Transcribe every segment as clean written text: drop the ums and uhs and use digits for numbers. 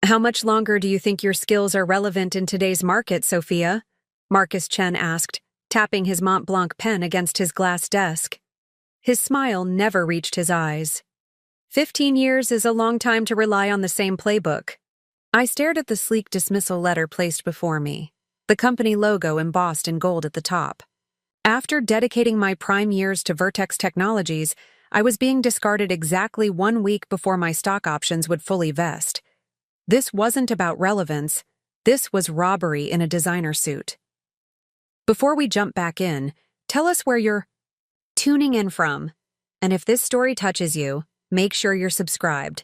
How much longer do you think your skills are relevant in today's market, Sophia? Marcus Chen asked, tapping his Mont Blanc pen against his glass desk. His smile never reached his eyes. 15 years is a long time to rely on the same playbook. I stared at the sleek dismissal letter placed before me, the company logo embossed in gold at the top. After dedicating my prime years to Vertex Technologies, I was being discarded exactly 1 week before my stock options would fully vest. This wasn't about relevance. This was robbery in a designer suit. Before we jump back in, tell us where you're tuning in from. And if this story touches you, make sure you're subscribed.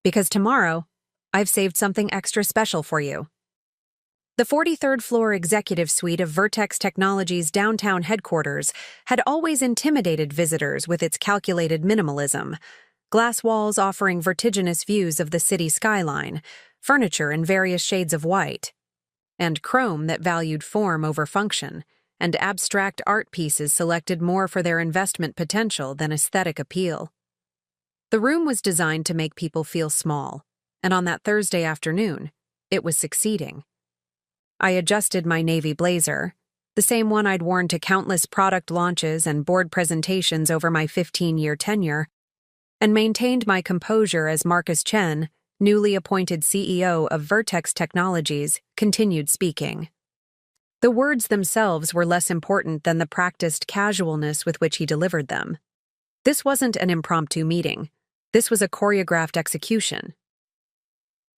Because tomorrow, I've saved something extra special for you. The 43rd floor executive suite of Vertex Technologies' downtown headquarters had always intimidated visitors with its calculated minimalism. Glass walls offering vertiginous views of the city skyline, furniture in various shades of white, and chrome that valued form over function, and abstract art pieces selected more for their investment potential than aesthetic appeal. The room was designed to make people feel small, and on that Thursday afternoon, it was succeeding. I adjusted my navy blazer, the same one I'd worn to countless product launches and board presentations over my 15-year tenure, and maintained my composure as Marcus Chen, newly appointed CEO of Vertex Technologies, continued speaking. The words themselves were less important than the practiced casualness with which he delivered them. This wasn't an impromptu meeting. This was a choreographed execution.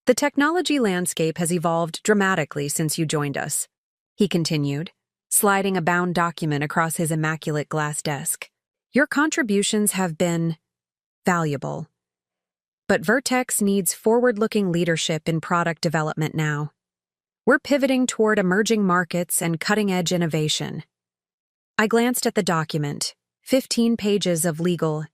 The technology landscape has evolved dramatically since you joined us, he continued, sliding a bound document across his immaculate glass desk. Your contributions have been valuable. But Vertex needs forward-looking leadership in product development now. We're pivoting toward emerging markets and cutting-edge innovation. I glanced at the document, 15 pages of legal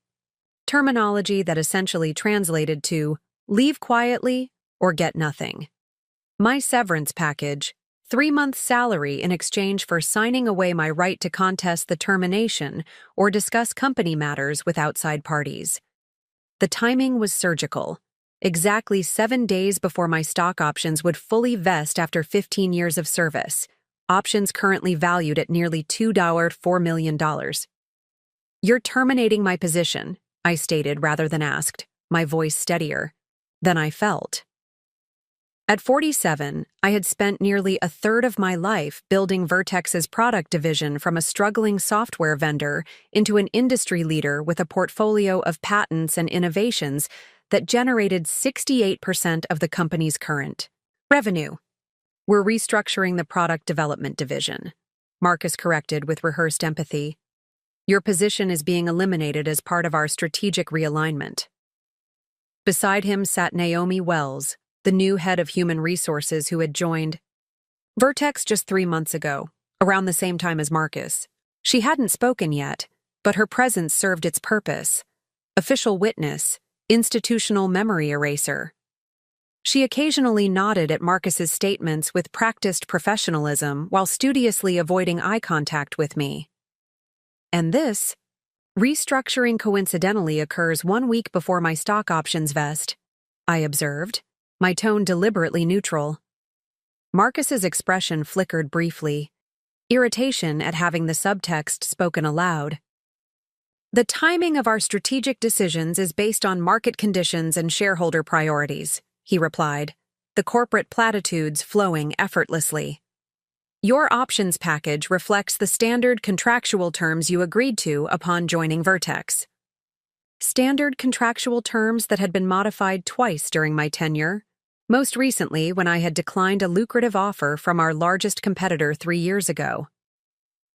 terminology that essentially translated to leave quietly or get nothing. My severance package, 3-month salary in exchange for signing away my right to contest the termination or discuss company matters with outside parties. The timing was surgical. Exactly 7 days before my stock options would fully vest after 15 years of service, options currently valued at nearly $4 million. You're terminating my position, I stated rather than asked, my voice steadier than I felt. At 47, I had spent nearly a third of my life building Vertex's product division from a struggling software vendor into an industry leader with a portfolio of patents and innovations that generated 68% of the company's current revenue. We're restructuring the product development division, Marcus corrected with rehearsed empathy. Your position is being eliminated as part of our strategic realignment. Beside him sat Naomi Wells, the new head of human resources who had joined Vertex just 3 months ago, around the same time as Marcus. She hadn't spoken yet, but her presence served its purpose. Official witness, institutional memory eraser. She occasionally nodded at Marcus's statements with practiced professionalism while studiously avoiding eye contact with me. And this restructuring coincidentally occurs 1 week before my stock options vest, I observed, my tone deliberately neutral. Marcus's expression flickered briefly, irritation at having the subtext spoken aloud. The timing of our strategic decisions is based on market conditions and shareholder priorities, he replied, the corporate platitudes flowing effortlessly. Your options package reflects the standard contractual terms you agreed to upon joining Vertex. Standard contractual terms that had been modified twice during my tenure, most recently when I had declined a lucrative offer from our largest competitor 3 years ago.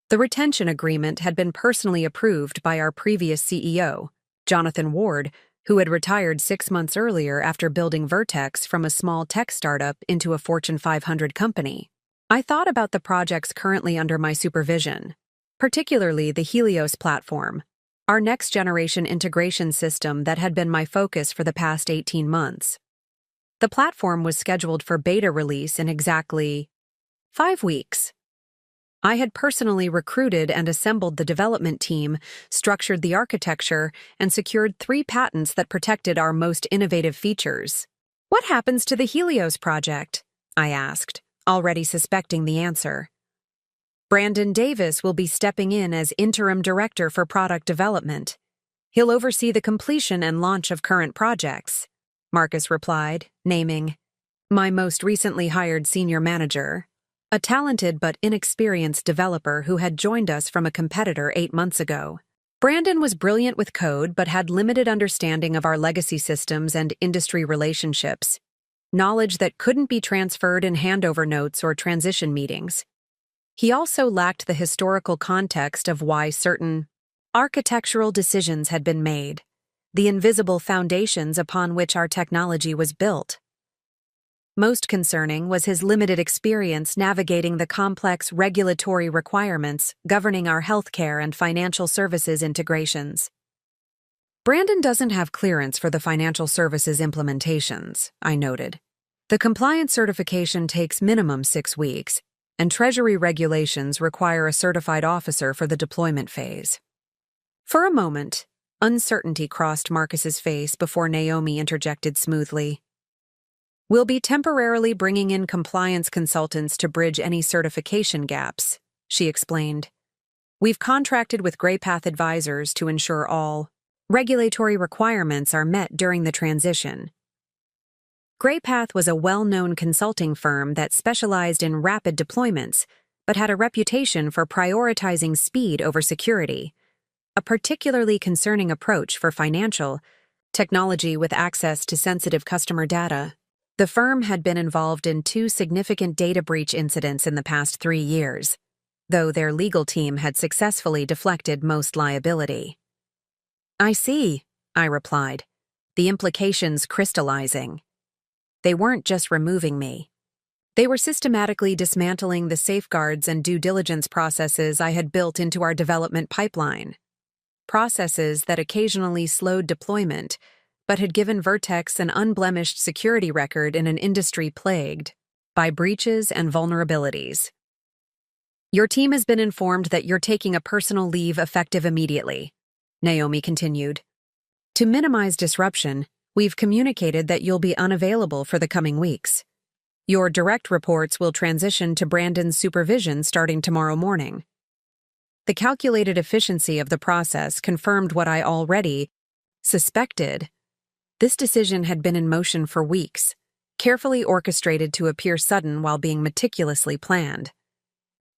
The retention agreement had been personally approved by our previous CEO, Jonathan Ward, who had retired 6 months earlier after building Vertex from a small tech startup into a Fortune 500 company. I thought about the projects currently under my supervision, particularly the Helios platform, our next-generation integration system that had been my focus for the past 18 months. The platform was scheduled for beta release in exactly 5 weeks. I had personally recruited and assembled the development team, structured the architecture, and secured 3 patents that protected our most innovative features. "What happens to the Helios project?" I asked, already suspecting the answer. "Brandon Davis will be stepping in as interim director for product development. He'll oversee the completion and launch of current projects," Marcus replied, naming my most recently hired senior manager, a talented but inexperienced developer who had joined us from a competitor 8 months ago. Brandon was brilliant with code but had limited understanding of our legacy systems and industry relationships, knowledge that couldn't be transferred in handover notes or transition meetings. He also lacked the historical context of why certain architectural decisions had been made, the invisible foundations upon which our technology was built. Most concerning was his limited experience navigating the complex regulatory requirements governing our healthcare and financial services integrations. "Brandon doesn't have clearance for the financial services implementations," I noted. "The compliance certification takes minimum 6 weeks, and Treasury regulations require a certified officer for the deployment phase." For a moment, uncertainty crossed Marcus's face before Naomi interjected smoothly. "We'll be temporarily bringing in compliance consultants to bridge any certification gaps," she explained. "We've contracted with GrayPath advisors to ensure all regulatory requirements are met during the transition." GrayPath was a well-known consulting firm that specialized in rapid deployments, but had a reputation for prioritizing speed over security, a particularly concerning approach for financial technology with access to sensitive customer data. The firm had been involved in 2 significant data breach incidents in the past 3 years, though their legal team had successfully deflected most liability. "I see," I replied, the implications crystallizing. They weren't just removing me. They were systematically dismantling the safeguards and due diligence processes I had built into our development pipeline. Processes that occasionally slowed deployment, but had given Vertex an unblemished security record in an industry plagued by breaches and vulnerabilities. "Your team has been informed that you're taking a personal leave effective immediately," Naomi continued. "To minimize disruption, we've communicated that you'll be unavailable for the coming weeks. Your direct reports will transition to Brandon's supervision starting tomorrow morning." The calculated efficiency of the process confirmed what I already suspected. This decision had been in motion for weeks, carefully orchestrated to appear sudden while being meticulously planned.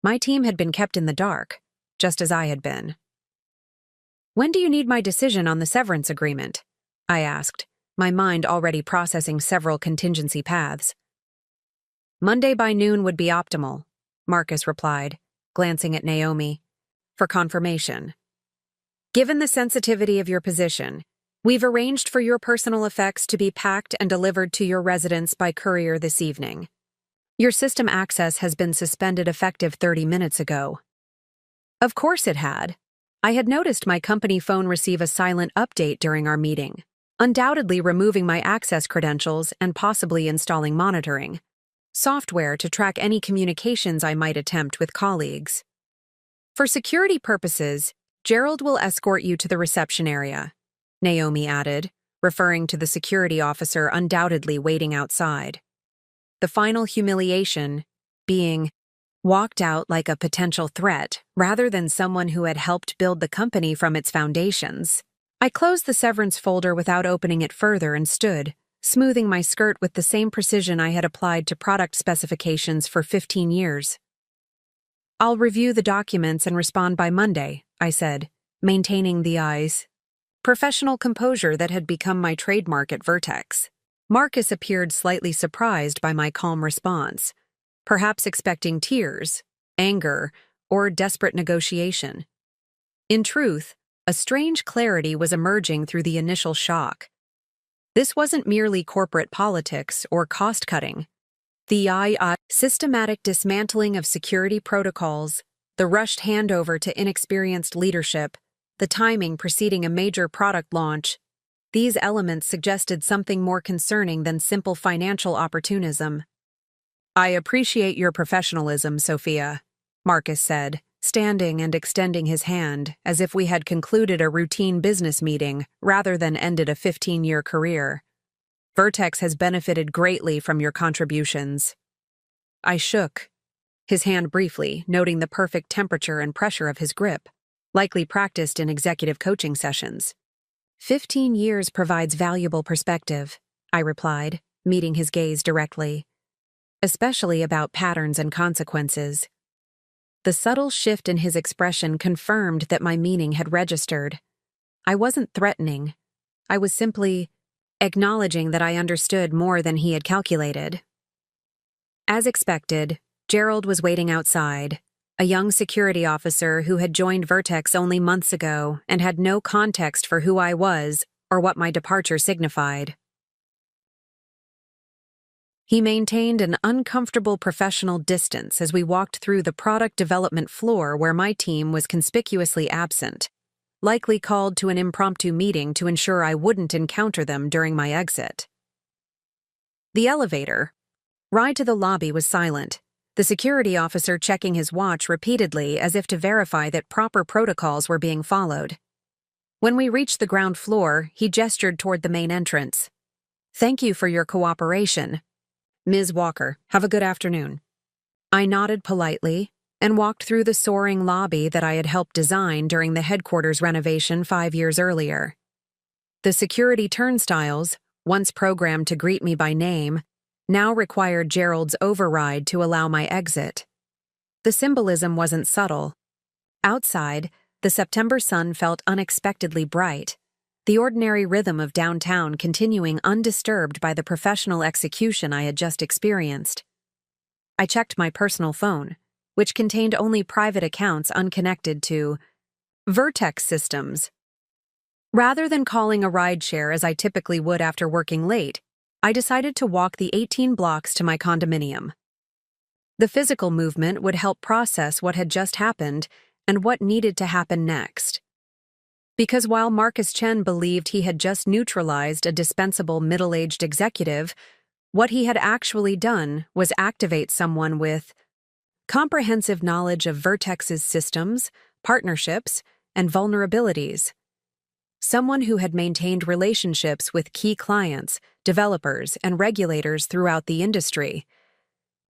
My team had been kept in the dark, just as I had been. "When do you need my decision on the severance agreement?" I asked, my mind already processing several contingency paths. "Monday by noon would be optimal," Marcus replied, glancing at Naomi, for confirmation. "Given the sensitivity of your position, we've arranged for your personal effects to be packed and delivered to your residence by courier this evening. Your system access has been suspended effective 30 minutes ago." Of course it had. I had noticed my company phone receive a silent update during our meeting, undoubtedly removing my access credentials and possibly installing monitoring software to track any communications I might attempt with colleagues. "For security purposes, Gerald will escort you to the reception area," Naomi added, referring to the security officer undoubtedly waiting outside. The final humiliation being walked out like a potential threat rather than someone who had helped build the company from its foundations. I closed the severance folder without opening it further and stood, smoothing my skirt with the same precision I had applied to product specifications for 15 years. "I'll review the documents and respond by Monday," I said, maintaining the professional composure that had become my trademark at Vertex. Marcus appeared slightly surprised by my calm response, perhaps expecting tears, anger, or desperate negotiation. In truth, a strange clarity was emerging through the initial shock. This wasn't merely corporate politics or cost-cutting. The systematic dismantling of security protocols, the rushed handover to inexperienced leadership, the timing preceding a major product launch, these elements suggested something more concerning than simple financial opportunism. "I appreciate your professionalism, Sophia," Marcus said, standing and extending his hand as if we had concluded a routine business meeting rather than ended a 15-year career. Vertex has benefited greatly from your contributions. I shook his hand briefly, noting the perfect temperature and pressure of his grip, likely practiced in executive coaching sessions. 15 years provides valuable perspective, I replied, meeting his gaze directly. Especially about patterns and consequences. The subtle shift in his expression confirmed that my meaning had registered. I wasn't threatening. I was simply acknowledging that I understood more than he had calculated. As expected, Gerald was waiting outside, a young security officer who had joined Vertex only months ago and had no context for who I was or what my departure signified. He maintained an uncomfortable professional distance as we walked through the product development floor where my team was conspicuously absent, likely called to an impromptu meeting to ensure I wouldn't encounter them during my exit. The elevator ride to the lobby was silent, the security officer checking his watch repeatedly as if to verify that proper protocols were being followed. When we reached the ground floor, he gestured toward the main entrance. "Thank you for your cooperation. Ms. Walker, have a good afternoon." I nodded politely and walked through the soaring lobby that I had helped design during the headquarters renovation 5 years earlier. The security turnstiles, once programmed to greet me by name, now required Gerald's override to allow my exit. The symbolism wasn't subtle. Outside, the September sun felt unexpectedly bright, the ordinary rhythm of downtown continuing undisturbed by the professional execution I had just experienced. I checked my personal phone, which contained only private accounts unconnected to Vertex systems. Rather than calling a rideshare as I typically would after working late, I decided to walk the 18 blocks to my condominium. The physical movement would help process what had just happened and what needed to happen next. Because while Marcus Chen believed he had just neutralized a dispensable middle-aged executive, what he had actually done was activate someone with comprehensive knowledge of Vertex's systems, partnerships, and vulnerabilities. Someone who had maintained relationships with key clients, developers, and regulators throughout the industry.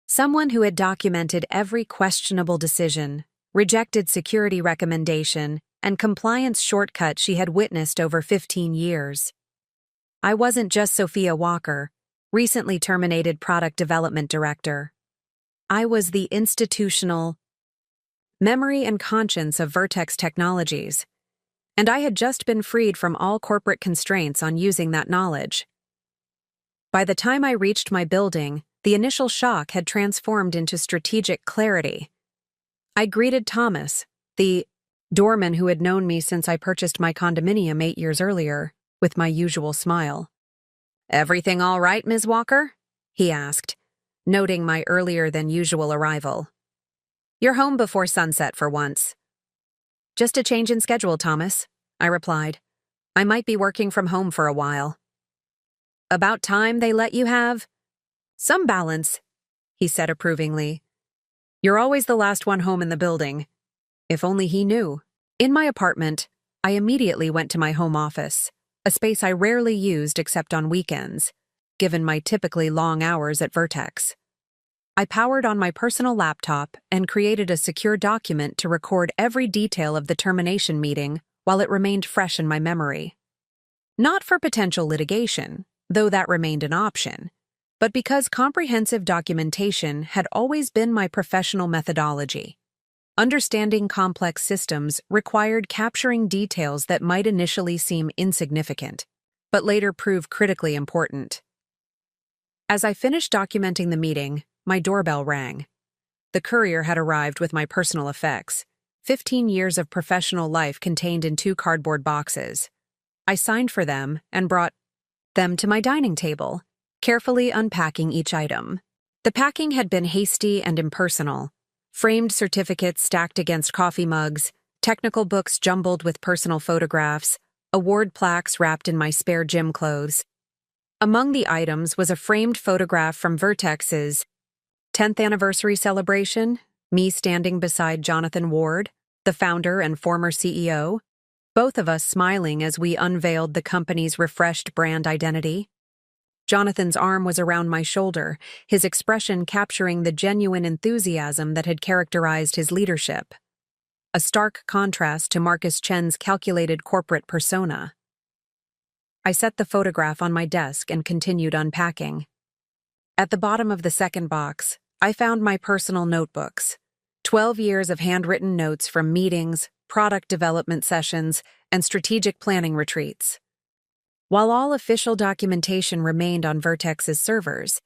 Someone who had documented every questionable decision, rejected security recommendation, and compliance shortcut she had witnessed over 15 years. I wasn't just Sophia Walker, recently terminated product development director. I was the institutional memory and conscience of Vertex Technologies, and I had just been freed from all corporate constraints on using that knowledge. By the time I reached my building, the initial shock had transformed into strategic clarity. I greeted Thomas, the doorman who had known me since I purchased my condominium 8 years earlier, with my usual smile. "Everything all right, Ms. Walker?" he asked, noting my earlier-than-usual arrival. "You're home before sunset for once." "Just a change in schedule, Thomas," I replied. "I might be working from home for a while." "About time they let you have some balance," he said approvingly. "You're always the last one home in the building." If only he knew. In my apartment, I immediately went to my home office, a space I rarely used except on weekends, given my typically long hours at Vertex. I powered on my personal laptop and created a secure document to record every detail of the termination meeting while it remained fresh in my memory. Not for potential litigation, though that remained an option, but because comprehensive documentation had always been my professional methodology. Understanding complex systems required capturing details that might initially seem insignificant, but later prove critically important. As I finished documenting the meeting, my doorbell rang. The courier had arrived with my personal effects, 15 years of professional life contained in 2 cardboard boxes. I signed for them and brought them to my dining table, carefully unpacking each item. The packing had been hasty and impersonal. Framed certificates stacked against coffee mugs, technical books jumbled with personal photographs, award plaques wrapped in my spare gym clothes. Among the items was a framed photograph from Vertex's 10th anniversary celebration, me standing beside Jonathan Ward, the founder and former CEO, both of us smiling as we unveiled the company's refreshed brand identity. Jonathan's arm was around my shoulder, his expression capturing the genuine enthusiasm that had characterized his leadership. A stark contrast to Marcus Chen's calculated corporate persona. I set the photograph on my desk and continued unpacking. At the bottom of the second box, I found my personal notebooks. 12 years of handwritten notes from meetings, product development sessions, and strategic planning retreats. While all official documentation remained on Vertex's servers,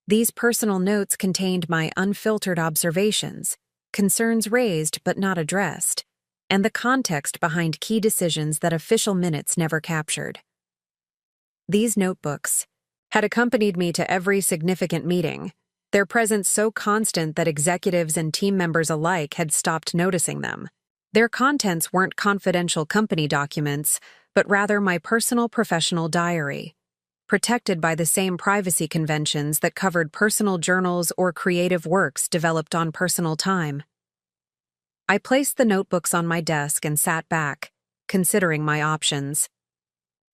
these personal notes contained my unfiltered observations, concerns raised but not addressed, and the context behind key decisions that official minutes never captured. These notebooks had accompanied me to every significant meeting, their presence so constant that executives and team members alike had stopped noticing them. Their contents weren't confidential company documents, but rather my personal professional diary, protected by the same privacy conventions that covered personal journals or creative works developed on personal time. I placed the notebooks on my desk and sat back, considering my options.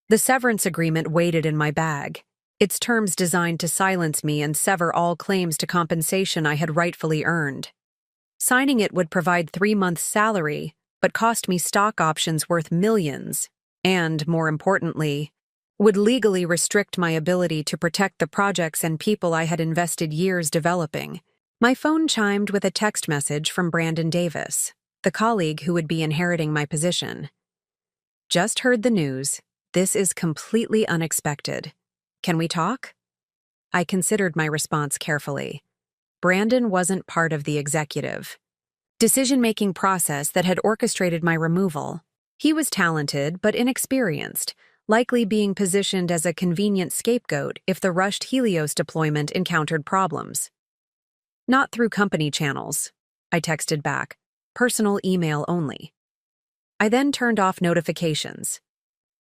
The severance agreement waited in my bag, its terms designed to silence me and sever all claims to compensation I had rightfully earned. Signing it would provide 3 months' salary, but cost me stock options worth millions, and, more importantly, would legally restrict my ability to protect the projects and people I had invested years developing. My phone chimed with a text message from Brandon Davis, the colleague who would be inheriting my position. Just heard the news. This is completely unexpected. Can we talk? I considered my response carefully. Brandon wasn't part of the executive decision-making process that had orchestrated my removal. He was talented but inexperienced, likely being positioned as a convenient scapegoat if the rushed Helios deployment encountered problems. Not through company channels, I texted back. Personal email only. I then turned off notifications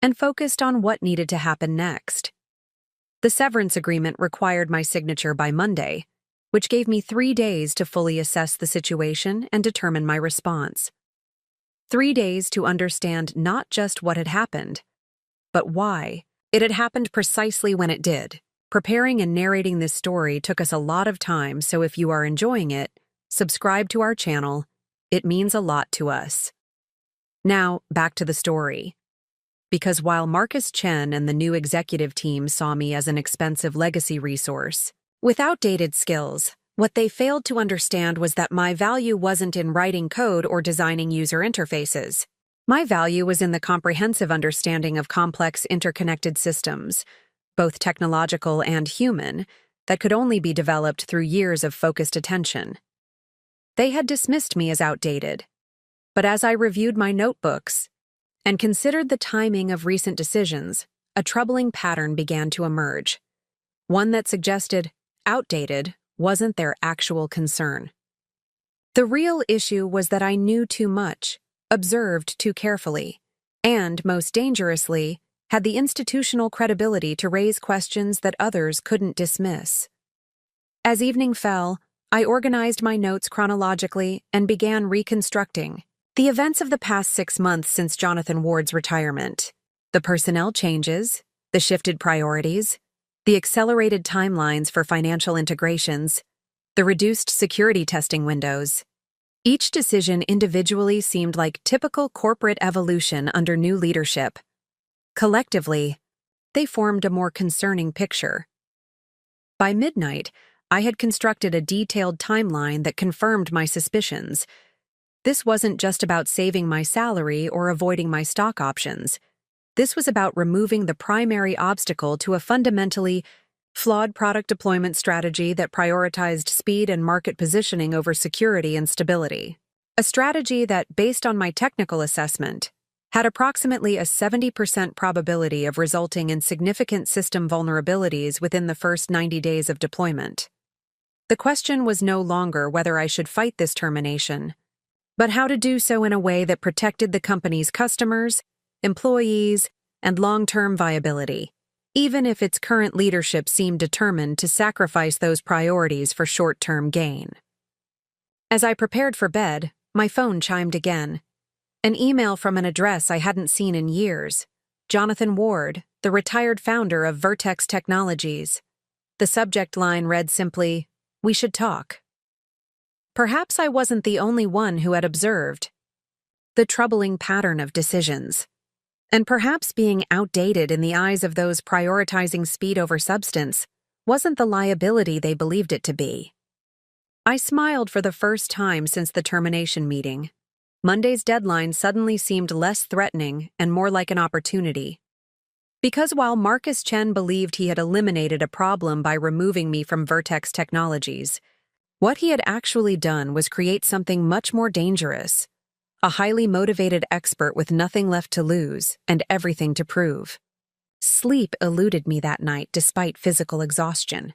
and focused on what needed to happen next. The severance agreement required my signature by Monday, which gave me 3 days to fully assess the situation and determine my response. 3 days to understand not just what had happened, but why it had happened precisely when it did. Preparing and narrating this story took us a lot of time, so if you are enjoying it, subscribe to our channel. It means a lot to us. Now, back to the story. Because while Marcus Chen and the new executive team saw me as an expensive legacy resource, with outdated skills, what they failed to understand was that my value wasn't in writing code or designing user interfaces. My value was in the comprehensive understanding of complex interconnected systems, both technological and human, that could only be developed through years of focused attention. They had dismissed me as outdated, but as I reviewed my notebooks and considered the timing of recent decisions, a troubling pattern began to emerge, one that suggested outdated wasn't their actual concern. The real issue was that I knew too much, observed too carefully, and, most dangerously, had the institutional credibility to raise questions that others couldn't dismiss. As evening fell, I organized my notes chronologically and began reconstructing the events of the past 6 months since Jonathan Ward's retirement, the personnel changes, the shifted priorities, the accelerated timelines for financial integrations, the reduced security testing windows. Each decision individually seemed like typical corporate evolution under new leadership. Collectively, they formed a more concerning picture. By midnight, I had constructed a detailed timeline that confirmed my suspicions. This wasn't just about saving my salary or avoiding my stock options. This was about removing the primary obstacle to a fundamentally flawed product deployment strategy that prioritized speed and market positioning over security and stability. A strategy that, based on my technical assessment, had approximately a 70% probability of resulting in significant system vulnerabilities within the first 90 days of deployment. The question was no longer whether I should fight this termination, but how to do so in a way that protected the company's customers, employees, and long-term viability, even if its current leadership seemed determined to sacrifice those priorities for short-term gain. As I prepared for bed, my phone chimed again. An email from an address I hadn't seen in years. Jonathan Ward, the retired founder of Vertex Technologies. The subject line read simply, "We should talk." Perhaps I wasn't the only one who had observed the troubling pattern of decisions, and perhaps being outdated in the eyes of those prioritizing speed over substance wasn't the liability they believed it to be. I smiled for the first time since the termination meeting. Monday's deadline suddenly seemed less threatening and more like an opportunity. Because while Marcus Chen believed he had eliminated a problem by removing me from Vertex Technologies, what he had actually done was create something much more dangerous: a highly motivated expert with nothing left to lose and everything to prove. Sleep eluded me that night despite physical exhaustion.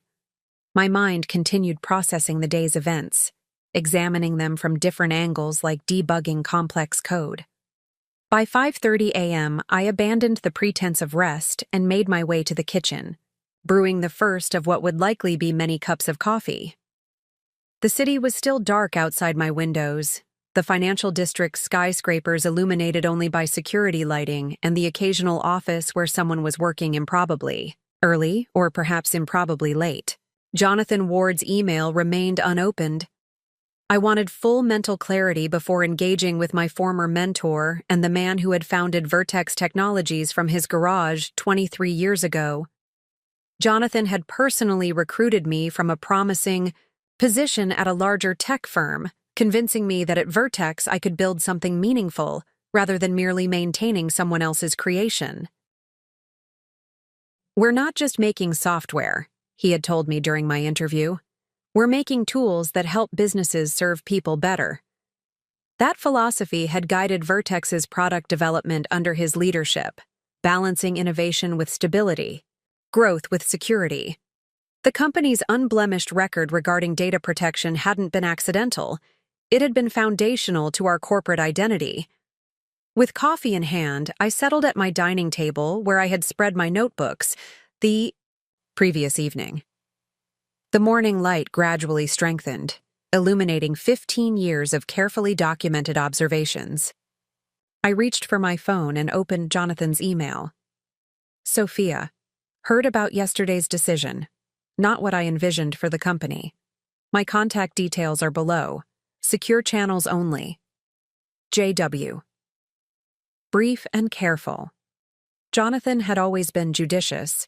My mind continued processing the day's events, examining them from different angles like debugging complex code. By 5:30 a.m., I abandoned the pretense of rest and made my way to the kitchen, brewing the first of what would likely be many cups of coffee. The city was still dark outside my windows, the financial district's skyscrapers illuminated only by security lighting and the occasional office where someone was working improbably early or perhaps improbably late. Jonathan Ward's email remained unopened. I wanted full mental clarity before engaging with my former mentor and the man who had founded Vertex Technologies from his garage 23 years ago. Jonathan had personally recruited me from a promising position at a larger tech firm, convincing me that at Vertex I could build something meaningful rather than merely maintaining someone else's creation. "We're not just making software," he had told me during my interview. "We're making tools that help businesses serve people better." That philosophy had guided Vertex's product development under his leadership, balancing innovation with stability, growth with security. The company's unblemished record regarding data protection hadn't been accidental. It had been foundational to our corporate identity. With coffee in hand, I settled at my dining table where I had spread my notebooks the previous evening. The morning light gradually strengthened, illuminating 15 years of carefully documented observations. I reached for my phone and opened Jonathan's email. "Sophia, heard about yesterday's decision. Not what I envisioned for the company. My contact details are below. Secure channels only. JW." Brief and careful. Jonathan had always been judicious.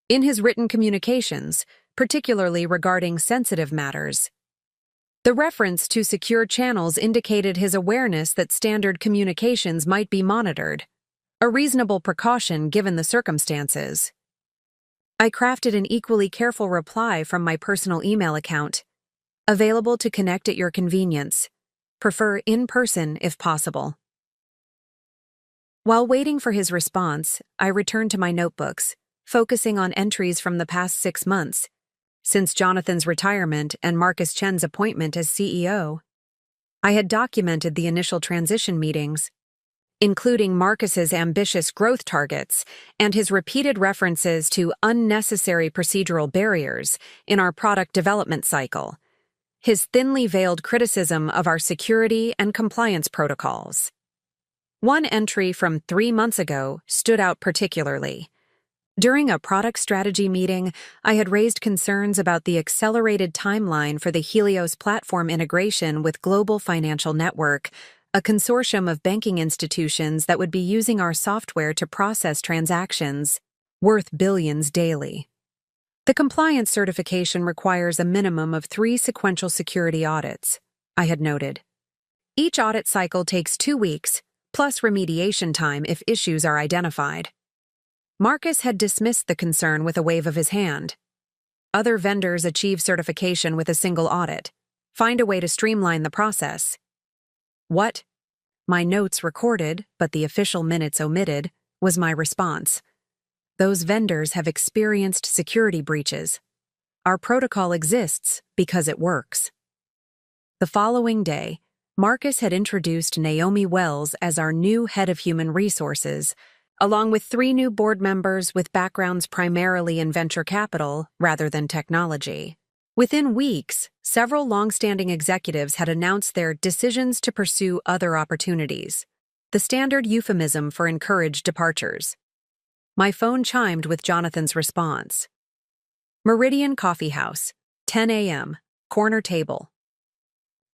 In his written communications, particularly regarding sensitive matters. The reference to secure channels indicated his awareness that standard communications might be monitored, a reasonable precaution given the circumstances. I crafted an equally careful reply from my personal email account. "Available to connect at your convenience. Prefer in person if possible." While waiting for his response, I returned to my notebooks, focusing on entries from the past 6 months, since Jonathan's retirement and Marcus Chen's appointment as CEO. I had documented the initial transition meetings, including Marcus's ambitious growth targets and his repeated references to unnecessary procedural barriers in our product development cycle, his thinly veiled criticism of our security and compliance protocols. One entry from 3 months ago stood out particularly. During a product strategy meeting, I had raised concerns about the accelerated timeline for the Helios platform integration with Global Financial Network, a consortium of banking institutions that would be using our software to process transactions worth billions daily. The compliance certification requires a minimum of 3 sequential security audits, I had noted. Each audit cycle takes 2 weeks, plus remediation time if issues are identified. Marcus had dismissed the concern with a wave of his hand. Other vendors achieve certification with a single audit. Find a way to streamline the process. What? My notes recorded, but the official minutes omitted, was my response. Those vendors have experienced security breaches. Our protocol exists because it works. The following day, Marcus had introduced Naomi Wells as our new head of human resources, along with 3 new board members with backgrounds primarily in venture capital rather than technology. Within weeks, several long-standing executives had announced their decisions to pursue other opportunities, the standard euphemism for encouraged departures. My phone chimed with Jonathan's response. Meridian Coffee House, 10 a.m., corner table.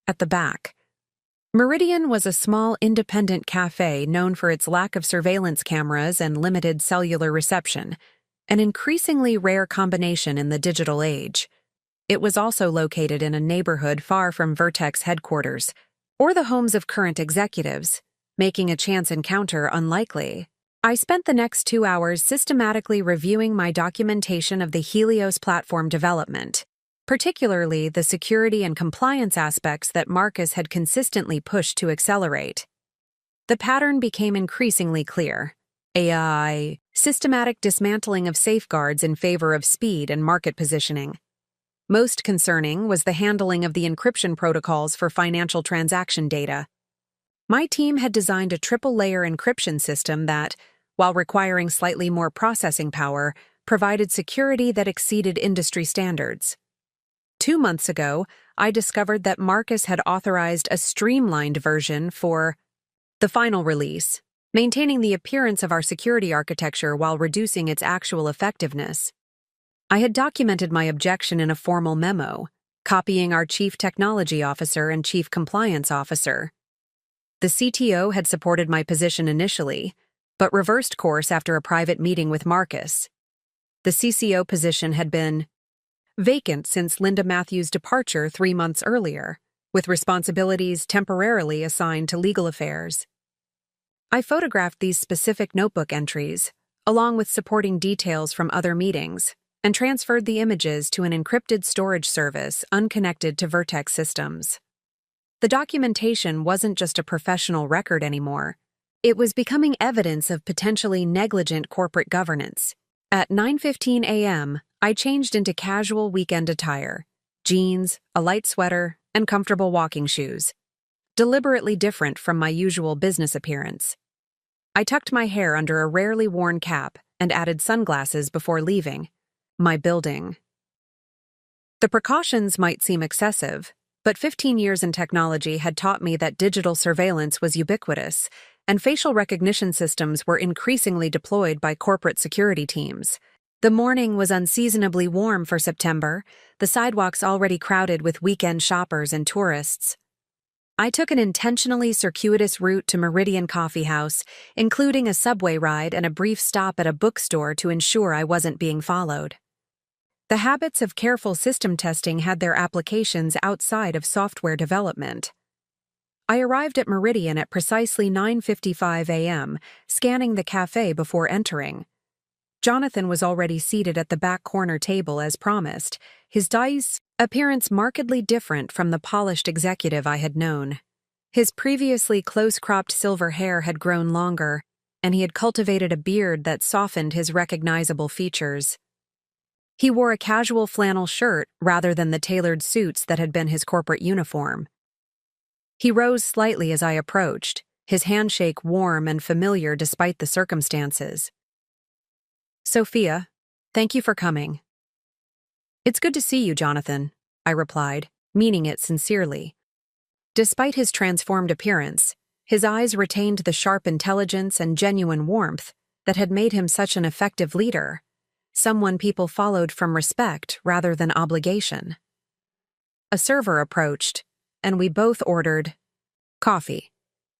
At the back. Meridian was a small independent cafe known for its lack of surveillance cameras and limited cellular reception, an increasingly rare combination in the digital age. It was also located in a neighborhood far from Vertex headquarters, or the homes of current executives, making a chance encounter unlikely. I spent the next 2 hours systematically reviewing my documentation of the Helios platform development, particularly the security and compliance aspects that Marcus had consistently pushed to accelerate. The pattern became increasingly clear. AI, systematic dismantling of safeguards in favor of speed and market positioning. Most concerning was the handling of the encryption protocols for financial transaction data. My team had designed a triple-layer encryption system that, while requiring slightly more processing power, provided security that exceeded industry standards. 2 months ago, I discovered that Marcus had authorized a streamlined version for the final release, maintaining the appearance of our security architecture while reducing its actual effectiveness. I had documented my objection in a formal memo, copying our Chief Technology Officer and Chief Compliance Officer. The CTO had supported my position initially, but reversed course after a private meeting with Marcus. The CCO position had been vacant since Linda Matthews' departure 3 months earlier, with responsibilities temporarily assigned to legal affairs. I photographed these specific notebook entries, along with supporting details from other meetings, and transferred the images to an encrypted storage service unconnected to Vertex systems. The documentation wasn't just a professional record anymore. It was becoming evidence of potentially negligent corporate governance. At 9:15 a.m., I changed into casual weekend attire, jeans, a light sweater, and comfortable walking shoes, deliberately different from my usual business appearance. I tucked my hair under a rarely worn cap and added sunglasses before leaving my building. The precautions might seem excessive, but 15 years in technology had taught me that digital surveillance was ubiquitous, and facial recognition systems were increasingly deployed by corporate security teams. The morning was unseasonably warm for September, the sidewalks already crowded with weekend shoppers and tourists. I took an intentionally circuitous route to Meridian Coffee House, including a subway ride and a brief stop at a bookstore to ensure I wasn't being followed. The habits of careful system testing had their applications outside of software development. I arrived at Meridian at precisely 9:55 a.m., scanning the cafe before entering. Jonathan was already seated at the back corner table as promised, his appearance markedly different from the polished executive I had known. His previously close-cropped silver hair had grown longer, and he had cultivated a beard that softened his recognizable features. He wore a casual flannel shirt rather than the tailored suits that had been his corporate uniform. He rose slightly as I approached, his handshake warm and familiar despite the circumstances. "Sophia, thank you for coming." "It's good to see you, Jonathan," I replied, meaning it sincerely. Despite his transformed appearance, his eyes retained the sharp intelligence and genuine warmth that had made him such an effective leader, someone people followed from respect rather than obligation. A server approached, and we both ordered coffee,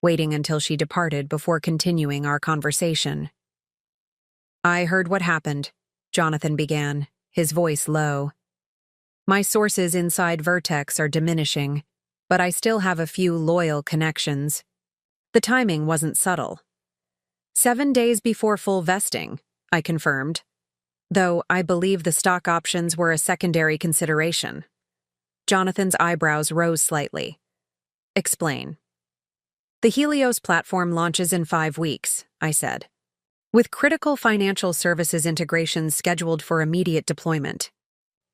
waiting until she departed before continuing our conversation. "I heard what happened," Jonathan began, his voice low. "My sources inside Vertex are diminishing, but I still have a few loyal connections. The timing wasn't subtle. 7 days before full vesting, I confirmed, though I believe the stock options were a secondary consideration." Jonathan's eyebrows rose slightly. "Explain." "The Helios platform launches in 5 weeks," I said, with critical financial services integrations scheduled for immediate deployment.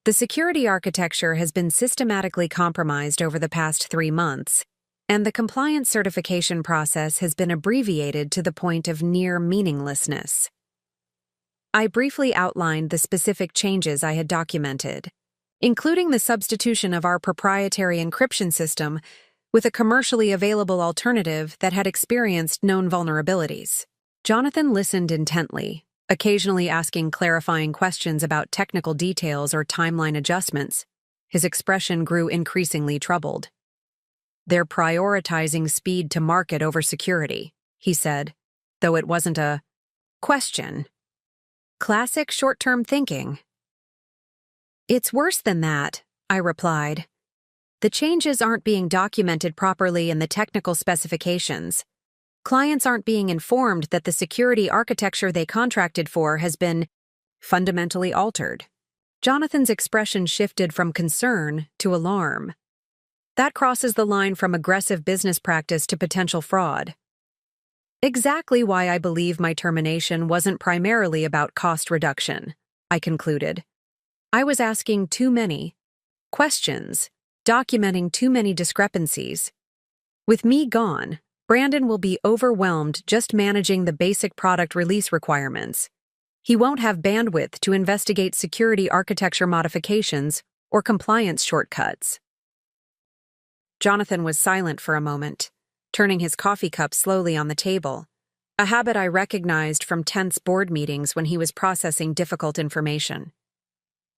The security architecture has been systematically compromised over the past 3 months, and the compliance certification process has been abbreviated to the point of near meaninglessness. I briefly outlined the specific changes I had documented, including the substitution of our proprietary encryption system with a commercially available alternative that had experienced known vulnerabilities. Jonathan listened intently, occasionally asking clarifying questions about technical details or timeline adjustments. His expression grew increasingly troubled. "They're prioritizing speed to market over security," he said, though it wasn't a question. Classic short-term thinking. "It's worse than that," I replied. "The changes aren't being documented properly in the technical specifications. Clients aren't being informed that the security architecture they contracted for has been fundamentally altered." Jonathan's expression shifted from concern to alarm. "That crosses the line from aggressive business practice to potential fraud." Exactly why I believe my termination wasn't primarily about cost reduction, I concluded. I was asking too many questions, documenting too many discrepancies. With me gone, Brandon will be overwhelmed just managing the basic product release requirements. He won't have bandwidth to investigate security architecture modifications or compliance shortcuts. Jonathan was silent for a moment, turning his coffee cup slowly on the table, a habit I recognized from tense board meetings when he was processing difficult information.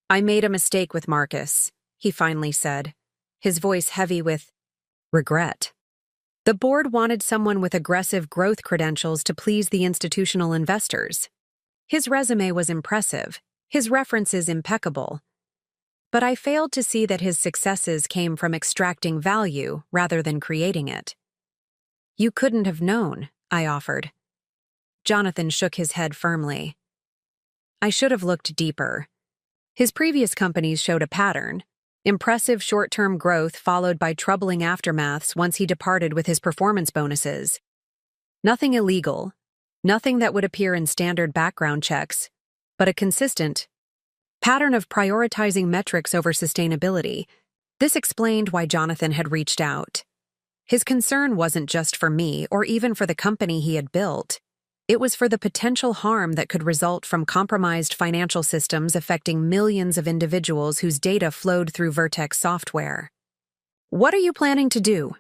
"I made a mistake with Marcus," he finally said, his voice heavy with regret. "The board wanted someone with aggressive growth credentials to please the institutional investors. His resume was impressive, his references impeccable. But I failed to see that his successes came from extracting value rather than creating it." "You couldn't have known," I offered. Jonathan shook his head firmly. "I should have looked deeper. His previous companies showed a pattern: impressive short-term growth followed by troubling aftermaths once he departed with his performance bonuses. Nothing illegal, nothing that would appear in standard background checks, but a consistent pattern of prioritizing metrics over sustainability." This explained why Jonathan had reached out. His concern wasn't just for me or even for the company he had built. It was for the potential harm that could result from compromised financial systems affecting millions of individuals whose data flowed through Vertex software. "What are you planning to do?"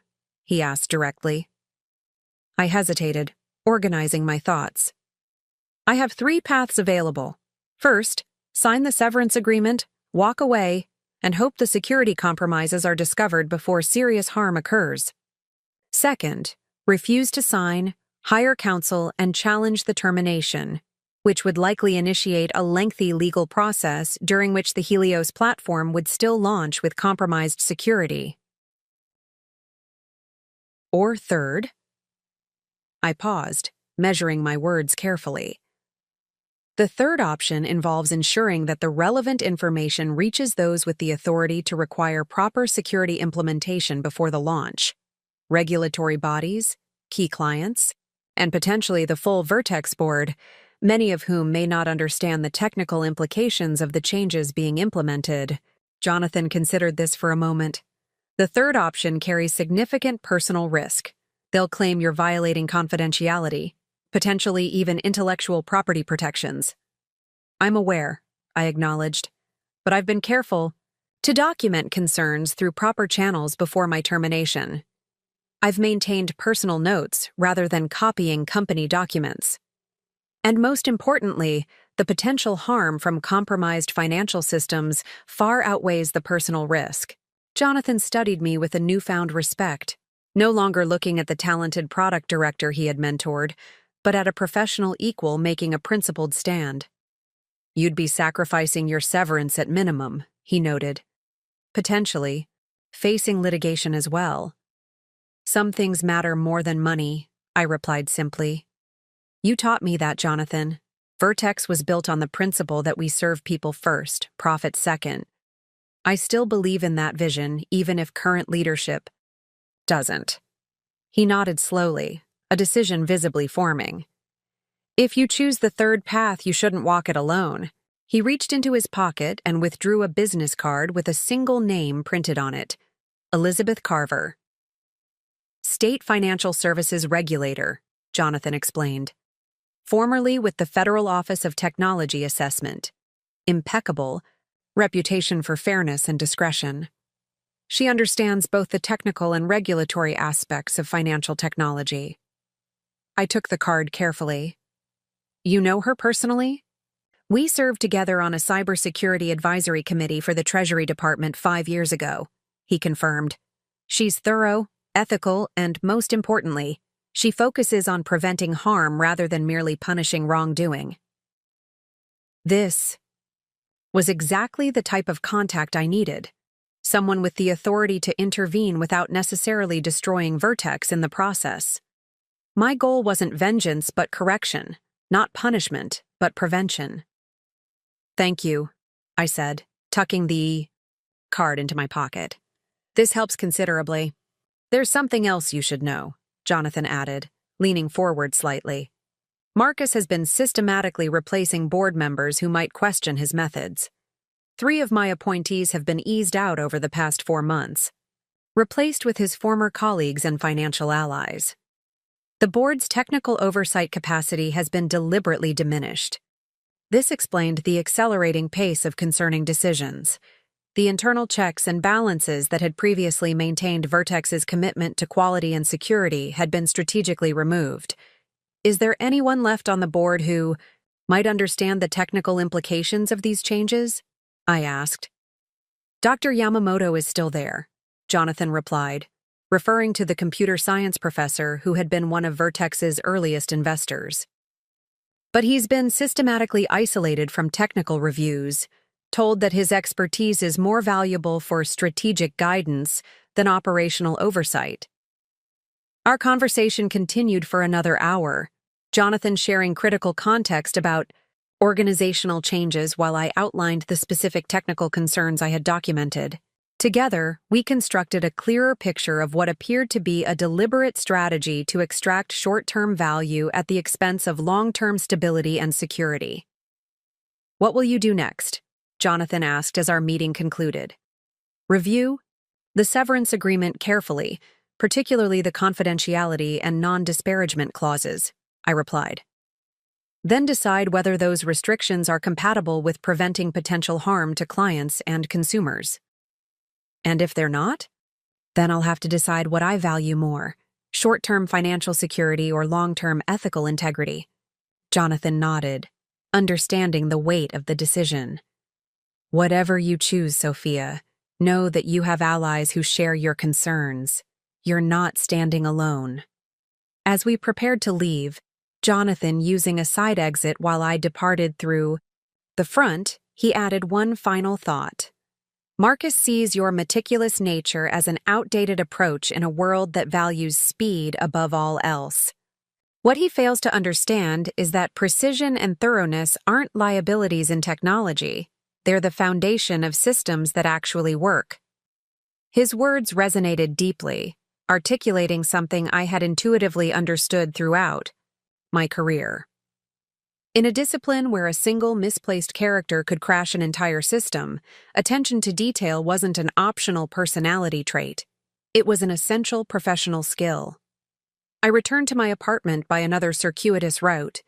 he asked directly. I hesitated, organizing my thoughts. "I have 3 paths available. First, sign the severance agreement, walk away, and hope the security compromises are discovered before serious harm occurs. Second, refuse to sign, hire counsel, and challenge the termination, which would likely initiate a lengthy legal process during which the Helios platform would still launch with compromised security. Or third?" I paused, measuring my words carefully. "The third option involves ensuring that the relevant information reaches those with the authority to require proper security implementation before the launch: regulatory bodies, key clients, and potentially the full Vertex board, many of whom may not understand the technical implications of the changes being implemented." Jonathan considered this for a moment. "The third option carries significant personal risk. They'll claim you're violating confidentiality, potentially even intellectual property protections." "I'm aware," I acknowledged, "but I've been careful to document concerns through proper channels before my termination. I've maintained personal notes rather than copying company documents. And most importantly, the potential harm from compromised financial systems far outweighs the personal risk." Jonathan studied me with a newfound respect, no longer looking at the talented product director he had mentored, but at a professional equal making a principled stand. "You'd be sacrificing your severance at minimum," he noted. "Potentially, facing litigation as well." "Some things matter more than money," I replied simply. "You taught me that, Jonathan. Vertex was built on the principle that we serve people first, profit second. I still believe in that vision, even if current leadership doesn't." He nodded slowly, a decision visibly forming. "If you choose the third path, you shouldn't walk it alone." He reached into his pocket and withdrew a business card with a single name printed on it: Elizabeth Carver. "State Financial Services Regulator," Jonathan explained. "Formerly with the Federal Office of Technology Assessment. Impeccable, reputation for fairness and discretion. She understands both the technical and regulatory aspects of financial technology." I took the card carefully. "You know her personally?" We served together on a cybersecurity advisory committee for the Treasury Department 5 years ago, he confirmed. She's thorough, ethical, and most importantly, she focuses on preventing harm rather than merely punishing wrongdoing. This was exactly the type of contact I needed. Someone with the authority to intervene without necessarily destroying Vertex in the process. My goal wasn't vengeance but correction, not punishment but prevention. Thank you, I said, tucking the card into my pocket. This helps considerably. There's something else you should know, Jonathan added, leaning forward slightly. Marcus has been systematically replacing board members who might question his methods. 3 of my appointees have been eased out over the past 4 months, replaced with his former colleagues and financial allies. The board's technical oversight capacity has been deliberately diminished. This explained the accelerating pace of concerning decisions. The internal checks and balances that had previously maintained Vertex's commitment to quality and security had been strategically removed. Is there anyone left on the board who might understand the technical implications of these changes? I asked. Dr. Yamamoto is still there, Jonathan replied, referring to the computer science professor who had been one of Vertex's earliest investors. But he's been systematically isolated from technical reviews, told that his expertise is more valuable for strategic guidance than operational oversight. Our conversation continued for another hour, Jonathan sharing critical context about organizational changes while I outlined the specific technical concerns I had documented. Together, we constructed a clearer picture of what appeared to be a deliberate strategy to extract short-term value at the expense of long-term stability and security. What will you do next? Jonathan asked as our meeting concluded. Review the severance agreement carefully, particularly the confidentiality and non-disparagement clauses, I replied. Then decide whether those restrictions are compatible with preventing potential harm to clients and consumers. And if they're not, then I'll have to decide what I value more, short-term financial security or long-term ethical integrity. Jonathan nodded, understanding the weight of the decision. Whatever you choose, Sophia, know that you have allies who share your concerns. You're not standing alone. As we prepared to leave, Jonathan using a side exit while I departed through the front, he added one final thought. Marcus sees your meticulous nature as an outdated approach in a world that values speed above all else. What he fails to understand is that precision and thoroughness aren't liabilities in technology. They're the foundation of systems that actually work. His words resonated deeply, articulating something I had intuitively understood throughout my career. In a discipline where a single misplaced character could crash an entire system, attention to detail wasn't an optional personality trait. It was an essential professional skill. I returned to my apartment by another circuitous route,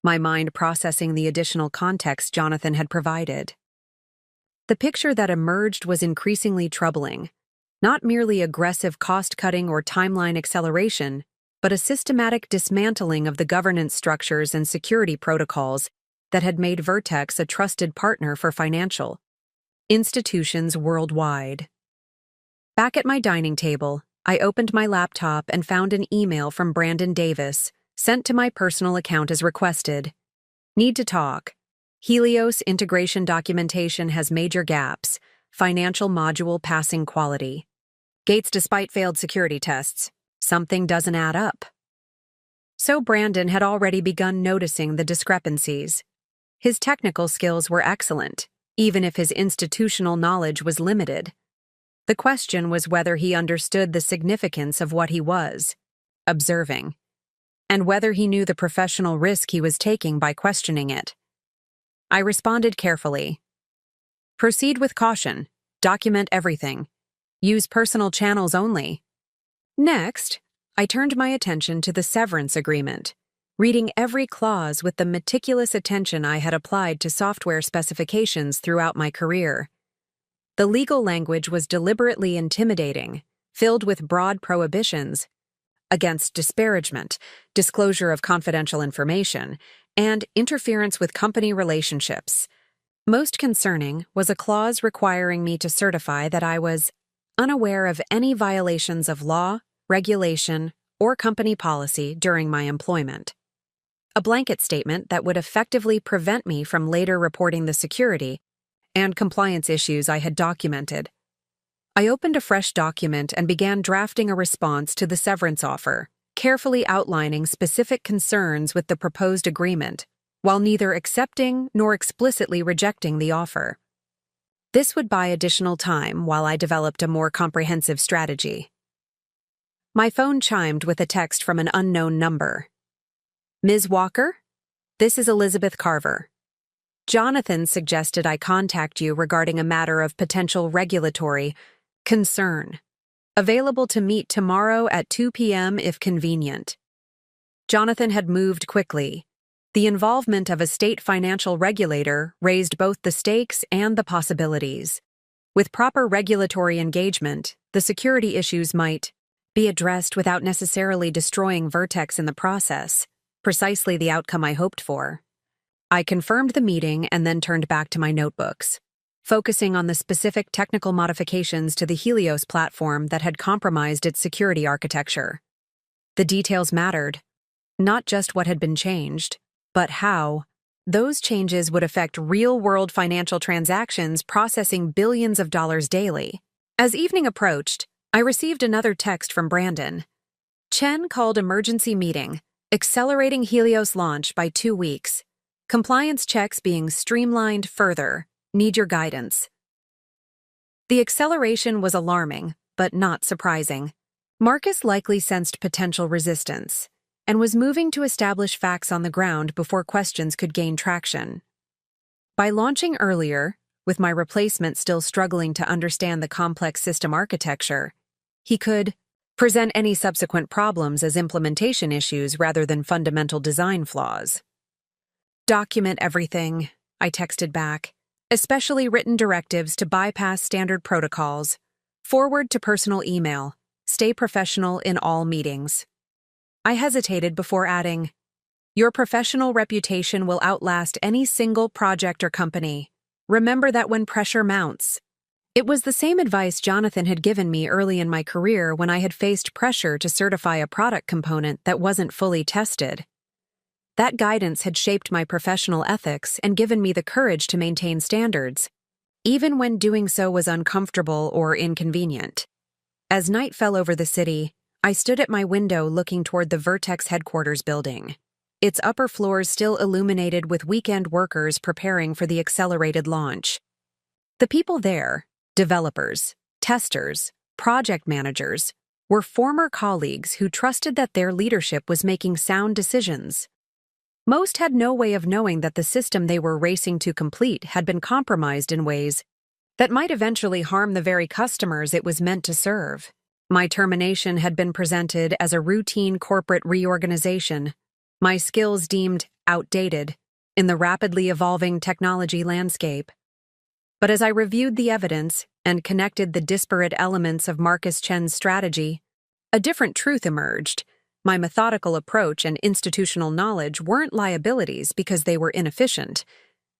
my mind processing the additional context Jonathan had provided. The picture that emerged was increasingly troubling. Not merely aggressive cost-cutting or timeline acceleration, but a systematic dismantling of the governance structures and security protocols that had made Vertex a trusted partner for financial institutions worldwide. Back at my dining table, I opened my laptop and found an email from Brandon Davis, sent to my personal account as requested. Need to talk. Helios integration documentation has major gaps. Financial module passing quality. Gates despite failed security tests. Something doesn't add up. So Brandon had already begun noticing the discrepancies. His technical skills were excellent, even if his institutional knowledge was limited. The question was whether he understood the significance of what he was observing, and whether he knew the professional risk he was taking by questioning it. I responded carefully. Proceed with caution. Document everything. Use personal channels only. Next, I turned my attention to the severance agreement, reading every clause with the meticulous attention I had applied to software specifications throughout my career. The legal language was deliberately intimidating, filled with broad prohibitions against disparagement, disclosure of confidential information, and interference with company relationships. Most concerning was a clause requiring me to certify that I was unaware of any violations of law, regulation, or company policy during my employment. A blanket statement that would effectively prevent me from later reporting the security and compliance issues I had documented. I opened a fresh document and began drafting a response to the severance offer, carefully outlining specific concerns with the proposed agreement, while neither accepting nor explicitly rejecting the offer. This would buy additional time while I developed a more comprehensive strategy. My phone chimed with a text from an unknown number. Ms. Walker? This is Elizabeth Carver. Jonathan suggested I contact you regarding a matter of potential regulatory concern. Available to meet tomorrow at 2 p.m. if convenient. Jonathan had moved quickly. The involvement of a state financial regulator raised both the stakes and the possibilities. With proper regulatory engagement, the security issues might be addressed without necessarily destroying Vertex in the process, precisely the outcome I hoped for. I confirmed the meeting and then turned back to my notebooks, focusing on the specific technical modifications to the Helios platform that had compromised its security architecture. The details mattered, not just what had been changed, but how. Those changes would affect real-world financial transactions processing billions of dollars daily. As evening approached, I received another text from Brandon. Chen called emergency meeting, accelerating Helios launch by 2 weeks. Compliance checks being streamlined further. Need your guidance. The acceleration was alarming, but not surprising. Marcus likely sensed potential resistance and was moving to establish facts on the ground before questions could gain traction. By launching earlier, with my replacement still struggling to understand the complex system architecture, he could present any subsequent problems as implementation issues rather than fundamental design flaws. Document everything, I texted back. Especially written directives to bypass standard protocols. Forward to personal email. Stay professional in all meetings. I hesitated before adding, your professional reputation will outlast any single project or company. Remember that when pressure mounts. It was the same advice Jonathan had given me early in my career when I had faced pressure to certify a product component that wasn't fully tested. That guidance had shaped my professional ethics and given me the courage to maintain standards, even when doing so was uncomfortable or inconvenient. As night fell over the city, I stood at my window looking toward the Vertex headquarters building, its upper floors still illuminated with weekend workers preparing for the accelerated launch. The people there, developers, testers, project managers, were former colleagues who trusted that their leadership was making sound decisions. Most had no way of knowing that the system they were racing to complete had been compromised in ways that might eventually harm the very customers it was meant to serve. My termination had been presented as a routine corporate reorganization, my skills deemed outdated in the rapidly evolving technology landscape. But as I reviewed the evidence and connected the disparate elements of Marcus Chen's strategy, a different truth emerged. My methodical approach and institutional knowledge weren't liabilities because they were inefficient.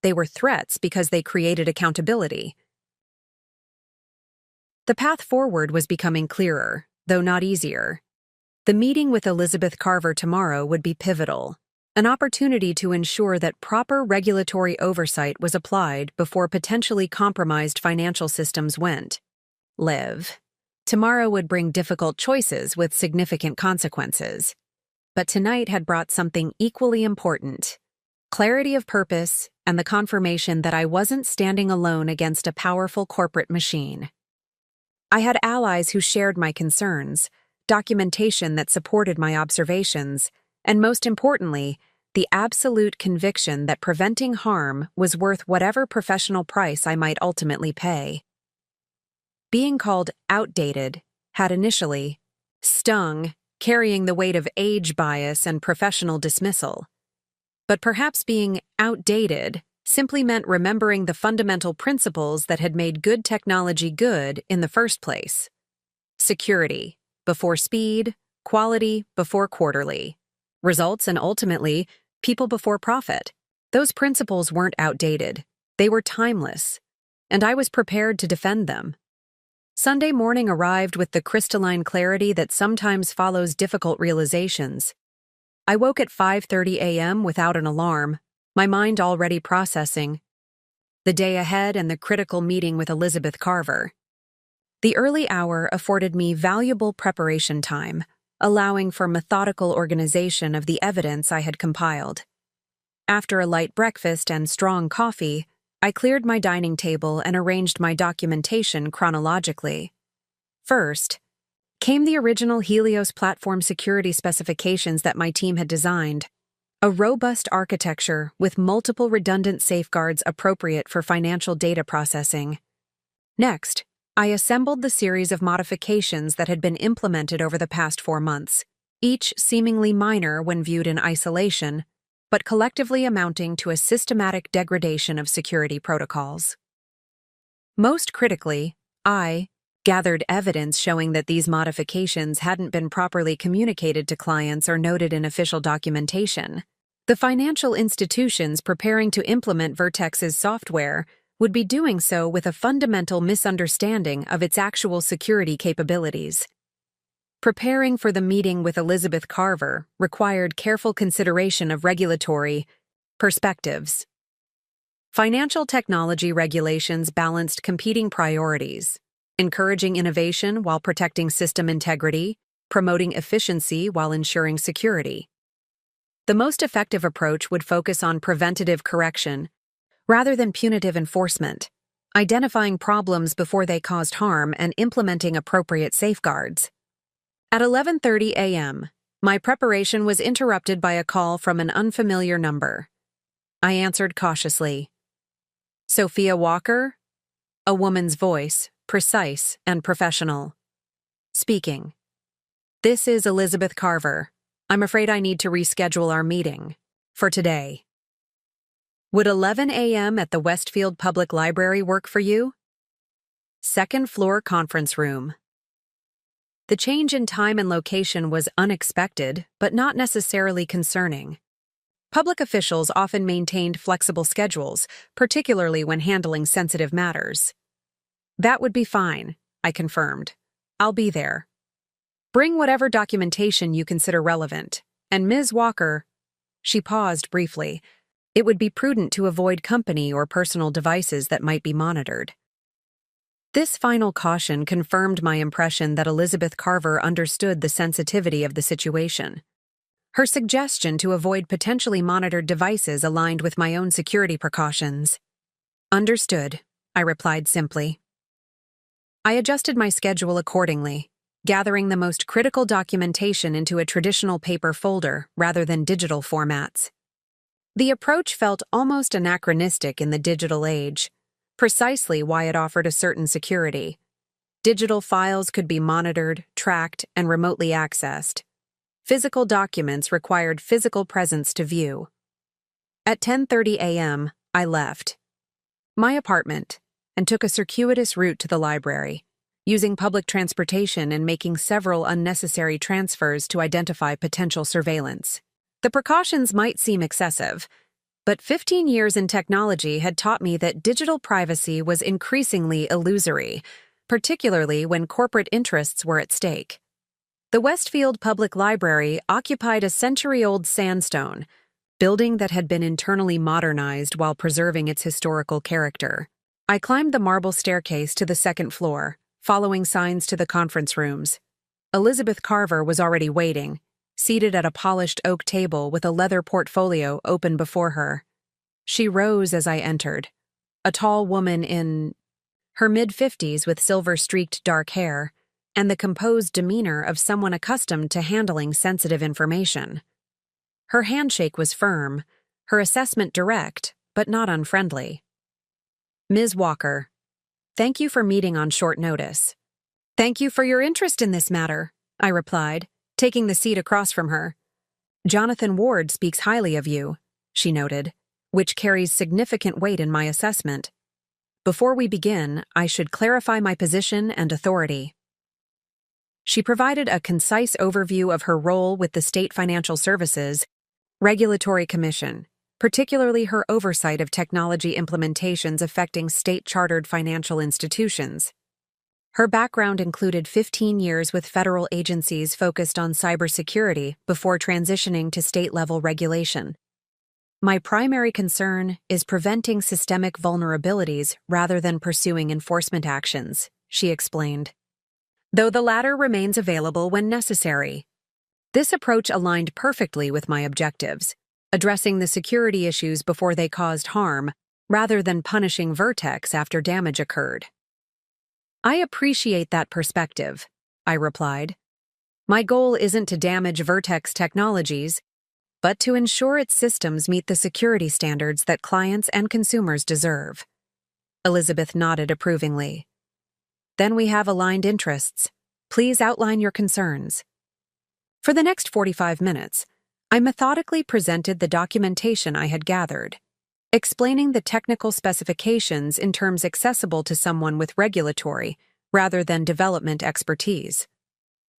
They were threats because they created accountability. The path forward was becoming clearer, though not easier. The meeting with Elizabeth Carver tomorrow would be pivotal, an opportunity to ensure that proper regulatory oversight was applied before potentially compromised financial systems went live. Tomorrow would bring difficult choices with significant consequences. But tonight had brought something equally important: clarity of purpose and the confirmation that I wasn't standing alone against a powerful corporate machine. I had allies who shared my concerns, documentation that supported my observations, and most importantly, the absolute conviction that preventing harm was worth whatever professional price I might ultimately pay. Being called outdated had initially stung, carrying the weight of age bias and professional dismissal. But perhaps being outdated simply meant remembering the fundamental principles that had made good technology good in the first place. Security before speed, quality before quarterly. Results and ultimately, people before profit. Those principles weren't outdated. They were timeless, and I was prepared to defend them. Sunday morning arrived with the crystalline clarity that sometimes follows difficult realizations. I woke at 5:30 a.m. without an alarm, my mind already processing the day ahead and the critical meeting with Elizabeth Carver. The early hour afforded me valuable preparation time, allowing for methodical organization of the evidence I had compiled. After a light breakfast and strong coffee, I cleared my dining table and arranged my documentation chronologically. First came the original Helios platform security specifications that my team had designed, a robust architecture with multiple redundant safeguards appropriate for financial data processing. Next, I assembled the series of modifications that had been implemented over the past 4 months, each seemingly minor when viewed in isolation, but collectively amounting to a systematic degradation of security protocols. Most critically, I gathered evidence showing that these modifications hadn't been properly communicated to clients or noted in official documentation. The financial institutions preparing to implement Vertex's software would be doing so with a fundamental misunderstanding of its actual security capabilities. Preparing for the meeting with Elizabeth Carver required careful consideration of regulatory perspectives. Financial technology regulations balanced competing priorities, encouraging innovation while protecting system integrity, promoting efficiency while ensuring security. The most effective approach would focus on preventative correction rather than punitive enforcement, identifying problems before they caused harm and implementing appropriate safeguards. At 11:30 a.m., my preparation was interrupted by a call from an unfamiliar number. I answered cautiously. Sophia Walker? A woman's voice, precise and professional. Speaking. This is Elizabeth Carver. I'm afraid I need to reschedule our meeting for today. Would 11 a.m. at the Westfield Public Library work for you? Second floor conference room. The change in time and location was unexpected, but not necessarily concerning. Public officials often maintained flexible schedules, particularly when handling sensitive matters. That would be fine, I confirmed. I'll be there. Bring whatever documentation you consider relevant. And Ms. Walker, she paused briefly. It would be prudent to avoid company or personal devices that might be monitored. This final caution confirmed my impression that Elizabeth Carver understood the sensitivity of the situation. Her suggestion to avoid potentially monitored devices aligned with my own security precautions. Understood, I replied simply. I adjusted my schedule accordingly, gathering the most critical documentation into a traditional paper folder rather than digital formats. The approach felt almost anachronistic in the digital age, precisely why it offered a certain security. Digital files could be monitored, tracked, and remotely accessed. Physical documents required physical presence to view. At 10:30 a.m., I left my apartment and took a circuitous route to the library, using public transportation and making several unnecessary transfers to identify potential surveillance. The precautions might seem excessive, but 15 years in technology had taught me that digital privacy was increasingly illusory, particularly when corporate interests were at stake. The Westfield Public Library occupied a century-old sandstone building that had been internally modernized while preserving its historical character. I climbed the marble staircase to the second floor, following signs to the conference rooms. Elizabeth Carver was already waiting, seated at a polished oak table with a leather portfolio open before her. She rose as I entered, a tall woman in her mid-50s with silver-streaked dark hair and the composed demeanor of someone accustomed to handling sensitive information. Her handshake was firm, her assessment direct, but not unfriendly. Ms. Walker, thank you for meeting on short notice. Thank you for your interest in this matter, I replied, taking the seat across from her. Jonathan Ward speaks highly of you, she noted, which carries significant weight in my assessment. Before we begin, I should clarify my position and authority. She provided a concise overview of her role with the state financial services, Regulatory Commission, particularly her oversight of technology implementations affecting state-chartered financial institutions. Her background included 15 years with federal agencies focused on cybersecurity before transitioning to state-level regulation. My primary concern is preventing systemic vulnerabilities rather than pursuing enforcement actions, she explained, though the latter remains available when necessary. This approach aligned perfectly with my objectives, addressing the security issues before they caused harm, rather than punishing Vertex after damage occurred. I appreciate that perspective, I replied. My goal isn't to damage Vertex technologies, but to ensure its systems meet the security standards that clients and consumers deserve. Elizabeth nodded approvingly. Then we have aligned interests. Please outline your concerns. For the next 45 minutes, I methodically presented the documentation I had gathered, explaining the technical specifications in terms accessible to someone with regulatory rather than development expertise.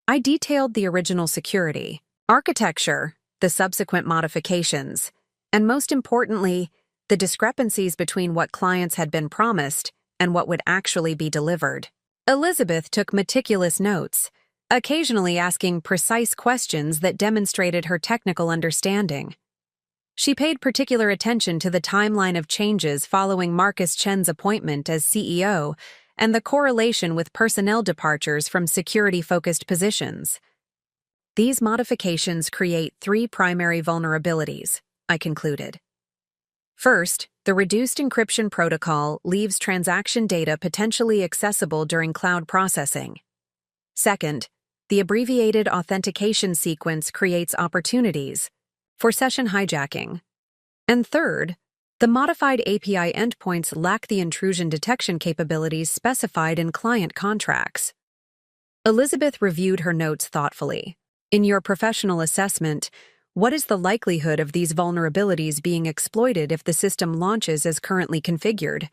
I detailed the original security, architecture, the subsequent modifications, and most importantly, the discrepancies between what clients had been promised and what would actually be delivered. Elizabeth took meticulous notes, occasionally asking precise questions that demonstrated her technical understanding. She paid particular attention to the timeline of changes following Marcus Chen's appointment as CEO and the correlation with personnel departures from security-focused positions. These modifications create 3 primary vulnerabilities, I concluded. First, the reduced encryption protocol leaves transaction data potentially accessible during cloud processing. Second, the abbreviated authentication sequence creates opportunities for session hijacking. And third, the modified API endpoints lack the intrusion detection capabilities specified in client contracts. Elizabeth reviewed her notes thoughtfully. In your professional assessment, what is the likelihood of these vulnerabilities being exploited if the system launches as currently configured?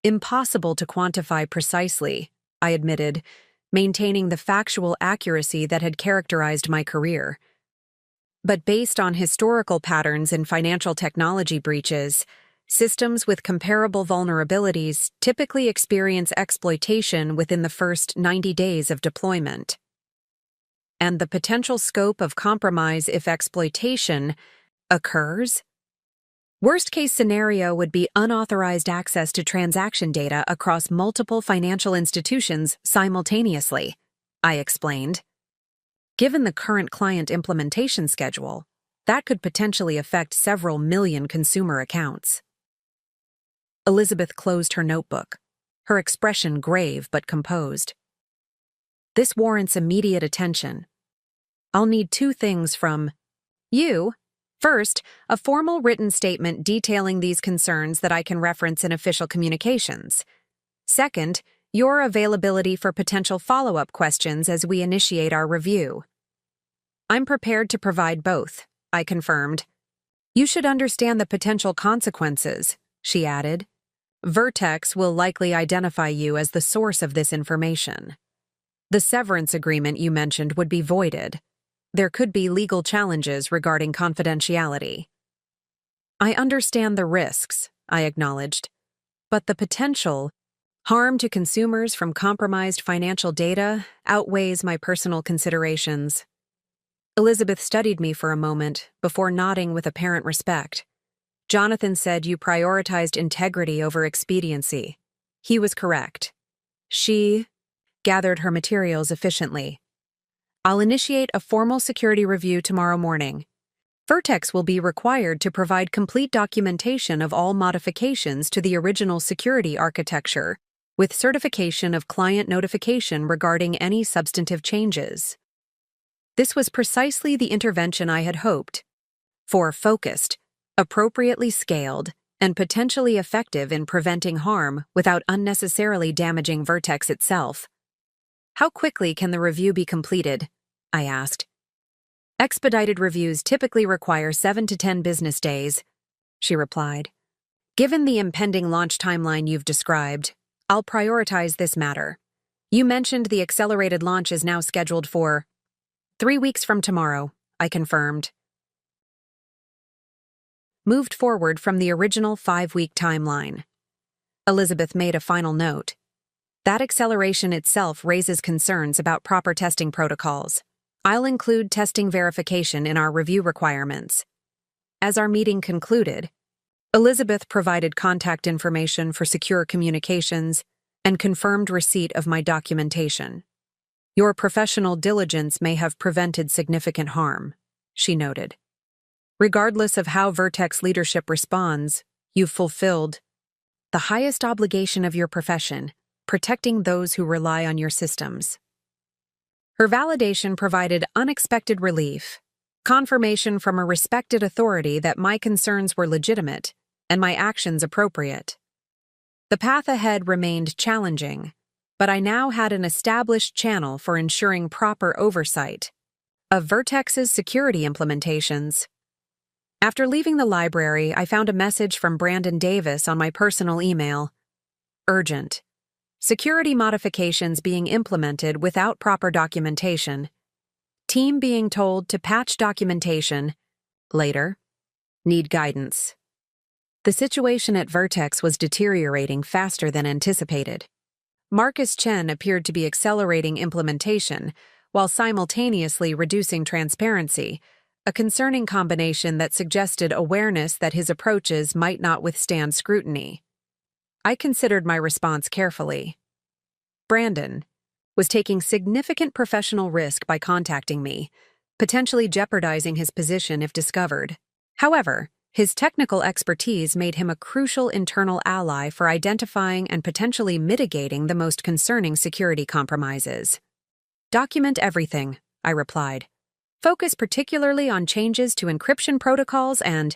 Impossible to quantify precisely, I admitted, maintaining the factual accuracy that had characterized my career. But based on historical patterns in financial technology breaches, systems with comparable vulnerabilities typically experience exploitation within the first 90 days of deployment. And the potential scope of compromise if exploitation occurs? Worst-case scenario would be unauthorized access to transaction data across multiple financial institutions simultaneously, I explained. Given the current client implementation schedule, that could potentially affect several million consumer accounts. Elizabeth closed her notebook, her expression grave but composed. This warrants immediate attention. I'll need 2 things from you. First, a formal written statement detailing these concerns that I can reference in official communications. Second, your availability for potential follow-up questions as we initiate our review. I'm prepared to provide both, I confirmed. You should understand the potential consequences, she added. Vertex will likely identify you as the source of this information. The severance agreement you mentioned would be voided. There could be legal challenges regarding confidentiality. I understand the risks, I acknowledged, but the potential harm to consumers from compromised financial data outweighs my personal considerations. Elizabeth studied me for a moment before nodding with apparent respect. Jonathan said you prioritized integrity over expediency. He was correct. She gathered her materials efficiently. I'll initiate a formal security review tomorrow morning. Vertex will be required to provide complete documentation of all modifications to the original security architecture, with certification of client notification regarding any substantive changes. This was precisely the intervention I had hoped for: focused, appropriately scaled, and potentially effective in preventing harm without unnecessarily damaging Vertex itself. How quickly can the review be completed? I asked. Expedited reviews typically require 7 to 10 business days, she replied. Given the impending launch timeline you've described, I'll prioritize this matter. You mentioned the accelerated launch is now scheduled for 3 weeks from tomorrow, I confirmed. moved forward from the original 5-week timeline. Elizabeth made a final note. That acceleration itself raises concerns about proper testing protocols. I'll include testing verification in our review requirements. As our meeting concluded, Elizabeth provided contact information for secure communications and confirmed receipt of my documentation. Your professional diligence may have prevented significant harm, she noted. Regardless of how Vertex leadership responds, you've fulfilled the highest obligation of your profession, protecting those who rely on your systems. Her validation provided unexpected relief, confirmation from a respected authority that my concerns were legitimate and my actions appropriate. The path ahead remained challenging, but I now had an established channel for ensuring proper oversight of Vertex's security implementations. After leaving the library, I found a message from Brandon Davis on my personal email. Urgent. Security modifications being implemented without proper documentation. Team being told to patch documentation. Later. Need guidance. The situation at Vertex was deteriorating faster than anticipated. Marcus Chen appeared to be accelerating implementation, while simultaneously reducing transparency, a concerning combination that suggested awareness that his approaches might not withstand scrutiny. I considered my response carefully. Brandon was taking significant professional risk by contacting me, potentially jeopardizing his position if discovered. However, his technical expertise made him a crucial internal ally for identifying and potentially mitigating the most concerning security compromises. Document everything, I replied. Focus particularly on changes to encryption protocols and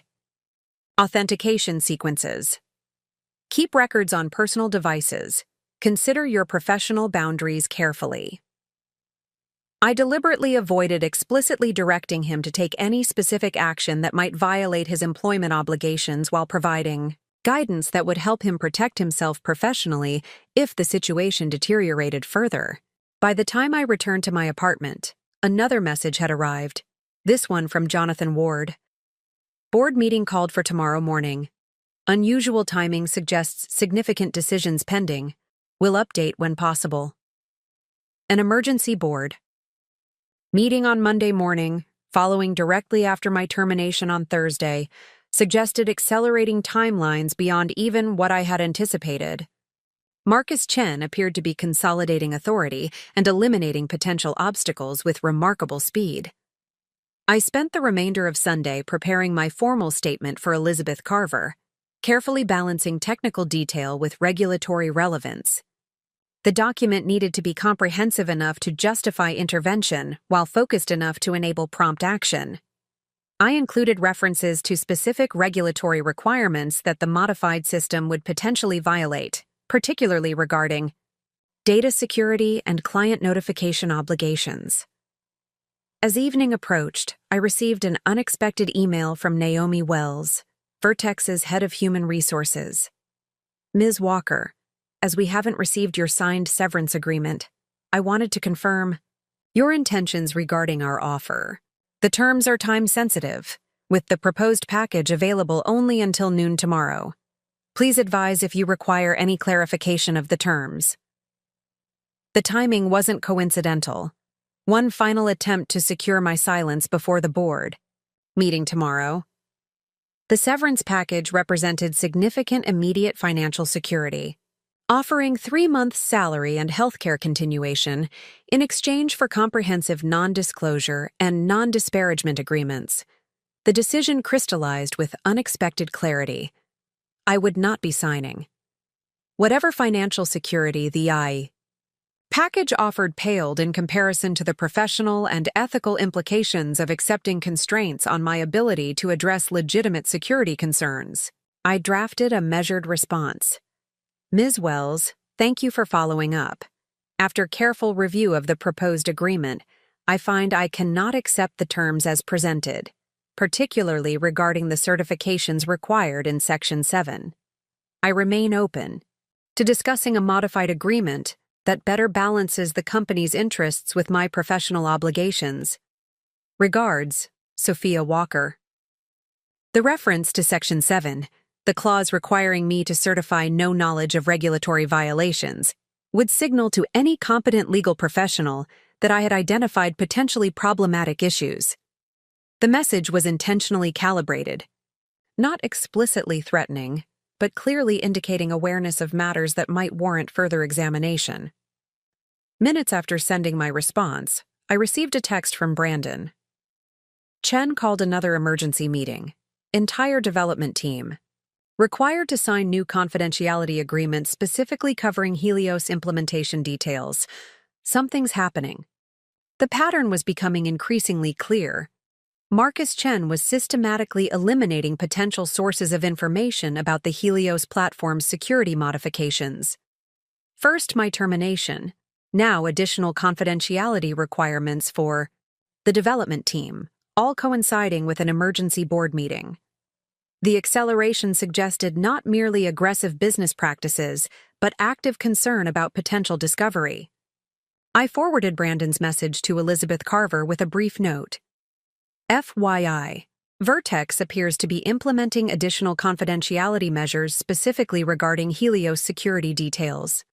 authentication sequences. Keep records on personal devices. Consider your professional boundaries carefully. I deliberately avoided explicitly directing him to take any specific action that might violate his employment obligations while providing guidance that would help him protect himself professionally if the situation deteriorated further. By the time I returned to my apartment, another message had arrived, this one from Jonathan Ward. Board meeting called for tomorrow morning. Unusual timing suggests significant decisions pending. Will update when possible. An emergency board. Meeting on Monday morning, following directly after my termination on Thursday, suggested accelerating timelines beyond even what I had anticipated. Marcus Chen appeared to be consolidating authority and eliminating potential obstacles with remarkable speed. I spent the remainder of Sunday preparing my formal statement for Elizabeth Carver, carefully balancing technical detail with regulatory relevance. The document needed to be comprehensive enough to justify intervention while focused enough to enable prompt action. I included references to specific regulatory requirements that the modified system would potentially violate, particularly regarding data security and client notification obligations. As evening approached, I received an unexpected email from Naomi Wells, Vertex's head of human resources. Ms. Walker, as we haven't received your signed severance agreement, I wanted to confirm your intentions regarding our offer. The terms are time-sensitive, with the proposed package available only until noon tomorrow. Please advise if you require any clarification of the terms. The timing wasn't coincidental. One final attempt to secure my silence before the board. Meeting tomorrow. The severance package represented significant immediate financial security, offering 3 months' salary and healthcare continuation in exchange for comprehensive non-disclosure and non-disparagement agreements. The decision crystallized with unexpected clarity. I would not be signing. Whatever financial security the package offered paled in comparison to the professional and ethical implications of accepting constraints on my ability to address legitimate security concerns. I drafted a measured response. Ms. Wells, thank you for following up. After careful review of the proposed agreement, I find I cannot accept the terms as presented, particularly regarding the certifications required in Section 7. I remain open to discussing a modified agreement that better balances the company's interests with my professional obligations. Regards, Sophia Walker. The reference to Section 7, the clause requiring me to certify no knowledge of regulatory violations, would signal to any competent legal professional that I had identified potentially problematic issues. The message was intentionally calibrated, not explicitly threatening, but clearly indicating awareness of matters that might warrant further examination. Minutes after sending my response, I received a text from Brandon. Chen called another emergency meeting. Entire development team. Required to sign new confidentiality agreements specifically covering Helios implementation details. Something's happening. The pattern was becoming increasingly clear. Marcus Chen was systematically eliminating potential sources of information about the Helios platform's security modifications. First, my termination. Now, additional confidentiality requirements for the development team, all coinciding with an emergency board meeting. The acceleration suggested not merely aggressive business practices, but active concern about potential discovery. I forwarded Brandon's message to Elizabeth Carver with a brief note. FYI, Vertex appears to be implementing additional confidentiality measures specifically regarding Helios security details.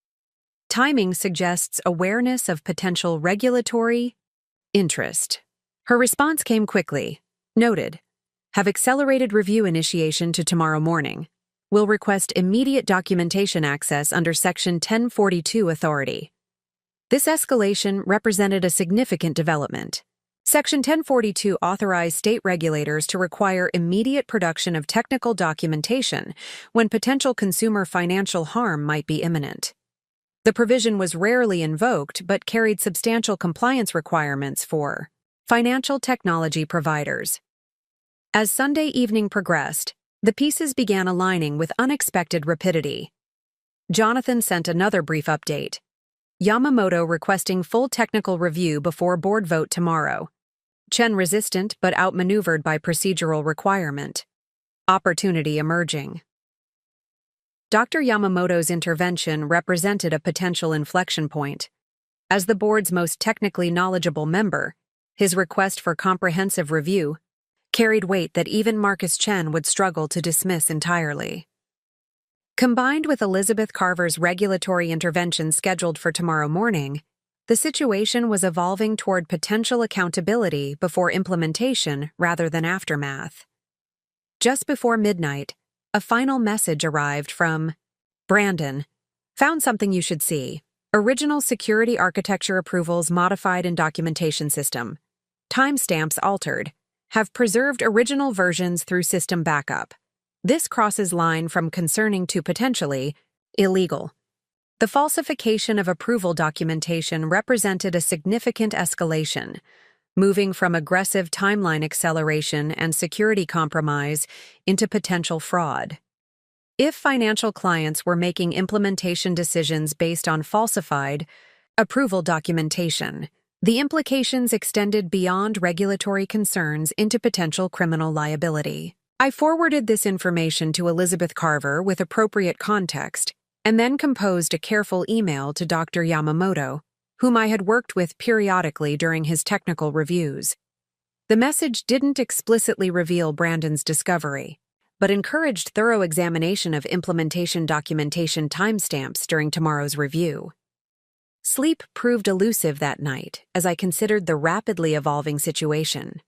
Timing suggests awareness of potential regulatory interest. Her response came quickly. Noted. Have accelerated review initiation to tomorrow morning. Will request immediate documentation access under Section 1042 authority. This escalation represented a significant development. Section 1042 authorized state regulators to require immediate production of technical documentation when potential consumer financial harm might be imminent. The provision was rarely invoked but carried substantial compliance requirements for financial technology providers. As Sunday evening progressed, the pieces began aligning with unexpected rapidity. Jonathan sent another brief update. Yamamoto requesting full technical review before board vote tomorrow. Chen resistant but outmaneuvered by procedural requirement. Opportunity emerging. Dr. Yamamoto's intervention represented a potential inflection point. As the board's most technically knowledgeable member, his request for comprehensive review carried weight that even Marcus Chen would struggle to dismiss entirely. Combined with Elizabeth Carver's regulatory intervention scheduled for tomorrow morning, the situation was evolving toward potential accountability before implementation rather than aftermath. Just before midnight, a final message arrived from Brandon. Found something you should see. Original security architecture approvals modified in documentation system. Timestamps altered. Have preserved original versions through system backup. This crosses line from concerning to potentially illegal. The falsification of approval documentation represented a significant escalation, moving from aggressive timeline acceleration and security compromise into potential fraud. If financial clients were making implementation decisions based on falsified approval documentation, the implications extended beyond regulatory concerns into potential criminal liability. I forwarded this information to Elizabeth Carver with appropriate context, and then composed a careful email to Dr. Yamamoto, whom I had worked with periodically during his technical reviews. The message didn't explicitly reveal Brandon's discovery, but encouraged thorough examination of implementation documentation timestamps during tomorrow's review. Sleep proved elusive that night as I considered the rapidly evolving situation.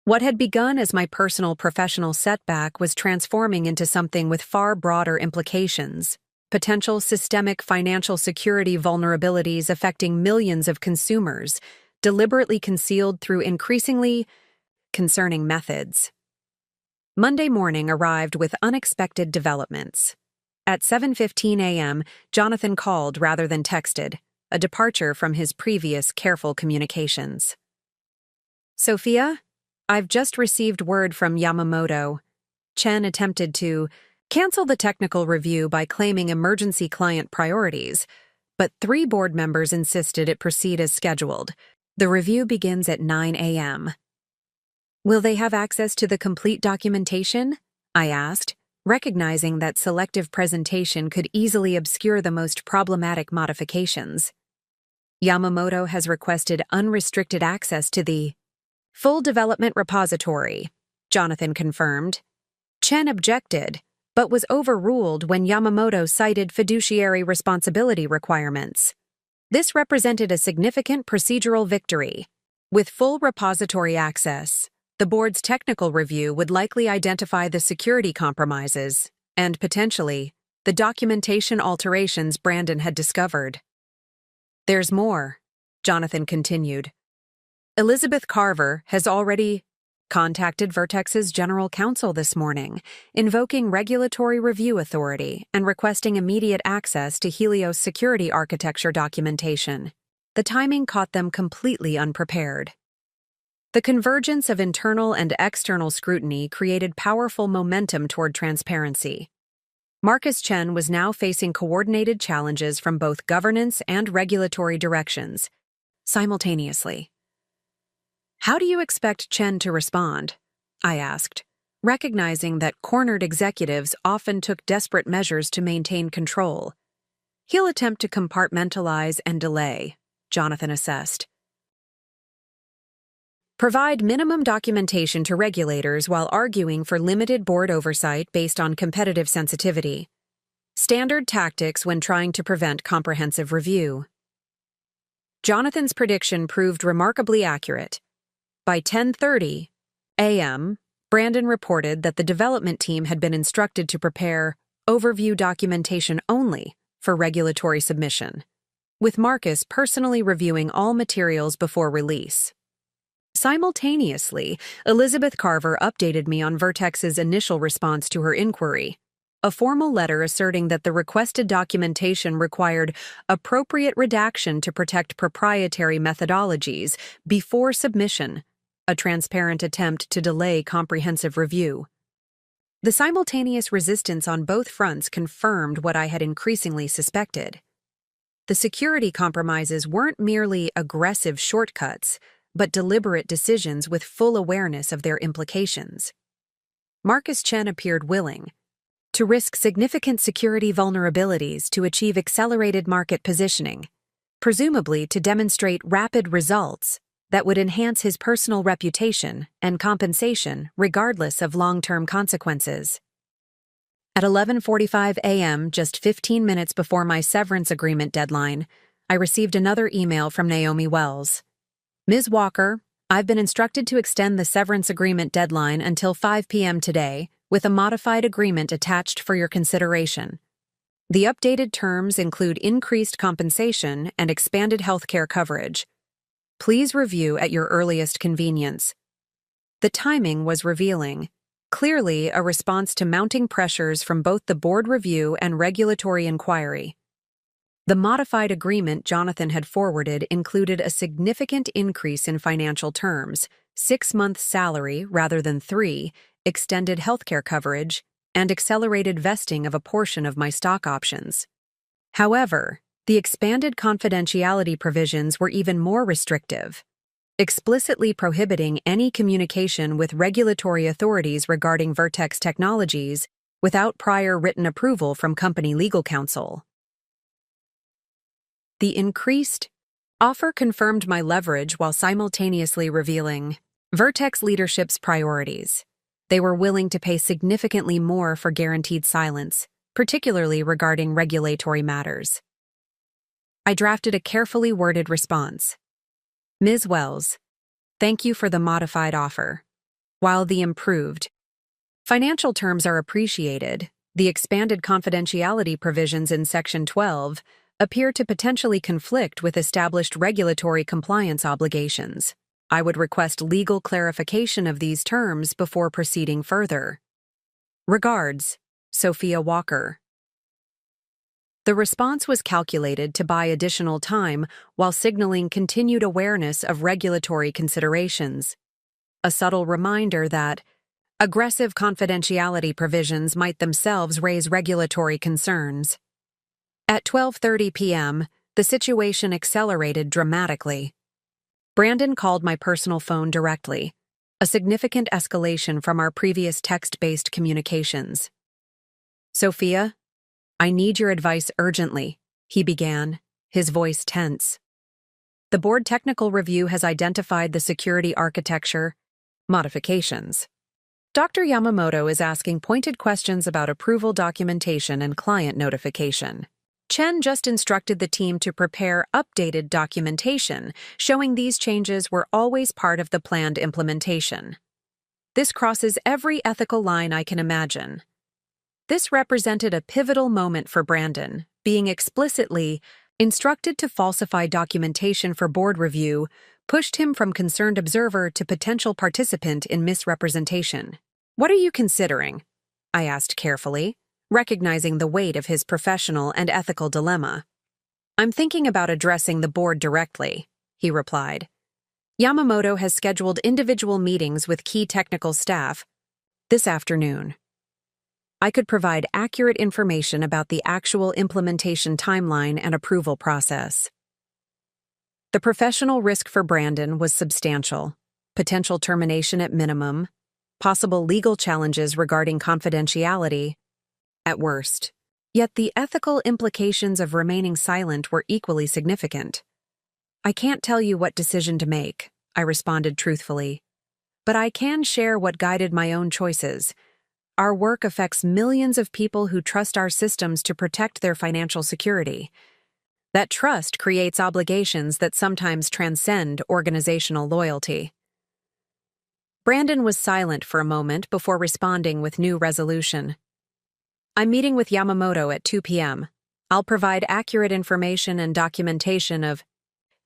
What had begun as my personal professional setback was transforming into something with far broader implications. Potential systemic financial security vulnerabilities affecting millions of consumers, deliberately concealed through increasingly concerning methods. Monday morning arrived with unexpected developments. At 7:15 a.m., Jonathan called rather than texted, a departure from his previous careful communications. Sophia, I've just received word from Yamamoto. Chen attempted to cancel the technical review by claiming emergency client priorities, but 3 board members insisted it proceed as scheduled. The review begins at 9 a.m. Will they have access to the complete documentation? I asked, recognizing that selective presentation could easily obscure the most problematic modifications. Yamamoto has requested unrestricted access to the full development repository, Jonathan confirmed, Chen objected, but was overruled when Yamamoto cited fiduciary responsibility requirements. This represented a significant procedural victory. With full repository access, the board's technical review would likely identify the security compromises and, potentially, the documentation alterations Brandon had discovered. "There's more," Jonathan continued. "Elizabeth Carver has already contacted Vertex's general counsel this morning, invoking regulatory review authority and requesting immediate access to Helios security architecture documentation." The timing caught them completely unprepared. The convergence of internal and external scrutiny created powerful momentum toward transparency. Marcus Chen was now facing coordinated challenges from both governance and regulatory directions, simultaneously. "How do you expect Chen to respond?" I asked, recognizing that cornered executives often took desperate measures to maintain control. "He'll attempt to compartmentalize and delay," Jonathan assessed. "Provide minimum documentation to regulators while arguing for limited board oversight based on competitive sensitivity. Standard tactics when trying to prevent comprehensive review." Jonathan's prediction proved remarkably accurate. By 10:30 a.m., Brandon reported that the development team had been instructed to prepare overview documentation only for regulatory submission, with Marcus personally reviewing all materials before release. Simultaneously, Elizabeth Carver updated me on Vertex's initial response to her inquiry, a formal letter asserting that the requested documentation required appropriate redaction to protect proprietary methodologies before submission, a transparent attempt to delay comprehensive review. The simultaneous resistance on both fronts confirmed what I had increasingly suspected. The security compromises weren't merely aggressive shortcuts, but deliberate decisions with full awareness of their implications. Marcus Chen appeared willing to risk significant security vulnerabilities to achieve accelerated market positioning, presumably to demonstrate rapid results that would enhance his personal reputation and compensation regardless of long-term consequences. At 11:45 a.m., just 15 minutes before my severance agreement deadline, I received another email from Naomi Wells. "Ms. Walker, I've been instructed to extend the severance agreement deadline until 5 p.m. today, with a modified agreement attached for your consideration. The updated terms include increased compensation and expanded healthcare coverage. Please review at your earliest convenience." The timing was revealing, clearly a response to mounting pressures from both the board review and regulatory inquiry. The modified agreement Jonathan had forwarded included a significant increase in financial terms, 6-month salary rather than 3, extended healthcare coverage, and accelerated vesting of a portion of my stock options. However, the expanded confidentiality provisions were even more restrictive, explicitly prohibiting any communication with regulatory authorities regarding Vertex technologies without prior written approval from company legal counsel. The increased offer confirmed my leverage while simultaneously revealing Vertex leadership's priorities. They were willing to pay significantly more for guaranteed silence, particularly regarding regulatory matters. I drafted a carefully worded response. "Ms. Wells, thank you for the modified offer. While the improved financial terms are appreciated, the expanded confidentiality provisions in Section 12 appear to potentially conflict with established regulatory compliance obligations. I would request legal clarification of these terms before proceeding further. Regards, Sophia Walker." The response was calculated to buy additional time while signaling continued awareness of regulatory considerations, a subtle reminder that aggressive confidentiality provisions might themselves raise regulatory concerns. At 12:30 p.m., the situation accelerated dramatically. Brandon called my personal phone directly, a significant escalation from our previous text-based communications. "Sophia, I need your advice urgently," he began, his voice tense. "The board technical review has identified the security architecture modifications Dr. Yamamoto is asking pointed questions about approval documentation and client notification. Chen just instructed the team to prepare updated documentation, showing these changes were always part of the planned implementation. This crosses every ethical line I can imagine. This represented a pivotal moment for Brandon, being explicitly instructed to falsify documentation for board review pushed him from concerned observer to potential participant in misrepresentation. "What are you considering?" I asked carefully, recognizing the weight of his professional and ethical dilemma. "I'm thinking about addressing the board directly," he replied. "Yamamoto has scheduled individual meetings with key technical staff this afternoon. I could provide accurate information about the actual implementation timeline and approval process." The professional risk for Brandon was substantial: potential termination at minimum, possible legal challenges regarding confidentiality at worst. Yet the ethical implications of remaining silent were equally significant. "I can't tell you what decision to make," I responded truthfully, "but I can share what guided my own choices. Our work affects millions of people who trust our systems to protect their financial security. That trust creates obligations that sometimes transcend organizational loyalty." Brandon was silent for a moment before responding with new resolution. "I'm meeting with Yamamoto at 2 p.m. I'll provide accurate information and documentation of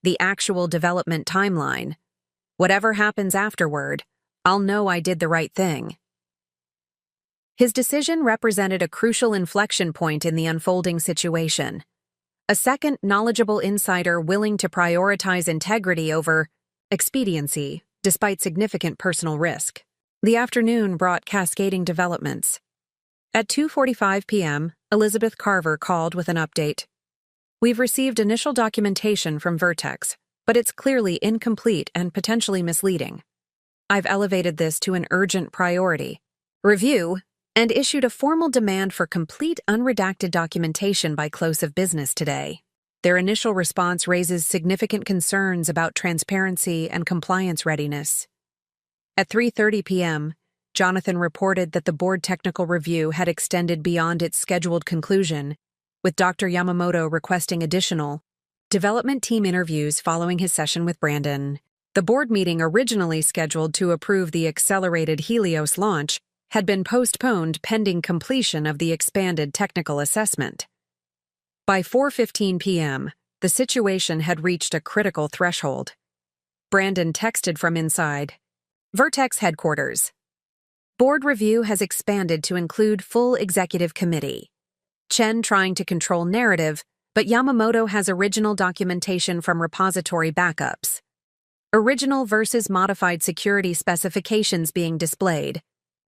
the actual development timeline. Whatever happens afterward, I'll know I did the right thing." His decision represented a crucial inflection point in the unfolding situation. A second knowledgeable insider willing to prioritize integrity over expediency, despite significant personal risk. The afternoon brought cascading developments. At 2:45 p.m., Elizabeth Carver called with an update. "We've received initial documentation from Vertex, but it's clearly incomplete and potentially misleading. I've elevated this to an urgent priority review and issued a formal demand for complete unredacted documentation by close of business today." Their initial response raises significant concerns about transparency and compliance readiness. At 3:30 p.m., Jonathan reported that the board technical review had extended beyond its scheduled conclusion, with Dr. Yamamoto requesting additional development team interviews following his session with Brandon. The board meeting, originally scheduled to approve the accelerated Helios launch, had been postponed pending completion of the expanded technical assessment. By 4:15 p.m., the situation had reached a critical threshold. Brandon texted from inside Vertex headquarters. "Board review has expanded to include full executive committee. Chen trying to control narrative, but Yamamoto has original documentation from repository backups. Original versus modified security specifications being displayed.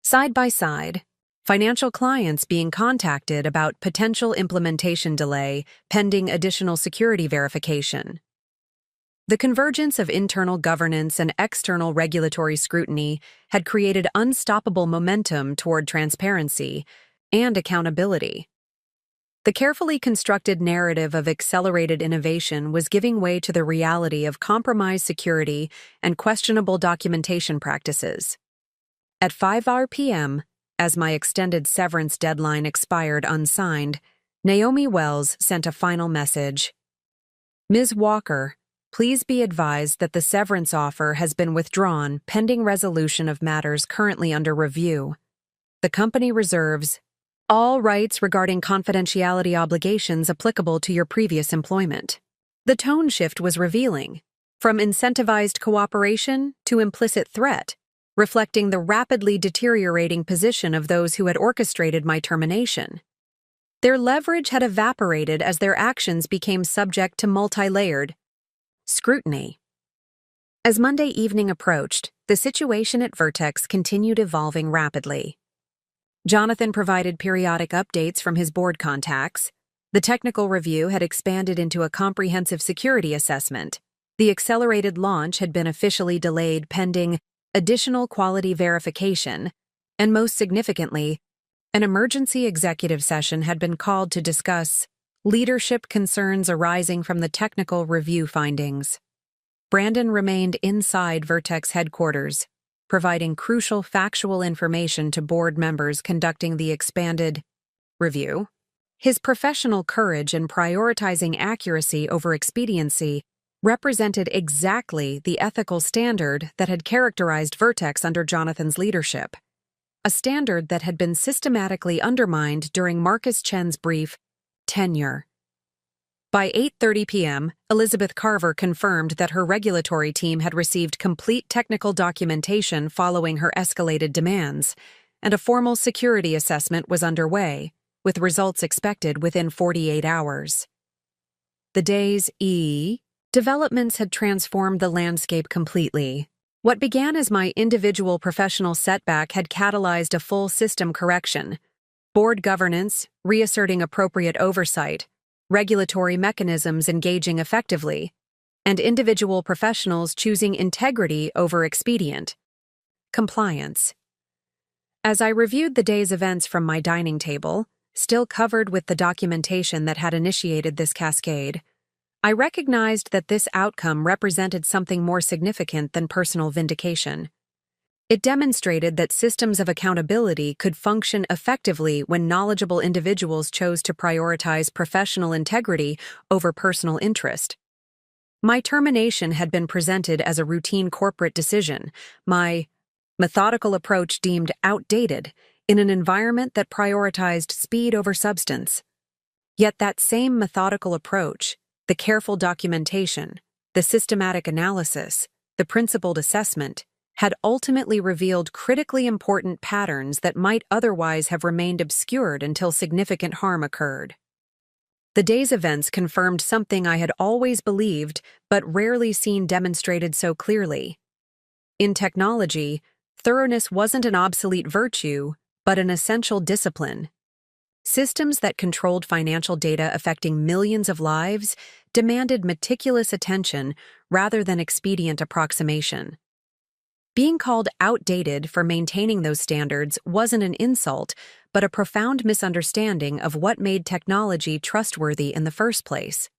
Side by side, financial clients being contacted about potential implementation delay pending additional security verification." The convergence of internal governance and external regulatory scrutiny had created unstoppable momentum toward transparency and accountability. The carefully constructed narrative of accelerated innovation was giving way to the reality of compromised security and questionable documentation practices. At 5 p.m., as my extended severance deadline expired unsigned, Naomi Wells sent a final message. "Ms. Walker, please be advised that the severance offer has been withdrawn pending resolution of matters currently under review. The company reserves all rights regarding confidentiality obligations applicable to your previous employment." The tone shift was revealing, from incentivized cooperation to implicit threat, reflecting the rapidly deteriorating position of those who had orchestrated my termination. Their leverage had evaporated as their actions became subject to multi-layered scrutiny. As Monday evening approached, the situation at Vertex continued evolving rapidly. Jonathan provided periodic updates from his board contacts. The technical review had expanded into a comprehensive security assessment. The accelerated launch had been officially delayed pending additional quality verification, and most significantly, an emergency executive session had been called to discuss leadership concerns arising from the technical review findings. Brandon remained inside Vertex headquarters, providing crucial factual information to board members conducting the expanded review. His professional courage in prioritizing accuracy over expediency represented exactly the ethical standard that had characterized Vertex under Jonathan's leadership, a standard that had been systematically undermined during Marcus Chen's brief tenure. By 8:30 p.m., Elizabeth Carver confirmed that her regulatory team had received complete technical documentation following her escalated demands, and a formal security assessment was underway, with results expected within 48 hours. The day's developments had transformed the landscape completely. What began as my individual professional setback had catalyzed a full system correction: board governance, reasserting appropriate oversight, regulatory mechanisms engaging effectively, and individual professionals choosing integrity over expedient. Compliance. As I reviewed the day's events from my dining table, still covered with the documentation that had initiated this cascade, I recognized that this outcome represented something more significant than personal vindication. It demonstrated that systems of accountability could function effectively when knowledgeable individuals chose to prioritize professional integrity over personal interest. My termination had been presented as a routine corporate decision, my methodical approach deemed outdated in an environment that prioritized speed over substance. Yet that same methodical approach, the careful documentation, the systematic analysis, the principled assessment, had ultimately revealed critically important patterns that might otherwise have remained obscured until significant harm occurred. The day's events confirmed something I had always believed but rarely seen demonstrated so clearly. In technology, thoroughness wasn't an obsolete virtue, but an essential discipline. Systems that controlled financial data affecting millions of lives demanded meticulous attention rather than expedient approximation. Being called outdated for maintaining those standards wasn't an insult, but a profound misunderstanding of what made technology trustworthy in the first place.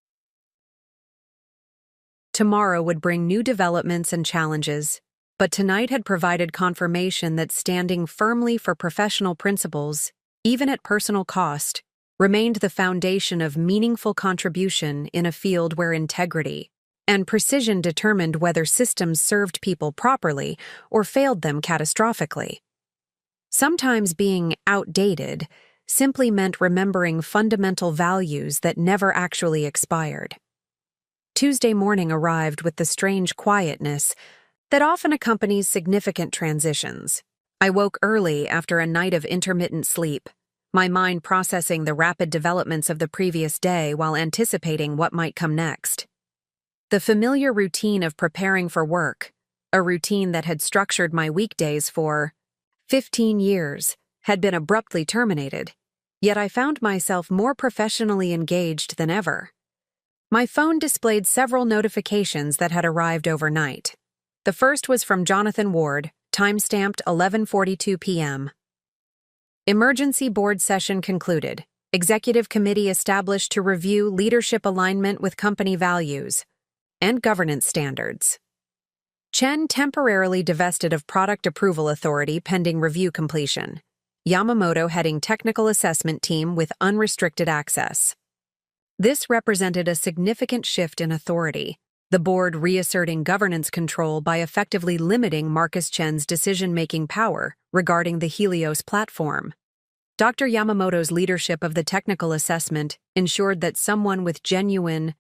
Tomorrow would bring new developments and challenges, but tonight had provided confirmation that standing firmly for professional principles, even at personal cost, remained the foundation of meaningful contribution in a field where integrity and precision determined whether systems served people properly or failed them catastrophically. Sometimes being outdated simply meant remembering fundamental values that never actually expired. Tuesday morning arrived with the strange quietness that often accompanies significant transitions. I woke early after a night of intermittent sleep, my mind processing the rapid developments of the previous day while anticipating what might come next. The familiar routine of preparing for work, a routine that had structured my weekdays for 15 years, had been abruptly terminated, yet I found myself more professionally engaged than ever. My phone displayed several notifications that had arrived overnight. The first was from Jonathan Ward, time-stamped 11:42 p.m. Emergency board session concluded. Executive committee established to review leadership alignment with company values and governance standards. Chen temporarily divested of product approval authority pending review completion. Yamamoto heading technical assessment team with unrestricted access. This represented a significant shift in authority, the board reasserting governance control by effectively limiting Marcus Chen's decision-making power regarding the Helios platform. Dr. Yamamoto's leadership of the technical assessment ensured that someone with genuine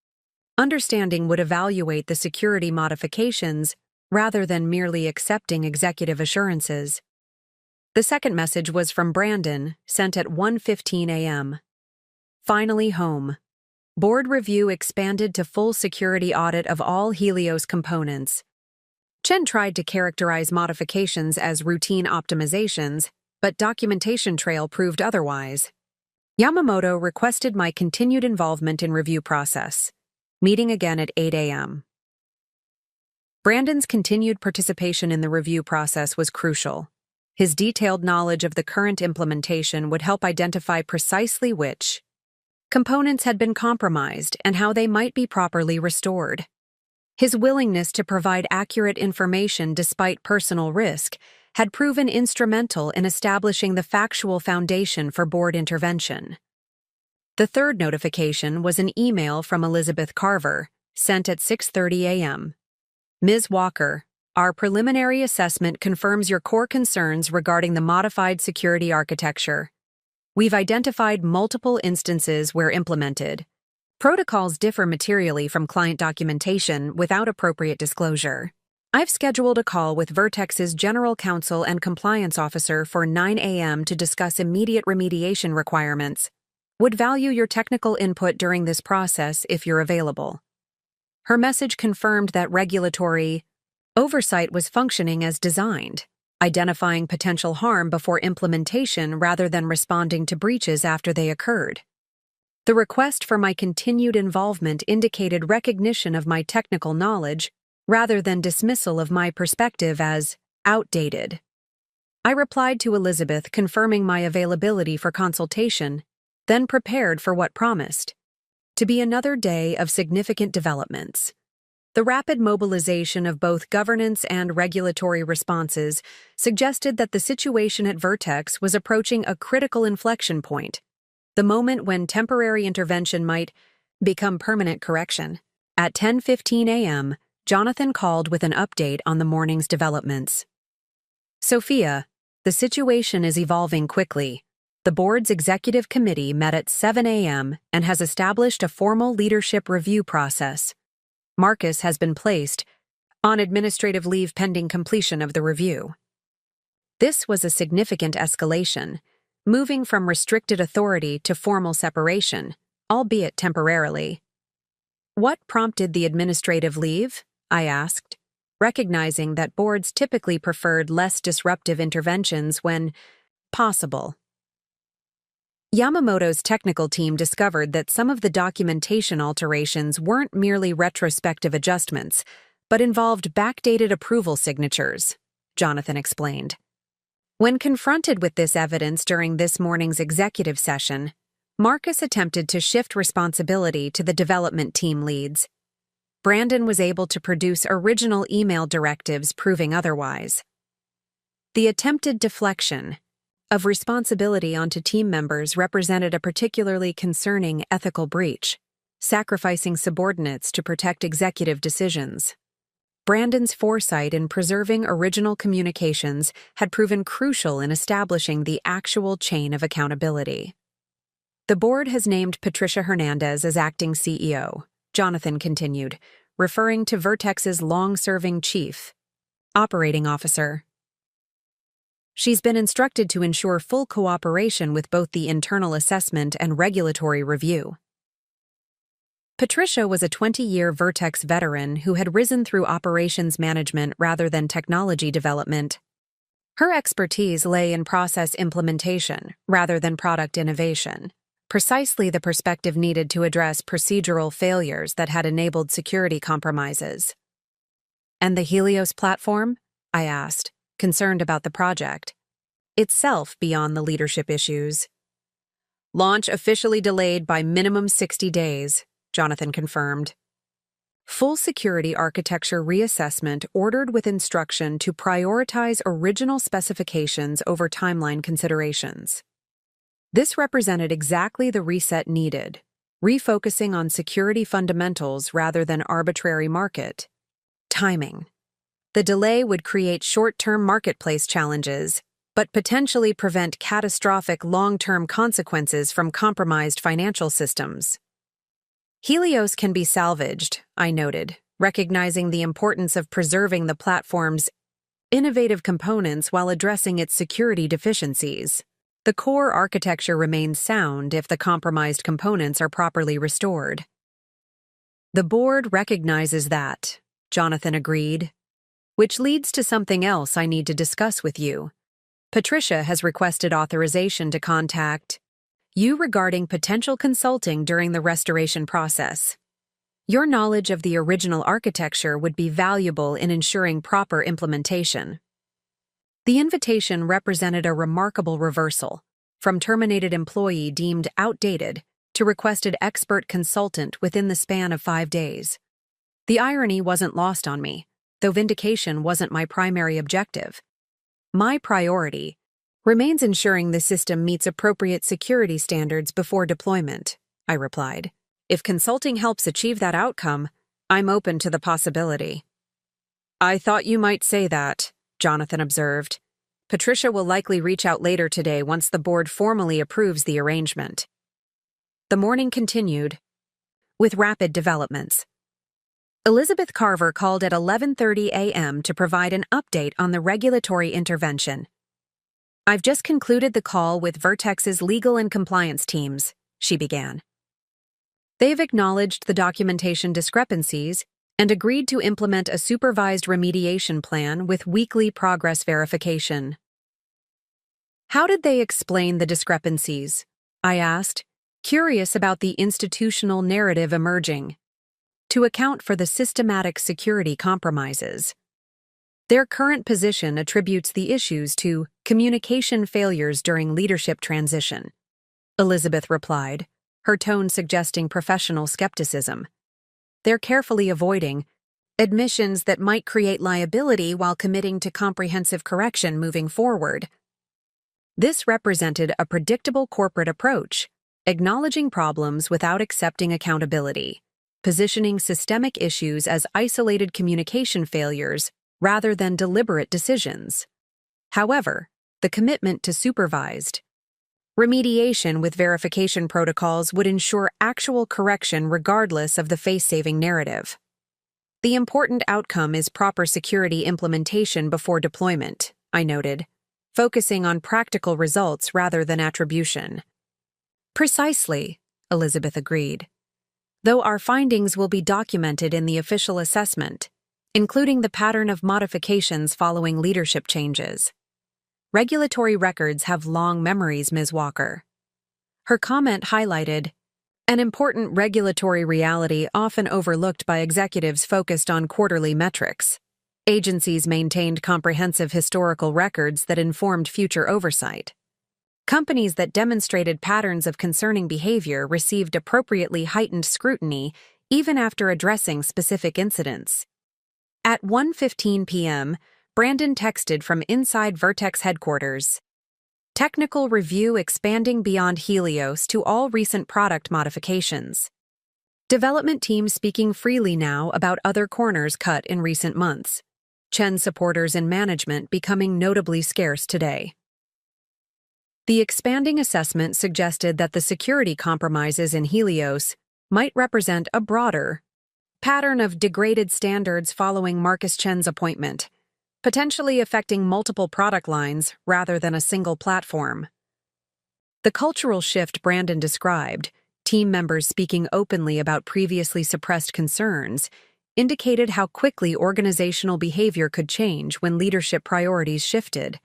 understanding would evaluate the security modifications rather than merely accepting executive assurances. The second message was from Brandon, sent at 1:15 a.m. Finally home. Board review expanded to full security audit of all Helios components. Chen tried to characterize modifications as routine optimizations, but documentation trail proved otherwise. Yamamoto requested my continued involvement in review process. Meeting again at 8 a.m. Brandon's continued participation in the review process was crucial. His detailed knowledge of the current implementation would help identify precisely which components had been compromised and how they might be properly restored. His willingness to provide accurate information despite personal risk had proven instrumental in establishing the factual foundation for board intervention. The third notification was an email from Elizabeth Carver, sent at 6:30 a.m. Ms. Walker, our preliminary assessment confirms your core concerns regarding the modified security architecture. We've identified multiple instances where implemented. Protocols differ materially from client documentation without appropriate disclosure. I've scheduled a call with Vertex's General Counsel and Compliance Officer for 9 a.m. to discuss immediate remediation requirements. Would value your technical input during this process if you're available. Her message confirmed that regulatory oversight was functioning as designed, identifying potential harm before implementation rather than responding to breaches after they occurred. The request for my continued involvement indicated recognition of my technical knowledge rather than dismissal of my perspective as outdated. I replied to Elizabeth confirming my availability for consultation, then prepared for what promised to be another day of significant developments. The rapid mobilization of both governance and regulatory responses suggested that the situation at Vertex was approaching a critical inflection point, the moment when temporary intervention might become permanent correction. At 10:15 a.m., Jonathan called with an update on the morning's developments. Sophia, the situation is evolving quickly. The board's executive committee met at 7 a.m. and has established a formal leadership review process. Marcus has been placed on administrative leave pending completion of the review. This was a significant escalation, moving from restricted authority to formal separation, albeit temporarily. What prompted the administrative leave? I asked, recognizing that boards typically preferred less disruptive interventions when possible. Yamamoto's technical team discovered that some of the documentation alterations weren't merely retrospective adjustments, but involved backdated approval signatures, Jonathan explained. When confronted with this evidence during this morning's executive session, Marcus attempted to shift responsibility to the development team leads. Brandon was able to produce original email directives proving otherwise. The attempted deflection of responsibility onto team members represented a particularly concerning ethical breach, sacrificing subordinates to protect executive decisions. Brandon's foresight in preserving original communications had proven crucial in establishing the actual chain of accountability. The board has named Patricia Hernandez as acting CEO, Jonathan continued, referring to Vertex's long-serving chief operating officer. She's been instructed to ensure full cooperation with both the internal assessment and regulatory review. Patricia was a 20-year Vertex veteran who had risen through operations management rather than technology development. Her expertise lay in process implementation rather than product innovation, precisely the perspective needed to address procedural failures that had enabled security compromises. And the Helios platform? I asked, concerned about the project itself beyond the leadership issues. Launch officially delayed by minimum 60 days, Jonathan confirmed. Full security architecture reassessment ordered with instruction to prioritize original specifications over timeline considerations. This represented exactly the reset needed, refocusing on security fundamentals rather than arbitrary market timing. The delay would create short-term marketplace challenges, but potentially prevent catastrophic long-term consequences from compromised financial systems. Helios can be salvaged, I noted, recognizing the importance of preserving the platform's innovative components while addressing its security deficiencies. The core architecture remains sound if the compromised components are properly restored. The board recognizes that, Jonathan agreed. Which leads to something else I need to discuss with you. Patricia has requested authorization to contact you regarding potential consulting during the restoration process. Your knowledge of the original architecture would be valuable in ensuring proper implementation. The invitation represented a remarkable reversal, from terminated employee deemed outdated to requested expert consultant within the span of 5 days. The irony wasn't lost on me, though vindication wasn't my primary objective. My priority remains ensuring the system meets appropriate security standards before deployment, I replied. If consulting helps achieve that outcome, I'm open to the possibility. I thought you might say that, Jonathan observed. Patricia will likely reach out later today once the board formally approves the arrangement. The morning continued, with rapid developments. Elizabeth Carver called at 11:30 a.m. to provide an update on the regulatory intervention. I've just concluded the call with Vertex's legal and compliance teams, she began. They've acknowledged the documentation discrepancies and agreed to implement a supervised remediation plan with weekly progress verification. How did they explain the discrepancies? I asked, curious about the institutional narrative emerging. To account for the systematic security compromises. Their current position attributes the issues to communication failures during leadership transition, Elizabeth replied, her tone suggesting professional skepticism. They're carefully avoiding admissions that might create liability while committing to comprehensive correction moving forward. This represented a predictable corporate approach, acknowledging problems without accepting accountability, positioning systemic issues as isolated communication failures rather than deliberate decisions. However, the commitment to supervised remediation with verification protocols would ensure actual correction regardless of the face-saving narrative. The important outcome is proper security implementation before deployment, I noted, focusing on practical results rather than attribution. Precisely, Elizabeth agreed. Though our findings will be documented in the official assessment, including the pattern of modifications following leadership changes. Regulatory records have long memories, Ms. Walker. Her comment highlighted an important regulatory reality often overlooked by executives focused on quarterly metrics. Agencies maintained comprehensive historical records that informed future oversight. Companies that demonstrated patterns of concerning behavior received appropriately heightened scrutiny even after addressing specific incidents. At 1:15 p.m., Brandon texted from inside Vertex headquarters. Technical review expanding beyond Helios to all recent product modifications. Development team speaking freely now about other corners cut in recent months. Chen supporters in management becoming notably scarce today. The expanding assessment suggested that the security compromises in Helios might represent a broader pattern of degraded standards following Marcus Chen's appointment, potentially affecting multiple product lines rather than a single platform. The cultural shift Brandon described, team members speaking openly about previously suppressed concerns, indicated how quickly organizational behavior could change when leadership priorities shifted.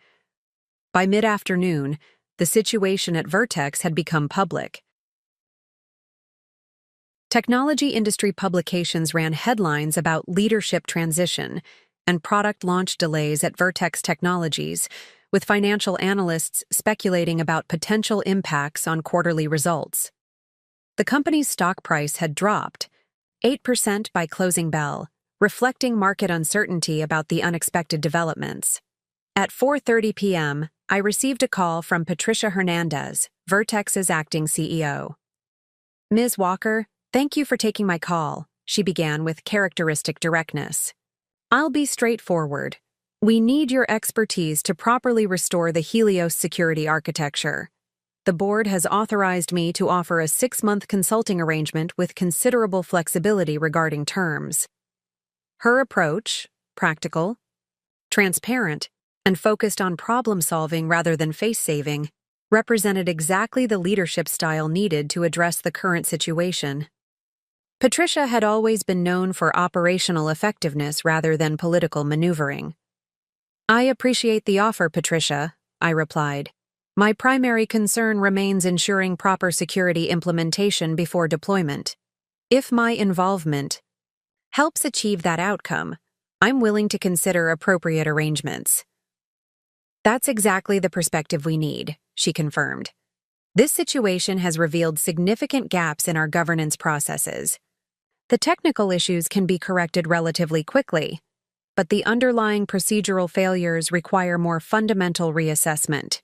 By mid-afternoon, the situation at Vertex had become public. Technology industry publications ran headlines about leadership transition and product launch delays at Vertex Technologies, with financial analysts speculating about potential impacts on quarterly results. The company's stock price had dropped 8% by closing bell, reflecting market uncertainty about the unexpected developments. At 4:30 p.m., I received a call from Patricia Hernandez, Vertex's acting CEO. Ms. Walker, thank you for taking my call, she began with characteristic directness. I'll be straightforward. We need your expertise to properly restore the Helios security architecture. The board has authorized me to offer a 6-month consulting arrangement with considerable flexibility regarding terms. Her approach, practical, transparent, and focused on problem-solving rather than face-saving, represented exactly the leadership style needed to address the current situation. Patricia had always been known for operational effectiveness rather than political maneuvering. I appreciate the offer, Patricia, I replied. My primary concern remains ensuring proper security implementation before deployment. If my involvement helps achieve that outcome, I'm willing to consider appropriate arrangements. That's exactly the perspective we need, she confirmed. This situation has revealed significant gaps in our governance processes. The technical issues can be corrected relatively quickly, but the underlying procedural failures require more fundamental reassessment.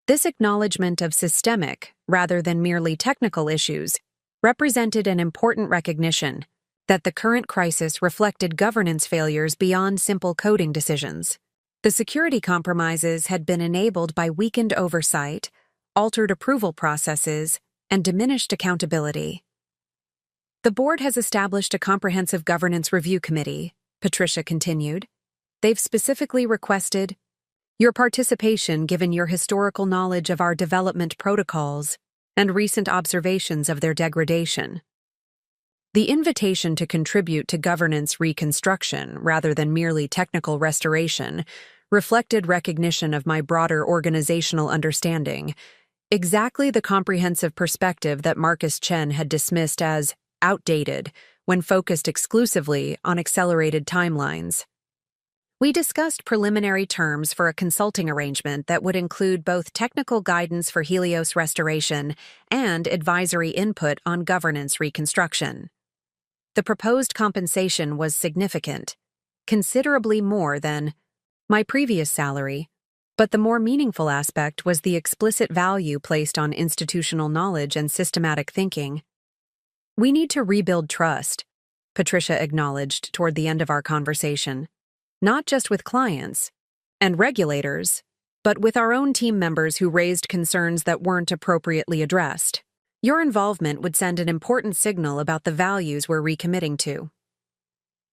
This acknowledgement of systemic, rather than merely technical issues, represented an important recognition that the current crisis reflected governance failures beyond simple coding decisions. The security compromises had been enabled by weakened oversight, altered approval processes, and diminished accountability. The board has established a comprehensive governance review committee, Patricia continued. They've specifically requested your participation given your historical knowledge of our development protocols and recent observations of their degradation. The invitation to contribute to governance reconstruction rather than merely technical restoration reflected recognition of my broader organizational understanding, exactly the comprehensive perspective that Marcus Chen had dismissed as outdated when focused exclusively on accelerated timelines. We discussed preliminary terms for a consulting arrangement that would include both technical guidance for Helios restoration and advisory input on governance reconstruction. The proposed compensation was significant, considerably more than my previous salary, but the more meaningful aspect was the explicit value placed on institutional knowledge and systematic thinking. We need to rebuild trust, Patricia acknowledged toward the end of our conversation. Not just with clients and regulators, but with our own team members who raised concerns that weren't appropriately addressed. Your involvement would send an important signal about the values we're recommitting to.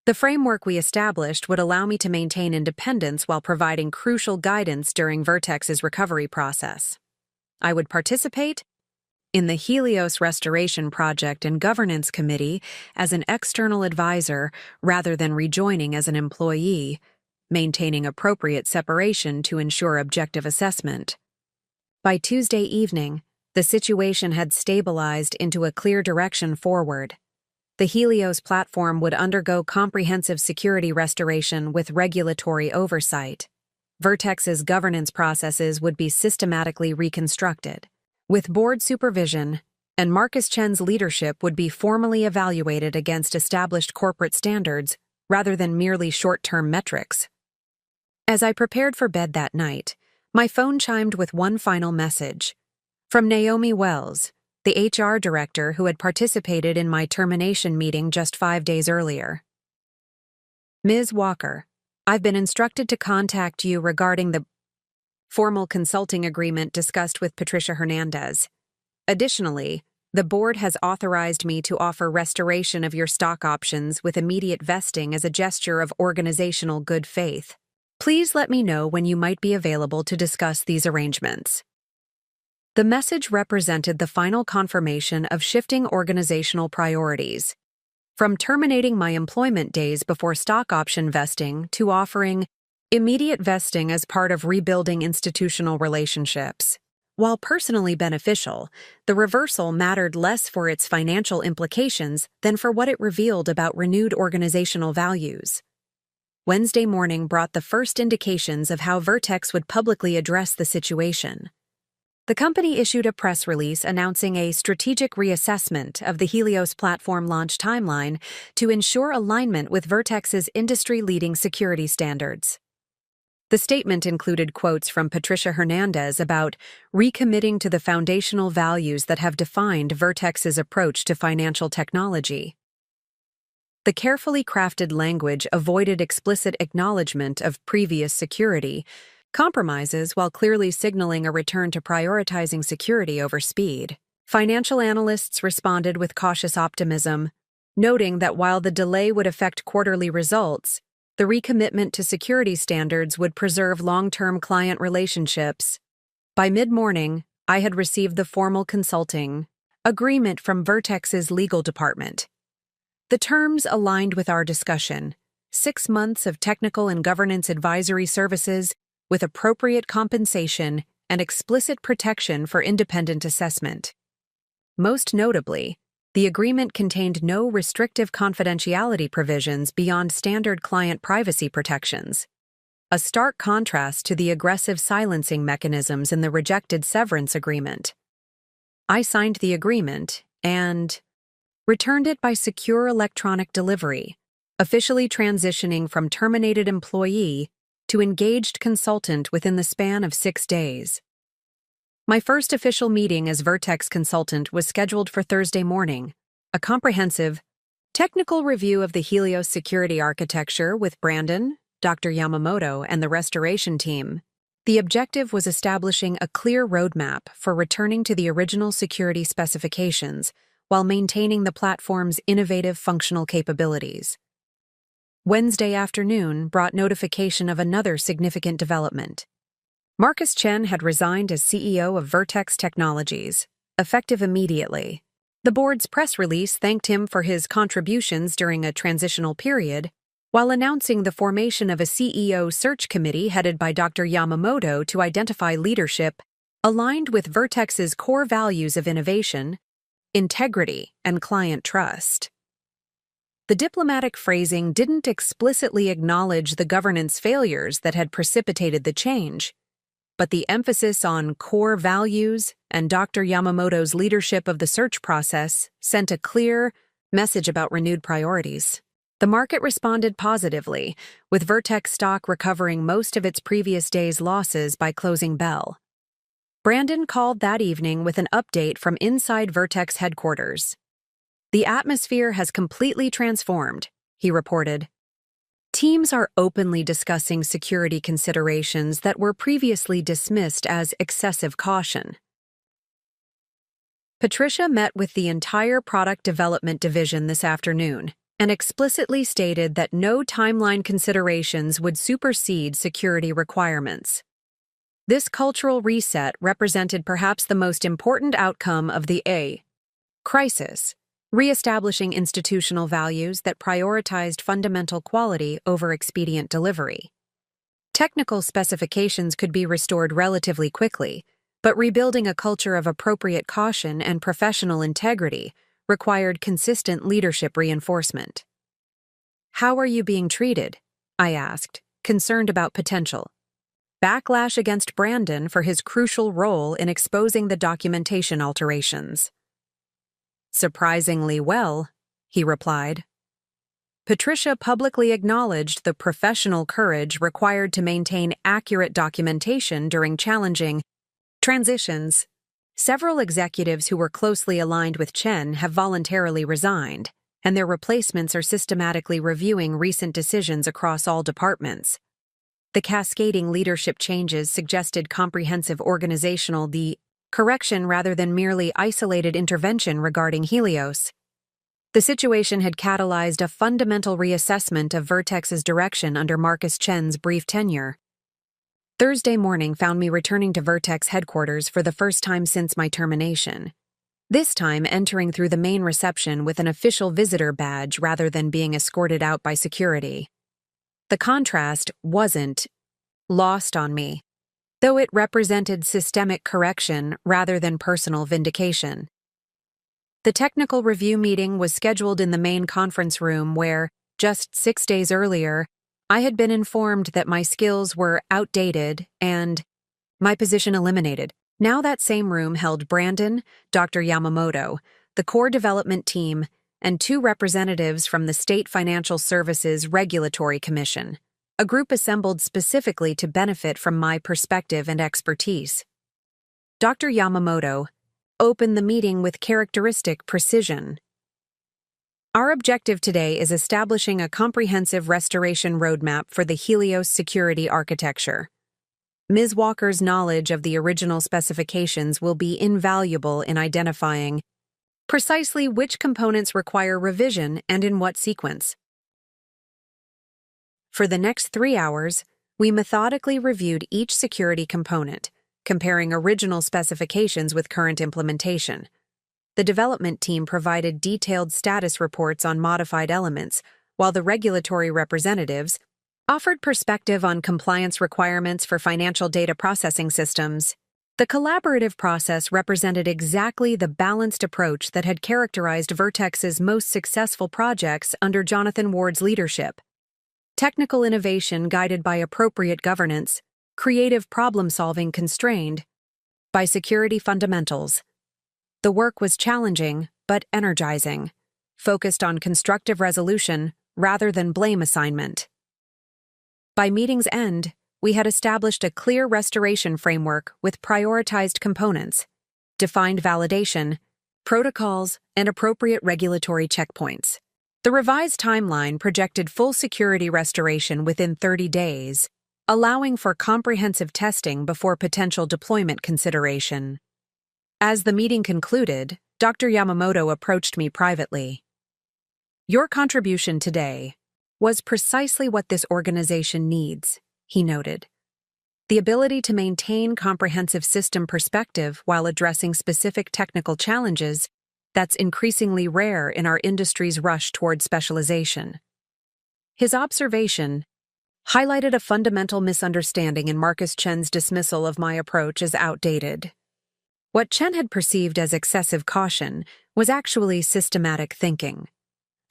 The framework we established would allow me to maintain independence while providing crucial guidance during Vertex's recovery process. I would participate in the Helios Restoration Project and Governance Committee as an external advisor rather than rejoining as an employee, maintaining appropriate separation to ensure objective assessment. By Tuesday evening, the situation had stabilized into a clear direction forward. The Helios platform would undergo comprehensive security restoration with regulatory oversight. Vertex's governance processes would be systematically reconstructed. With board supervision, and Marcus Chen's leadership would be formally evaluated against established corporate standards rather than merely short-term metrics. As I prepared for bed that night, my phone chimed with one final message. From Naomi Wells, the HR director who had participated in my termination meeting just 5 days earlier. Ms. Walker, I've been instructed to contact you regarding the formal consulting agreement discussed with Patricia Hernandez. Additionally, the board has authorized me to offer restoration of your stock options with immediate vesting as a gesture of organizational good faith. Please let me know when you might be available to discuss these arrangements. The message represented the final confirmation of shifting organizational priorities, from terminating my employment days before stock option vesting to offering immediate vesting as part of rebuilding institutional relationships. While personally beneficial, the reversal mattered less for its financial implications than for what it revealed about renewed organizational values. Wednesday morning brought the first indications of how Vertex would publicly address the situation. The company issued a press release announcing a strategic reassessment of the Helios platform launch timeline to ensure alignment with Vertex's industry-leading security standards. The statement included quotes from Patricia Hernandez about recommitting to the foundational values that have defined Vertex's approach to financial technology. The carefully crafted language avoided explicit acknowledgement of previous security compromises while clearly signaling a return to prioritizing security over speed. Financial analysts responded with cautious optimism, noting that while the delay would affect quarterly results, the recommitment to security standards would preserve long-term client relationships. By mid-morning, I had received the formal consulting agreement from Vertex's legal department. The terms aligned with our discussion: 6 months of technical and governance advisory services with appropriate compensation and explicit protection for independent assessment. Most notably, the agreement contained no restrictive confidentiality provisions beyond standard client privacy protections, a stark contrast to the aggressive silencing mechanisms in the rejected severance agreement. I signed the agreement, and returned it by secure electronic delivery, officially transitioning from terminated employee to engaged consultant within the span of 6 days. My first official meeting as Vertex consultant was scheduled for Thursday morning, a comprehensive, technical review of the Helios security architecture with Brandon, Dr. Yamamoto, and the restoration team. The objective was establishing a clear roadmap for returning to the original security specifications while maintaining the platform's innovative functional capabilities. Wednesday afternoon brought notification of another significant development. Marcus Chen had resigned as CEO of Vertex Technologies, effective immediately. The board's press release thanked him for his contributions during a transitional period, while announcing the formation of a CEO search committee headed by Dr. Yamamoto to identify leadership aligned with Vertex's core values of innovation, integrity, and client trust. The diplomatic phrasing didn't explicitly acknowledge the governance failures that had precipitated the change, but the emphasis on core values and Dr. Yamamoto's leadership of the search process sent a clear message about renewed priorities. The market responded positively, with Vertex stock recovering most of its previous day's losses by closing bell. Brandon called that evening with an update from inside Vertex headquarters. "The atmosphere has completely transformed," he reported. "Teams are openly discussing security considerations that were previously dismissed as excessive caution." Patricia met with the entire product development division this afternoon and explicitly stated that no timeline considerations would supersede security requirements. This cultural reset represented perhaps the most important outcome of the crisis, reestablishing institutional values that prioritized fundamental quality over expedient delivery. Technical specifications could be restored relatively quickly, but rebuilding a culture of appropriate caution and professional integrity required consistent leadership reinforcement. "How are you being treated?" I asked, concerned about potential backlash against Brandon for his crucial role in exposing the documentation alterations. "Surprisingly well," he replied. Patricia publicly acknowledged the professional courage required to maintain accurate documentation during challenging transitions. Several executives who were closely aligned with Chen have voluntarily resigned, and their replacements are systematically reviewing recent decisions across all departments. The cascading leadership changes suggested comprehensive organizational correction rather than merely isolated intervention regarding Helios. The situation had catalyzed a fundamental reassessment of Vertex's direction under Marcus Chen's brief tenure. Thursday morning found me returning to Vertex headquarters for the first time since my termination, this time entering through the main reception with an official visitor badge rather than being escorted out by security. The contrast wasn't lost on me, though it represented systemic correction rather than personal vindication. The technical review meeting was scheduled in the main conference room where, just 6 days earlier, I had been informed that my skills were outdated and my position eliminated. Now that same room held Brandon, Dr. Yamamoto, the core development team, and 2 representatives from the State Financial Services Regulatory Commission, a group assembled specifically to benefit from my perspective and expertise. Dr. Yamamoto opened the meeting with characteristic precision. "Our objective today is establishing a comprehensive restoration roadmap for the Helios security architecture. Ms. Walker's knowledge of the original specifications will be invaluable in identifying precisely which components require revision and in what sequence." For the next 3 hours, we methodically reviewed each security component, comparing original specifications with current implementation. The development team provided detailed status reports on modified elements, while the regulatory representatives offered perspective on compliance requirements for financial data processing systems. The collaborative process represented exactly the balanced approach that had characterized Vertex's most successful projects under Jonathan Ward's leadership. Technical innovation guided by appropriate governance, creative problem-solving constrained by security fundamentals. The work was challenging, but energizing. focused on constructive resolution rather than blame assignment. By meeting's end, we had established a clear restoration framework with prioritized components, defined validation, protocols, and appropriate regulatory checkpoints. The revised timeline projected full security restoration within 30 days, allowing for comprehensive testing before potential deployment consideration. As the meeting concluded, Dr. Yamamoto approached me privately. "Your contribution today was precisely what this organization needs," he noted. "The ability to maintain comprehensive system perspective while addressing specific technical challenges that's increasingly rare in our industry's rush toward specialization." His observation highlighted a fundamental misunderstanding in Marcus Chen's dismissal of my approach as outdated. What Chen had perceived as excessive caution was actually systematic thinking,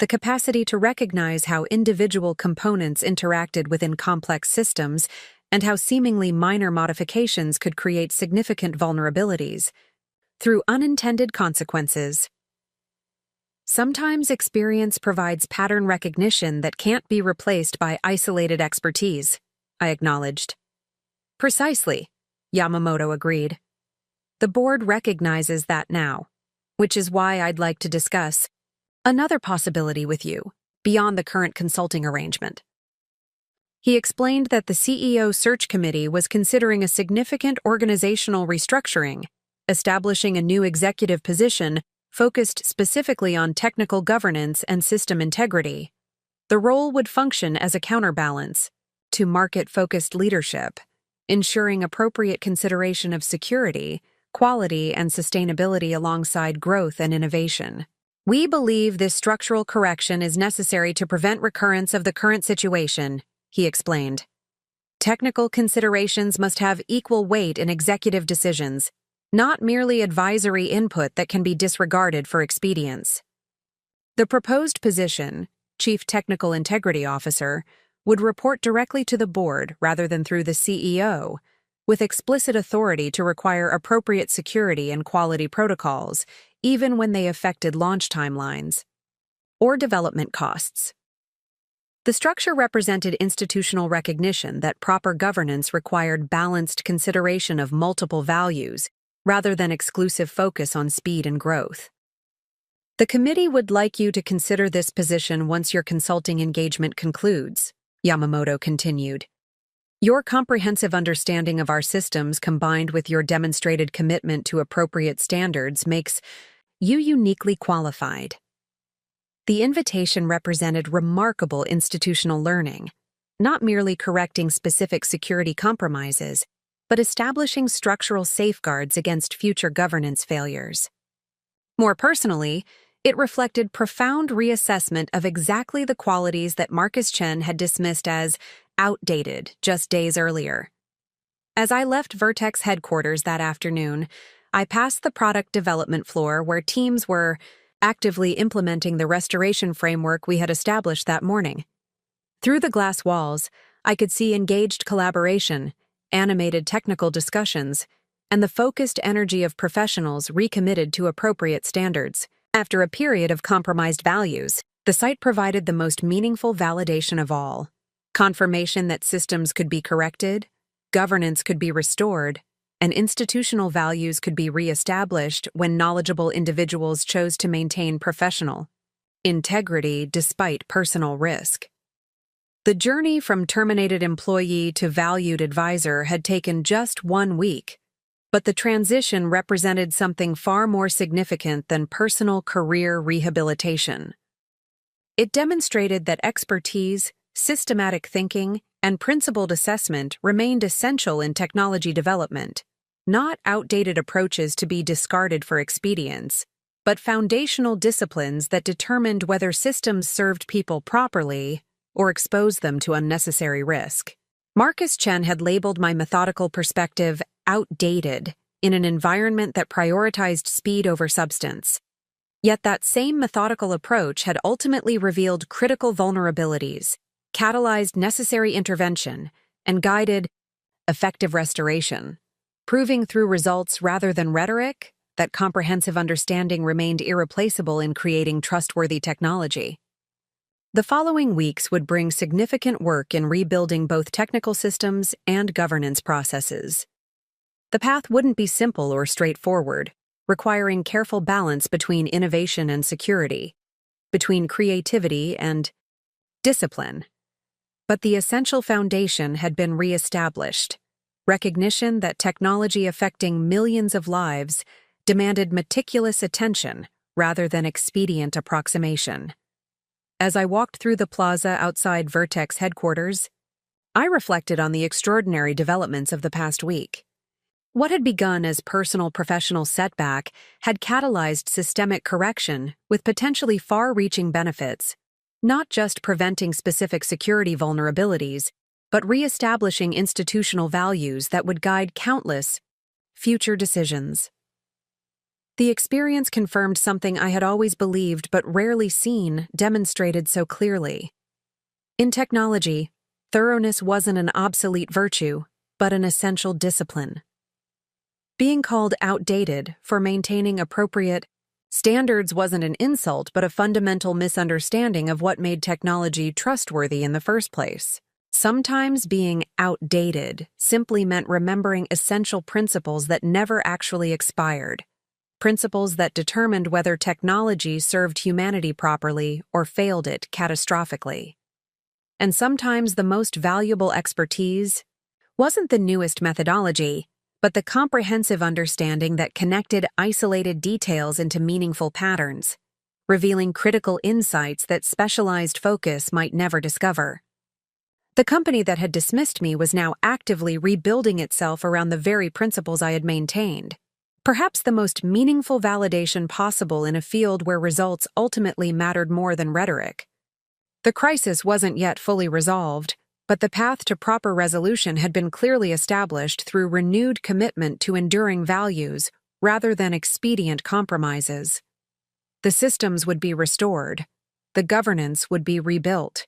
the capacity to recognize how individual components interacted within complex systems and how seemingly minor modifications could create significant vulnerabilities through unintended consequences. Sometimes experience provides pattern recognition that can't be replaced by isolated expertise, I acknowledged. Precisely, Yamamoto agreed. The board recognizes that now, which is why I'd like to discuss another possibility with you, beyond the current consulting arrangement. He explained that the CEO search committee was considering a significant organizational restructuring, establishing a new executive position focused specifically on technical governance and system integrity. The role would function as a counterbalance to market-focused leadership, ensuring appropriate consideration of security, quality, and sustainability alongside growth and innovation. "We believe this structural correction is necessary to prevent recurrence of the current situation," he explained. "Technical considerations must have equal weight in executive decisions, not merely advisory input that can be disregarded for expedience." The proposed position, Chief Technical Integrity Officer, would report directly to the board rather than through the CEO, with explicit authority to require appropriate security and quality protocols, even when they affected launch timelines or development costs. The structure represented institutional recognition that proper governance required balanced consideration of multiple values, rather than exclusive focus on speed and growth. "The committee would like you to consider this position once your consulting engagement concludes," Yamamoto continued. "Your comprehensive understanding of our systems combined with your demonstrated commitment to appropriate standards makes you uniquely qualified." The invitation represented remarkable institutional learning, not merely correcting specific security compromises, but establishing structural safeguards against future governance failures. More personally, it reflected profound reassessment of exactly the qualities that Marcus Chen had dismissed as outdated just days earlier. As I left Vertex headquarters that afternoon, I passed the product development floor where teams were actively implementing the restoration framework we had established that morning. Through the glass walls, I could see engaged collaboration, animated technical discussions, and the focused energy of professionals recommitted to appropriate standards. After a period of compromised values, the site provided the most meaningful validation of all: confirmation that systems could be corrected, governance could be restored, and institutional values could be re-established when knowledgeable individuals chose to maintain professional integrity despite personal risk. The journey from terminated employee to valued advisor had taken just 1 week, but the transition represented something far more significant than personal career rehabilitation. It demonstrated that expertise, systematic thinking, and principled assessment remained essential in technology development, not outdated approaches to be discarded for expedience, but foundational disciplines that determined whether systems served people properly or exposed them to unnecessary risk. Marcus Chen had labeled my methodical perspective outdated in an environment that prioritized speed over substance. Yet that same methodical approach had ultimately revealed critical vulnerabilities, catalyzed necessary intervention, and guided effective restoration, proving through results rather than rhetoric that comprehensive understanding remained irreplaceable in creating trustworthy technology. The following weeks would bring significant work in rebuilding both technical systems and governance processes. The path wouldn't be simple or straightforward, requiring careful balance between innovation and security, between creativity and discipline. But the essential foundation had been re-established. Recognition that technology affecting millions of lives demanded meticulous attention rather than expedient approximation. As I walked through the plaza outside Vertex headquarters, I reflected on the extraordinary developments of the past week. What had begun as personal professional setback had catalyzed systemic correction with potentially far-reaching benefits, not just preventing specific security vulnerabilities, but re-establishing institutional values that would guide countless future decisions. The experience confirmed something I had always believed but rarely seen demonstrated so clearly. In technology, thoroughness wasn't an obsolete virtue, but an essential discipline. Being called outdated for maintaining appropriate standards wasn't an insult but a fundamental misunderstanding of what made technology trustworthy in the first place. Sometimes being outdated simply meant remembering essential principles that never actually expired. Principles that determined whether technology served humanity properly or failed it catastrophically. And sometimes the most valuable expertise wasn't the newest methodology, but the comprehensive understanding that connected isolated details into meaningful patterns, revealing critical insights that specialized focus might never discover. The company that had dismissed me was now actively rebuilding itself around the very principles I had maintained. Perhaps the most meaningful validation possible in a field where results ultimately mattered more than rhetoric. The crisis wasn't yet fully resolved, but the path to proper resolution had been clearly established through renewed commitment to enduring values rather than expedient compromises. The systems would be restored, the governance would be rebuilt.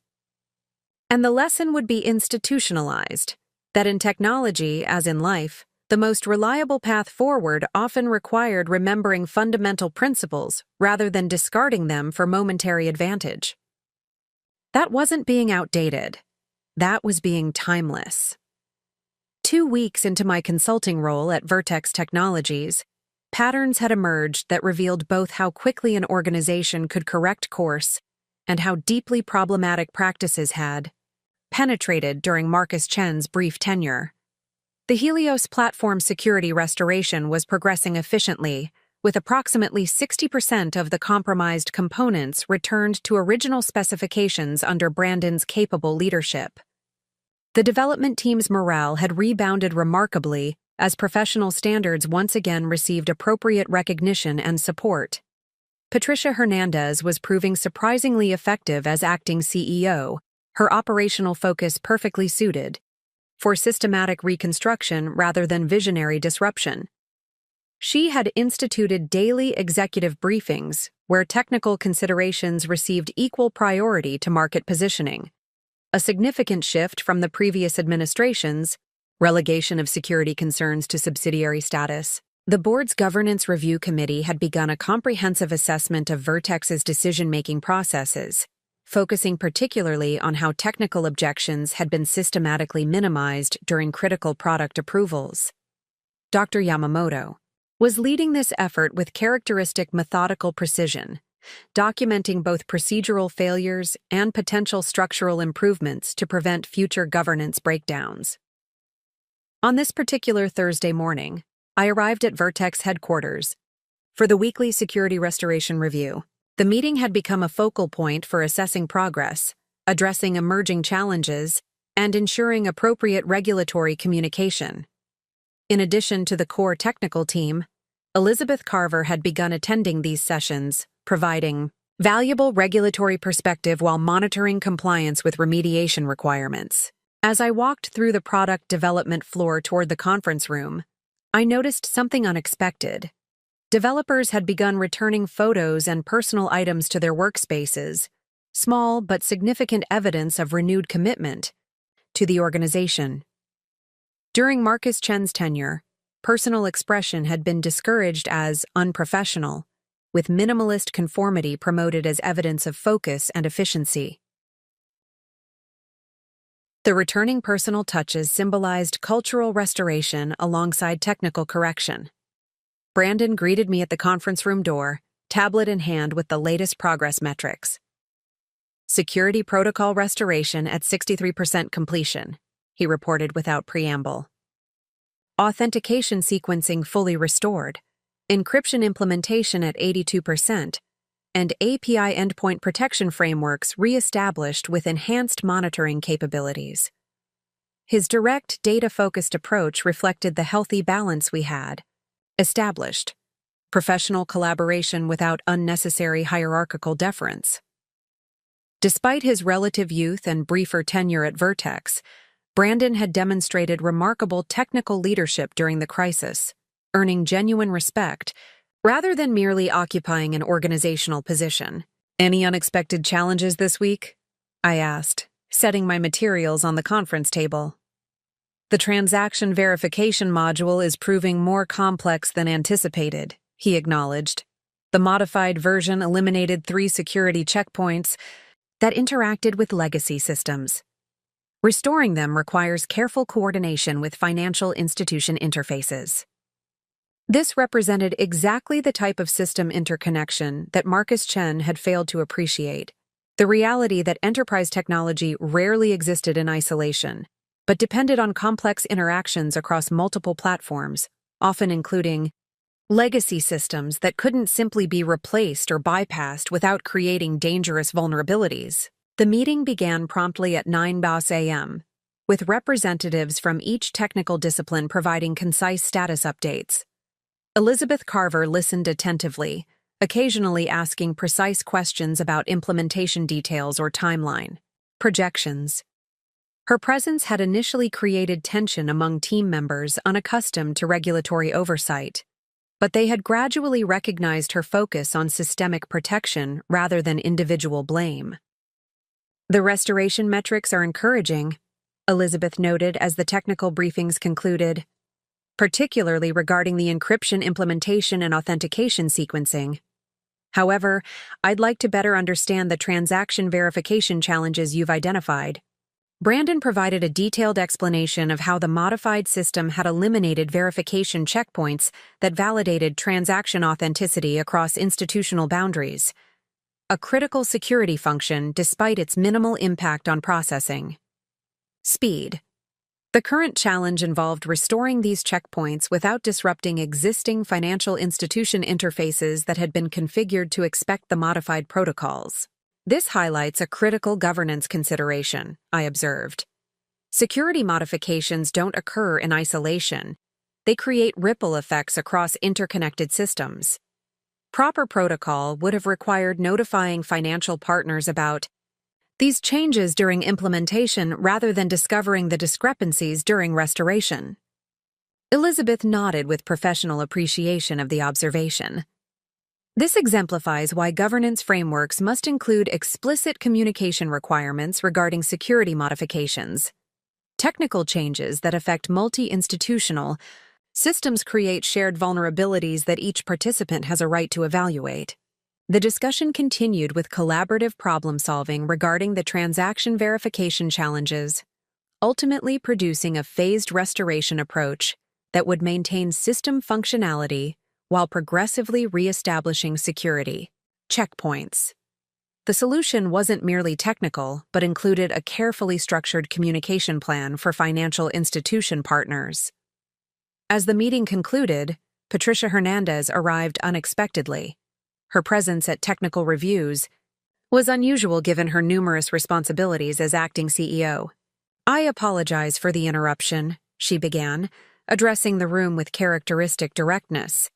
And the lesson would be institutionalized, that in technology, as in life, the most reliable path forward often required remembering fundamental principles rather than discarding them for momentary advantage. That wasn't being outdated. That was being timeless. 2 weeks into my consulting role at Vertex Technologies, patterns had emerged that revealed both how quickly an organization could correct course and how deeply problematic practices had penetrated during Marcus Chen's brief tenure. The Helios platform security restoration was progressing efficiently, with approximately 60% of the compromised components returned to original specifications under Brandon's capable leadership. The development team's morale had rebounded remarkably as professional standards once again received appropriate recognition and support. Patricia Hernandez was proving surprisingly effective as acting CEO, her operational focus perfectly suited for systematic reconstruction rather than visionary disruption. She had instituted daily executive briefings where technical considerations received equal priority to market positioning, a significant shift from the previous administration's relegation of security concerns to subsidiary status. The board's governance review committee had begun a comprehensive assessment of Vertex's decision-making processes, focusing particularly on how technical objections had been systematically minimized during critical product approvals. Dr. Yamamoto was leading this effort with characteristic methodical precision, documenting both procedural failures and potential structural improvements to prevent future governance breakdowns. On this particular Thursday morning, I arrived at Vertex headquarters for the weekly security restoration review. The meeting had become a focal point for assessing progress, addressing emerging challenges, and ensuring appropriate regulatory communication. In addition to the core technical team, Elizabeth Carver had begun attending these sessions, providing valuable regulatory perspective while monitoring compliance with remediation requirements. As I walked through the product development floor toward the conference room, I noticed something unexpected. Developers had begun returning photos and personal items to their workspaces, small but significant evidence of renewed commitment to the organization. During Marcus Chen's tenure, personal expression had been discouraged as unprofessional, with minimalist conformity promoted as evidence of focus and efficiency. The returning personal touches symbolized cultural restoration alongside technical correction. Brandon greeted me at the conference room door, tablet in hand with the latest progress metrics. Security protocol restoration at 63% completion, he reported without preamble. Authentication sequencing fully restored, encryption implementation at 82%, and API endpoint protection frameworks re-established with enhanced monitoring capabilities. His direct, data-focused approach reflected the healthy balance we had established: professional collaboration without unnecessary hierarchical deference. Despite his relative youth and briefer tenure at Vertex, Brandon had demonstrated remarkable technical leadership during the crisis, earning genuine respect rather than merely occupying an organizational position. "Any unexpected challenges this week?" I asked, setting my materials on the conference table. "The transaction verification module is proving more complex than anticipated," he acknowledged. "The modified version eliminated 3 security checkpoints that interacted with legacy systems. Restoring them requires careful coordination with financial institution interfaces." This represented exactly the type of system interconnection that Marcus Chen had failed to appreciate: the reality that enterprise technology rarely existed in isolation, but depended on complex interactions across multiple platforms, often including legacy systems that couldn't simply be replaced or bypassed without creating dangerous vulnerabilities. The meeting began promptly at 9 a.m., with representatives from each technical discipline providing concise status updates. Elizabeth Carver listened attentively, occasionally asking precise questions about implementation details or timeline projections. Her presence had initially created tension among team members unaccustomed to regulatory oversight, but they had gradually recognized her focus on systemic protection rather than individual blame. "The restoration metrics are encouraging," Elizabeth noted as the technical briefings concluded, "particularly regarding the encryption implementation and authentication sequencing. However, I'd like to better understand the transaction verification challenges you've identified." Brandon provided a detailed explanation of how the modified system had eliminated verification checkpoints that validated transaction authenticity across institutional boundaries, a critical security function despite its minimal impact on processing. Speed. The current challenge involved restoring these checkpoints without disrupting existing financial institution interfaces that had been configured to expect the modified protocols. "This highlights a critical governance consideration," I observed. "Security modifications don't occur in isolation. They create ripple effects across interconnected systems. Proper protocol would have required notifying financial partners about these changes during implementation rather than discovering the discrepancies during restoration." Elizabeth nodded with professional appreciation of the observation. "This exemplifies why governance frameworks must include explicit communication requirements regarding security modifications. Technical changes that affect multi-institutional systems create shared vulnerabilities that each participant has a right to evaluate." The discussion continued with collaborative problem-solving regarding the transaction verification challenges, ultimately producing a phased restoration approach that would maintain system functionality while progressively re-establishing security checkpoints. The solution wasn't merely technical, but included a carefully structured communication plan for financial institution partners. As the meeting concluded, Patricia Hernandez arrived unexpectedly. Her presence at technical reviews was unusual given her numerous responsibilities as acting CEO. "I apologize for the interruption," she began, addressing the room with characteristic directness.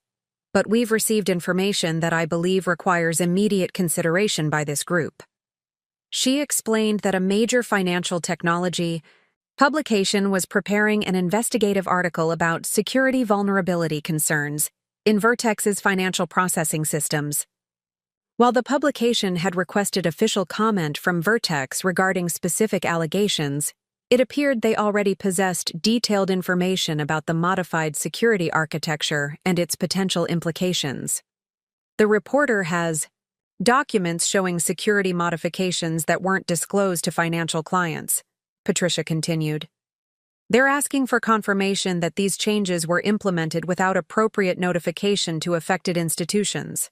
"But we've received information that I believe requires immediate consideration by this group." She explained that a major financial technology publication was preparing an investigative article about security vulnerability concerns in Vertex's financial processing systems. While the publication had requested official comment from Vertex regarding specific allegations, It appeared they already possessed detailed information about the modified security architecture and its potential implications. The reporter has documents showing security modifications that weren't disclosed to financial clients, Patricia continued. They're asking for confirmation that these changes were implemented without appropriate notification to affected institutions.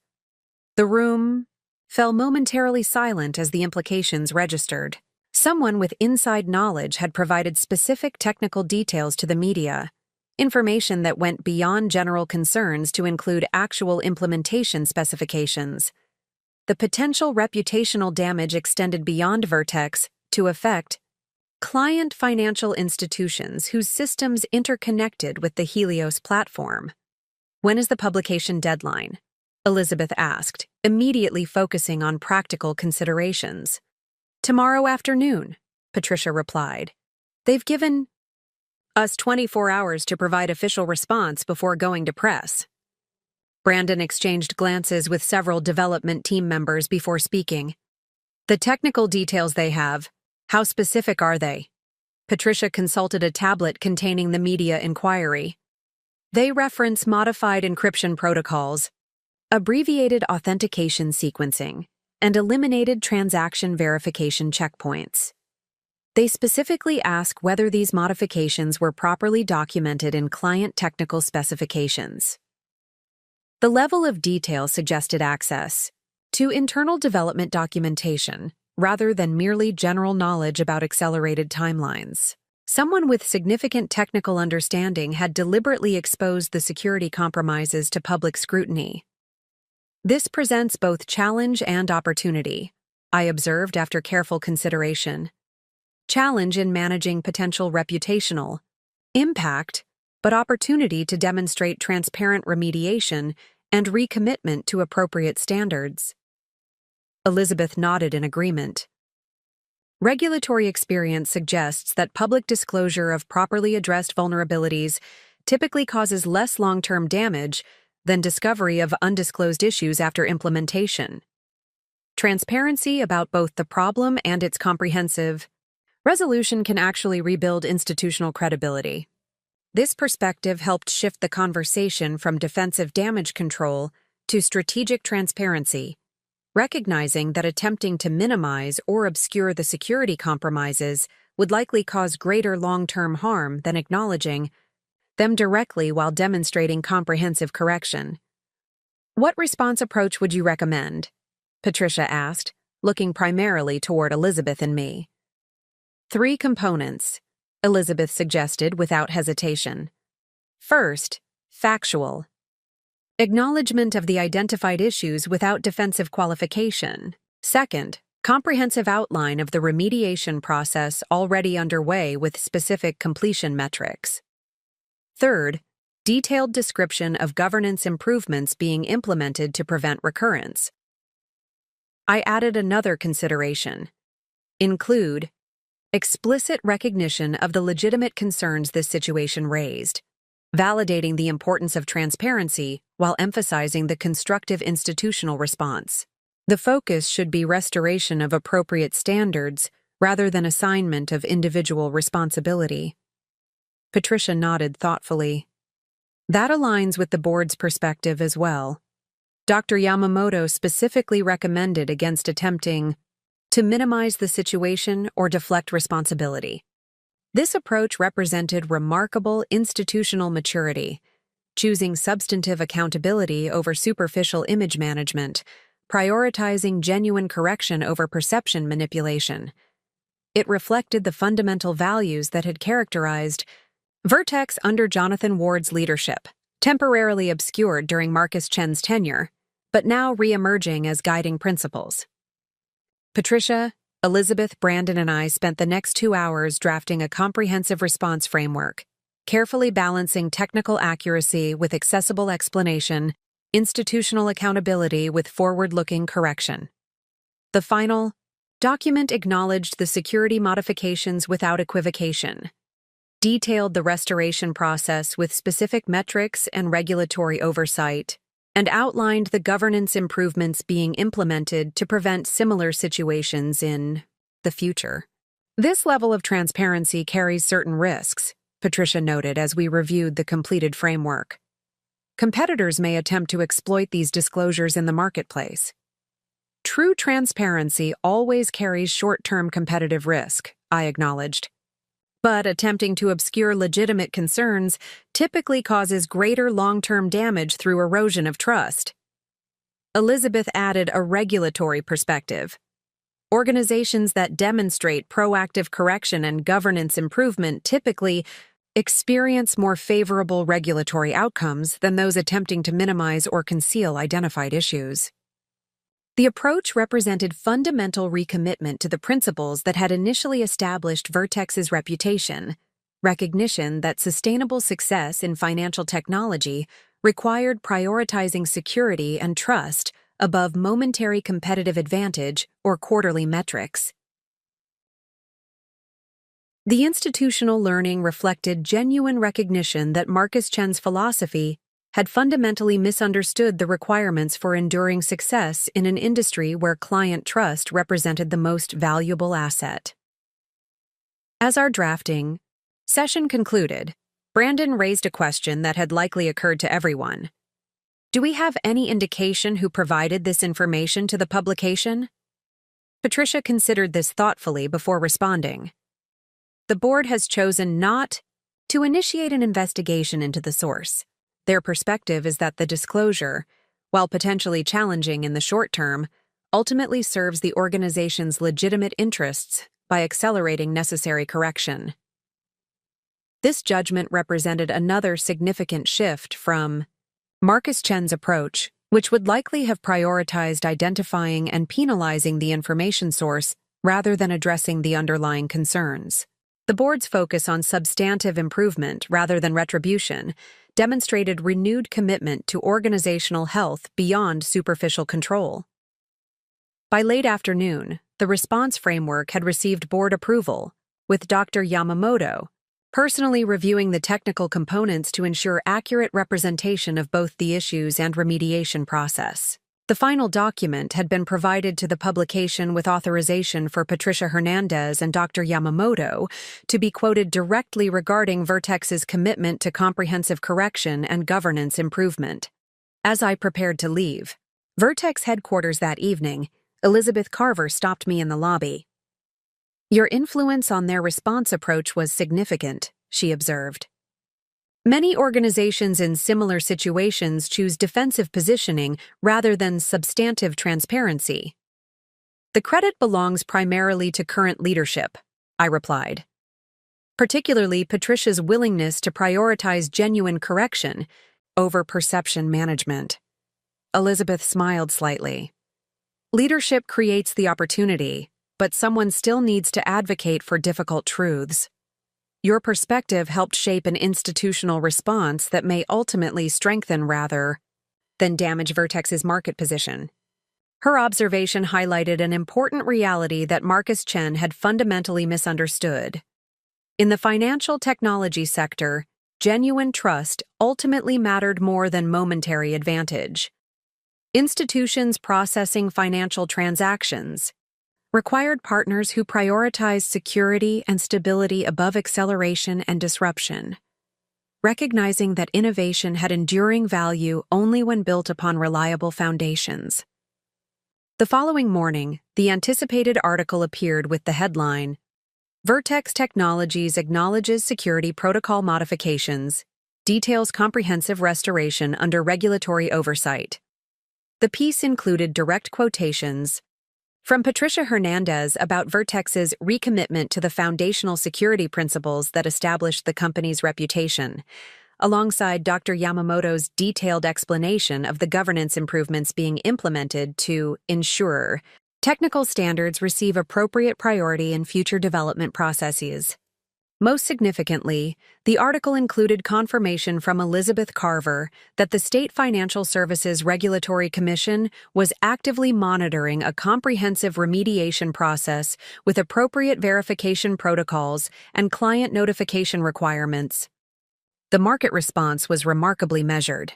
The room fell momentarily silent as the implications registered. Someone with inside knowledge had provided specific technical details to the media, information that went beyond general concerns to include actual implementation specifications. The potential reputational damage extended beyond Vertex to affect client financial institutions whose systems interconnected with the Helios platform. When is the publication deadline? Elizabeth asked, immediately focusing on practical considerations. Tomorrow afternoon, Patricia replied. They've given us 24 hours to provide official response before going to press. Brandon exchanged glances with several development team members before speaking. The technical details they have, how specific are they? Patricia consulted a tablet containing the media inquiry. They reference modified encryption protocols, abbreviated authentication sequencing, and eliminated transaction verification checkpoints. They specifically ask whether these modifications were properly documented in client technical specifications. The level of detail suggested access to internal development documentation rather than merely general knowledge about accelerated timelines. Someone with significant technical understanding had deliberately exposed the security compromises to public scrutiny. This presents both challenge and opportunity, I observed after careful consideration. Challenge in managing potential reputational impact, but opportunity to demonstrate transparent remediation and recommitment to appropriate standards. Elizabeth nodded in agreement. Regulatory experience suggests that public disclosure of properly addressed vulnerabilities typically causes less long-term damage than discovery of undisclosed issues after implementation. Transparency about both the problem and its comprehensive resolution can actually rebuild institutional credibility. This perspective helped shift the conversation from defensive damage control to strategic transparency, recognizing that attempting to minimize or obscure the security compromises would likely cause greater long-term harm than acknowledging them directly while demonstrating comprehensive correction. What response approach would you recommend? Patricia asked, looking primarily toward Elizabeth and me. 3 components, Elizabeth suggested without hesitation. First, factual. Acknowledgement of the identified issues without defensive qualification. Second, comprehensive outline of the remediation process already underway with specific completion metrics. Third, detailed description of governance improvements being implemented to prevent recurrence. I added another consideration. Include explicit recognition of the legitimate concerns this situation raised, validating the importance of transparency while emphasizing the constructive institutional response. The focus should be restoration of appropriate standards rather than assignment of individual responsibility. Patricia nodded thoughtfully. That aligns with the board's perspective as well. Dr. Yamamoto specifically recommended against attempting to minimize the situation or deflect responsibility. This approach represented remarkable institutional maturity, choosing substantive accountability over superficial image management, prioritizing genuine correction over perception manipulation. It reflected the fundamental values that had characterized Vertex under Jonathan Ward's leadership, temporarily obscured during Marcus Chen's tenure, but now re-emerging as guiding principles. Patricia, Elizabeth, Brandon, and I spent the next 2 hours drafting a comprehensive response framework, carefully balancing technical accuracy with accessible explanation, institutional accountability with forward-looking correction. The final document acknowledged the security modifications without equivocation, detailed the restoration process with specific metrics and regulatory oversight, and outlined the governance improvements being implemented to prevent similar situations in the future. This level of transparency carries certain risks, Patricia noted as we reviewed the completed framework. Competitors may attempt to exploit these disclosures in the marketplace. True transparency always carries short-term competitive risk, I acknowledged. But attempting to obscure legitimate concerns typically causes greater long-term damage through erosion of trust. Elizabeth added a regulatory perspective. Organizations that demonstrate proactive correction and governance improvement typically experience more favorable regulatory outcomes than those attempting to minimize or conceal identified issues. The approach represented fundamental recommitment to the principles that had initially established Vertex's reputation, recognition that sustainable success in financial technology required prioritizing security and trust above momentary competitive advantage or quarterly metrics. The institutional learning reflected genuine recognition that Marcus Chen's philosophy had fundamentally misunderstood the requirements for enduring success in an industry where client trust represented the most valuable asset. As our drafting session concluded, Brandon raised a question that had likely occurred to everyone. Do we have any indication who provided this information to the publication? Patricia considered this thoughtfully before responding. The board has chosen not to initiate an investigation into the source. Their perspective is that the disclosure, while potentially challenging in the short term, ultimately serves the organization's legitimate interests by accelerating necessary correction. This judgment represented another significant shift from Marcus Chen's approach, which would likely have prioritized identifying and penalizing the information source rather than addressing the underlying concerns. The board's focus on substantive improvement rather than retribution demonstrated renewed commitment to organizational health beyond superficial control. By late afternoon, the response framework had received board approval, with Dr. Yamamoto personally reviewing the technical components to ensure accurate representation of both the issues and remediation process. The final document had been provided to the publication with authorization for Patricia Hernandez and Dr. Yamamoto to be quoted directly regarding Vertex's commitment to comprehensive correction and governance improvement. As I prepared to leave Vertex headquarters that evening, Elizabeth Carver stopped me in the lobby. Your influence on their response approach was significant, she observed. Many organizations in similar situations choose defensive positioning rather than substantive transparency. The credit belongs primarily to current leadership, I replied. Particularly Patricia's willingness to prioritize genuine correction over perception management. Elizabeth smiled slightly. Leadership creates the opportunity, but someone still needs to advocate for difficult truths. Your perspective helped shape an institutional response that may ultimately strengthen rather than damage Vertex's market position. Her observation highlighted an important reality that Marcus Chen had fundamentally misunderstood. In the financial technology sector, genuine trust ultimately mattered more than momentary advantage. Institutions processing financial transactions required partners who prioritized security and stability above acceleration and disruption, recognizing that innovation had enduring value only when built upon reliable foundations. The following morning, the anticipated article appeared with the headline, Vertex Technologies acknowledges security protocol modifications, details comprehensive restoration under regulatory oversight. The piece included direct quotations from Patricia Hernandez about Vertex's recommitment to the foundational security principles that established the company's reputation, alongside Dr. Yamamoto's detailed explanation of the governance improvements being implemented to ensure technical standards receive appropriate priority in future development processes. Most significantly, the article included confirmation from Elizabeth Carver that the State Financial Services Regulatory Commission was actively monitoring a comprehensive remediation process with appropriate verification protocols and client notification requirements. The market response was remarkably measured.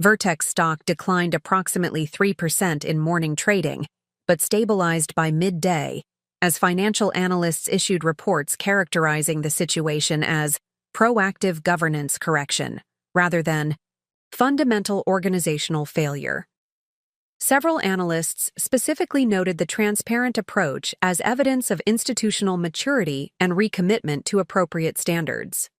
Vertex stock declined approximately 3% in morning trading, but stabilized by midday, as financial analysts issued reports characterizing the situation as proactive governance correction, rather than fundamental organizational failure. Several analysts specifically noted the transparent approach as evidence of institutional maturity and recommitment to appropriate standards.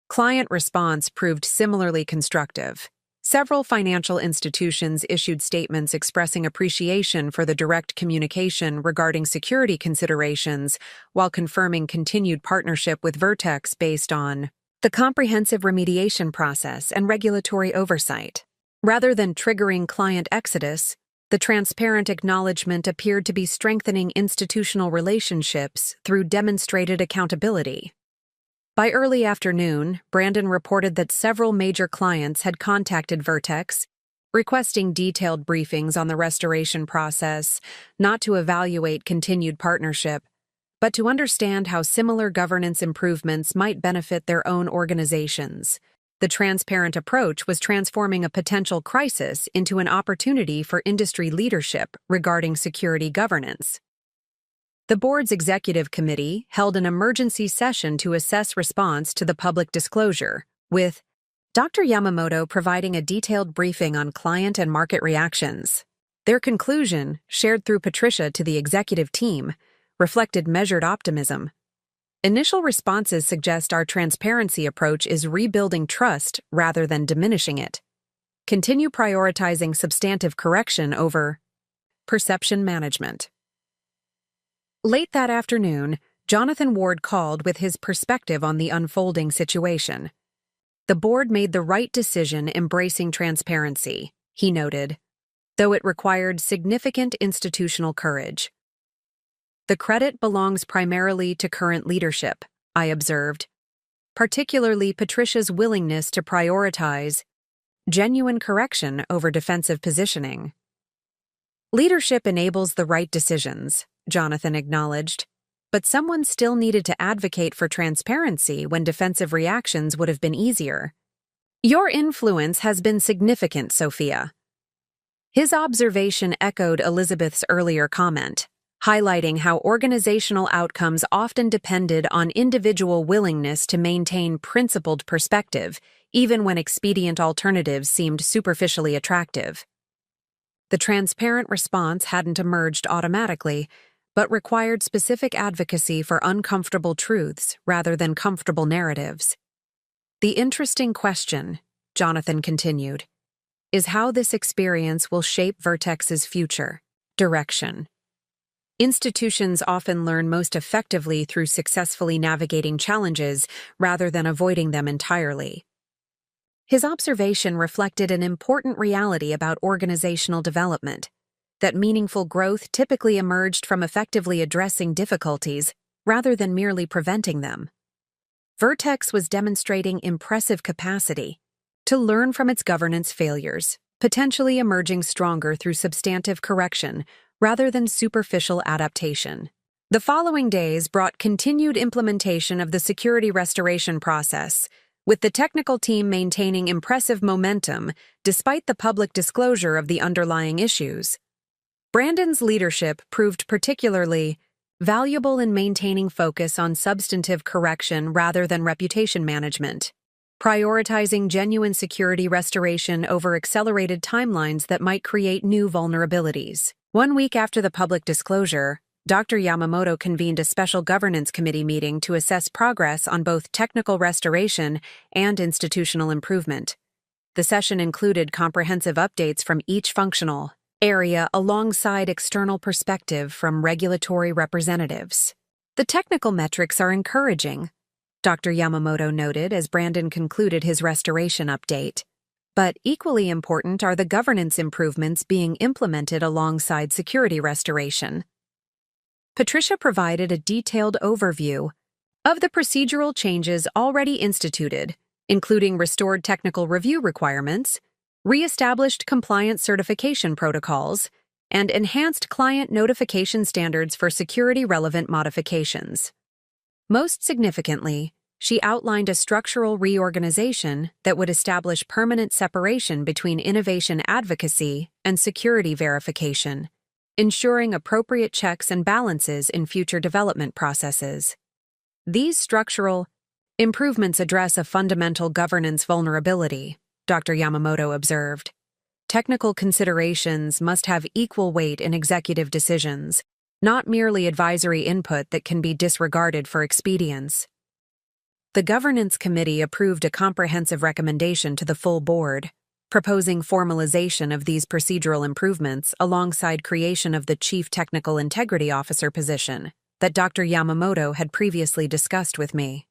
Client response proved similarly constructive. Several financial institutions issued statements expressing appreciation for the direct communication regarding security considerations while confirming continued partnership with Vertex based on the comprehensive remediation process and regulatory oversight. Rather than triggering client exodus, the transparent acknowledgement appeared to be strengthening institutional relationships through demonstrated accountability. By early afternoon, Brandon reported that several major clients had contacted Vertex, requesting detailed briefings on the restoration process, not to evaluate continued partnership, but to understand how similar governance improvements might benefit their own organizations. The transparent approach was transforming a potential crisis into an opportunity for industry leadership regarding security governance. The board's executive committee held an emergency session to assess response to the public disclosure, with Dr. Yamamoto providing a detailed briefing on client and market reactions. Their conclusion, shared through Patricia to the executive team, reflected measured optimism. Initial responses suggest our transparency approach is rebuilding trust rather than diminishing it. Continue prioritizing substantive correction over perception management. Late that afternoon, Jonathan Ward called with his perspective on the unfolding situation. The board made the right decision embracing transparency, he noted, though it required significant institutional courage. The credit belongs primarily to current leadership, I observed, particularly Patricia's willingness to prioritize genuine correction over defensive positioning. Leadership enables the right decisions, Jonathan acknowledged, but someone still needed to advocate for transparency when defensive reactions would have been easier. Your influence has been significant, Sophia. His observation echoed Elizabeth's earlier comment, highlighting how organizational outcomes often depended on individual willingness to maintain principled perspective, even when expedient alternatives seemed superficially attractive. The transparent response hadn't emerged automatically, but required specific advocacy for uncomfortable truths rather than comfortable narratives. The interesting question, Jonathan continued, is how this experience will shape Vertex's future direction. Institutions often learn most effectively through successfully navigating challenges rather than avoiding them entirely. His observation reflected an important reality about organizational development, that meaningful growth typically emerged from effectively addressing difficulties rather than merely preventing them. Vertex was demonstrating impressive capacity to learn from its governance failures, potentially emerging stronger through substantive correction rather than superficial adaptation. The following days brought continued implementation of the security restoration process, with the technical team maintaining impressive momentum despite the public disclosure of the underlying issues. Brandon's leadership proved particularly valuable in maintaining focus on substantive correction rather than reputation management, prioritizing genuine security restoration over accelerated timelines that might create new vulnerabilities. 1 week after the public disclosure, Dr. Yamamoto convened a special governance committee meeting to assess progress on both technical restoration and institutional improvement. The session included comprehensive updates from each functional area alongside external perspective from regulatory representatives. The technical metrics are encouraging, Dr. Yamamoto noted as Brandon concluded his restoration update. But equally important are the governance improvements being implemented alongside security restoration. Patricia provided a detailed overview of the procedural changes already instituted, including restored technical review requirements, re-established compliance certification protocols, and enhanced client notification standards for security-relevant modifications. Most significantly, she outlined a structural reorganization that would establish permanent separation between innovation advocacy and security verification, ensuring appropriate checks and balances in future development processes. These structural improvements address a fundamental governance vulnerability, Dr. Yamamoto observed. Technical considerations must have equal weight in executive decisions, not merely advisory input that can be disregarded for expedience. The Governance Committee approved a comprehensive recommendation to the full board, proposing formalization of these procedural improvements alongside creation of the Chief Technical Integrity Officer position that Dr. Yamamoto had previously discussed with me.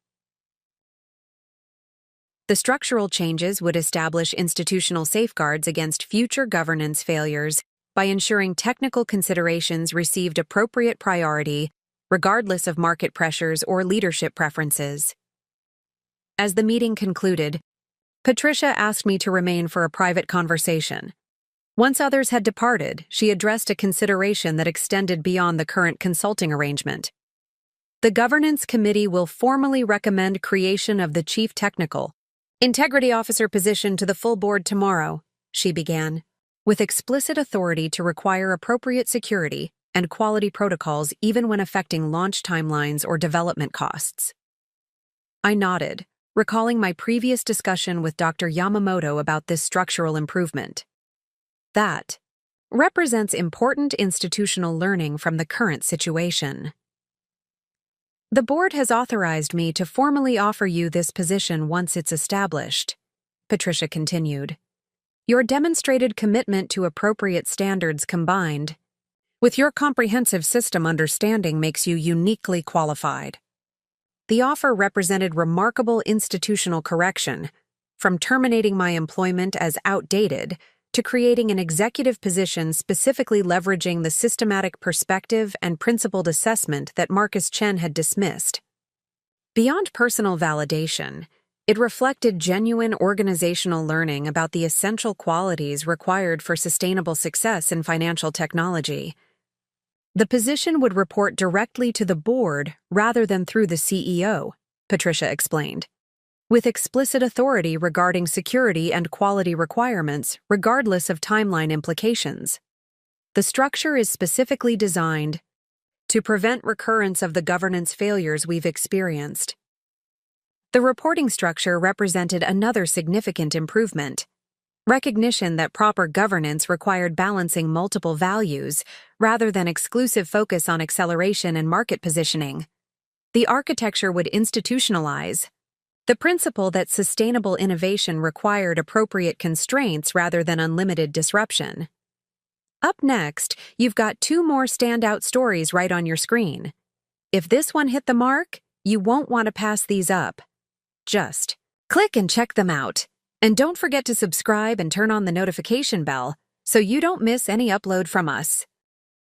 The structural changes would establish institutional safeguards against future governance failures by ensuring technical considerations received appropriate priority, regardless of market pressures or leadership preferences. As the meeting concluded, Patricia asked me to remain for a private conversation. Once others had departed, she addressed a consideration that extended beyond the current consulting arrangement. The Governance Committee will formally recommend creation of the Chief Technical Integrity Officer position to the full board tomorrow, she began, with explicit authority to require appropriate security and quality protocols even when affecting launch timelines or development costs. I nodded, recalling my previous discussion with Dr. Yamamoto about this structural improvement. That represents important institutional learning from the current situation. The board has authorized me to formally offer you this position once it's established, Patricia continued. Your demonstrated commitment to appropriate standards combined with your comprehensive system understanding makes you uniquely qualified. The offer represented remarkable institutional correction, from terminating my employment as outdated to creating an executive position specifically leveraging the systematic perspective and principled assessment that Marcus Chen had dismissed. Beyond personal validation, it reflected genuine organizational learning about the essential qualities required for sustainable success in financial technology. The position would report directly to the board rather than through the CEO, Patricia explained, with explicit authority regarding security and quality requirements regardless of timeline implications. The structure is specifically designed to prevent recurrence of the governance failures we've experienced. The reporting structure represented another significant improvement. Recognition that proper governance required balancing multiple values rather than exclusive focus on acceleration and market positioning. The architecture would institutionalize the principle that sustainable innovation required appropriate constraints rather than unlimited disruption. Up next, you've got two more standout stories right on your screen. If this one hit the mark, you won't want to pass these up. Just click and check them out. And don't forget to subscribe and turn on the notification bell so you don't miss any upload from us.